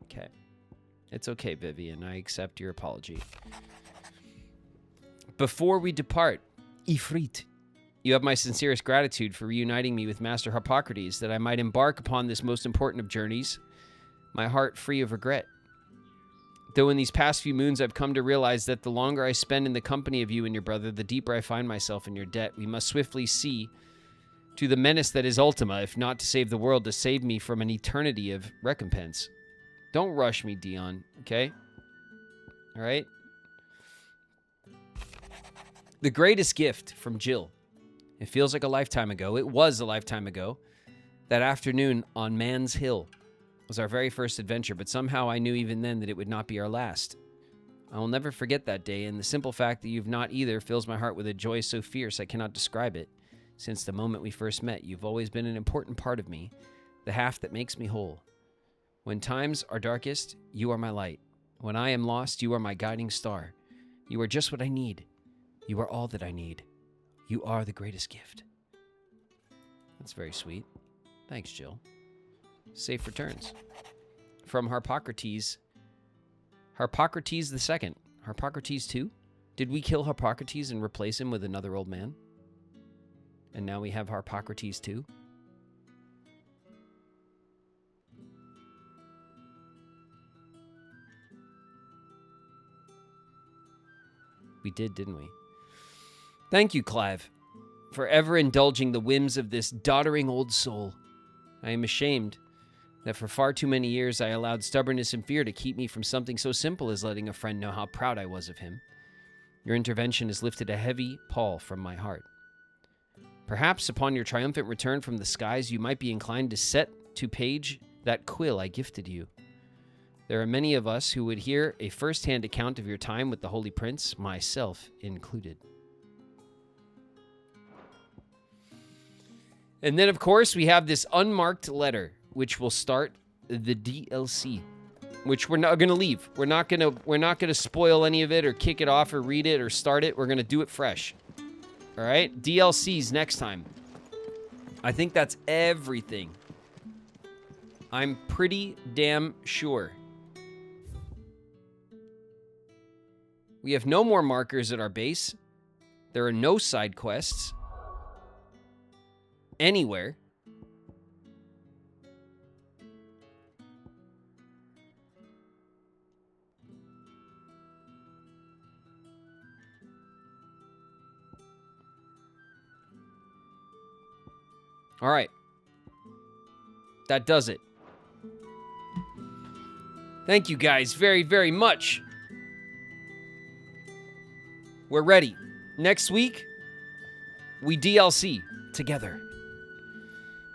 Speaker 1: Okay. It's okay, Vivian. I accept your apology. Before we depart, Ifrit, you have my sincerest gratitude for reuniting me with Master Harpocrates, that I might embark upon this most important of journeys, my heart free of regret. Though in these past few moons I've come to realize that the longer I spend in the company of you and your brother, the deeper I find myself in your debt. We must swiftly see to the menace that is Ultima, if not to save the world, to save me from an eternity of recompense. Don't rush me, Dion, okay? All right? The greatest gift from Jill. It feels like a lifetime ago. It was a lifetime ago. That afternoon on Man's Hill was our very first adventure, but somehow I knew even then that it would not be our last. I will never forget that day, and the simple fact that you've not either fills my heart with a joy so fierce I cannot describe it. Since the moment we first met, you've always been an important part of me, the half that makes me whole. When times are darkest, you are my light. When I am lost, you are my guiding star. You are just what I need. You are all that I need. You are the greatest gift. That's very sweet. Thanks, Jill. Safe returns. From Harpocrates. Harpocrates II. Harpocrates II? Did we kill Harpocrates and replace him with another old man? And now we have Harpocrates II? We did, didn't we? Thank you, Clive, for ever indulging the whims of this doddering old soul. I am ashamed that for far too many years I allowed stubbornness and fear to keep me from something so simple as letting a friend know how proud I was of him. Your intervention has lifted a heavy pall from my heart. Perhaps upon your triumphant return from the skies, you might be inclined to set to page that quill I gifted you. There are many of us who would hear a first-hand account of your time with the Holy Prince, myself included. And then, of course, we have this unmarked letter, which will start the DLC, which we're not going to leave. We're not going to spoil any of it or kick it off or read it or start it. We're going to do it fresh. All right? DLCs next time. I think that's everything. I'm pretty damn sure. We have no more markers at our base. There are no side quests anywhere. All right. That does it. Thank you guys very, very much. We're ready. Next week, we DLC together.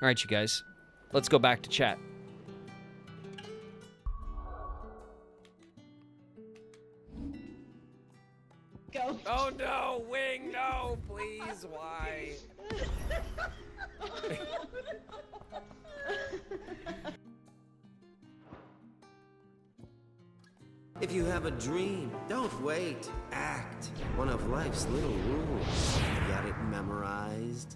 Speaker 1: All right, you guys. Let's go back to chat.
Speaker 9: Go.
Speaker 1: Oh no, Wing, no, please, why?
Speaker 15: If you have a dream, don't wait. Act. One of life's little rules. You got it memorized?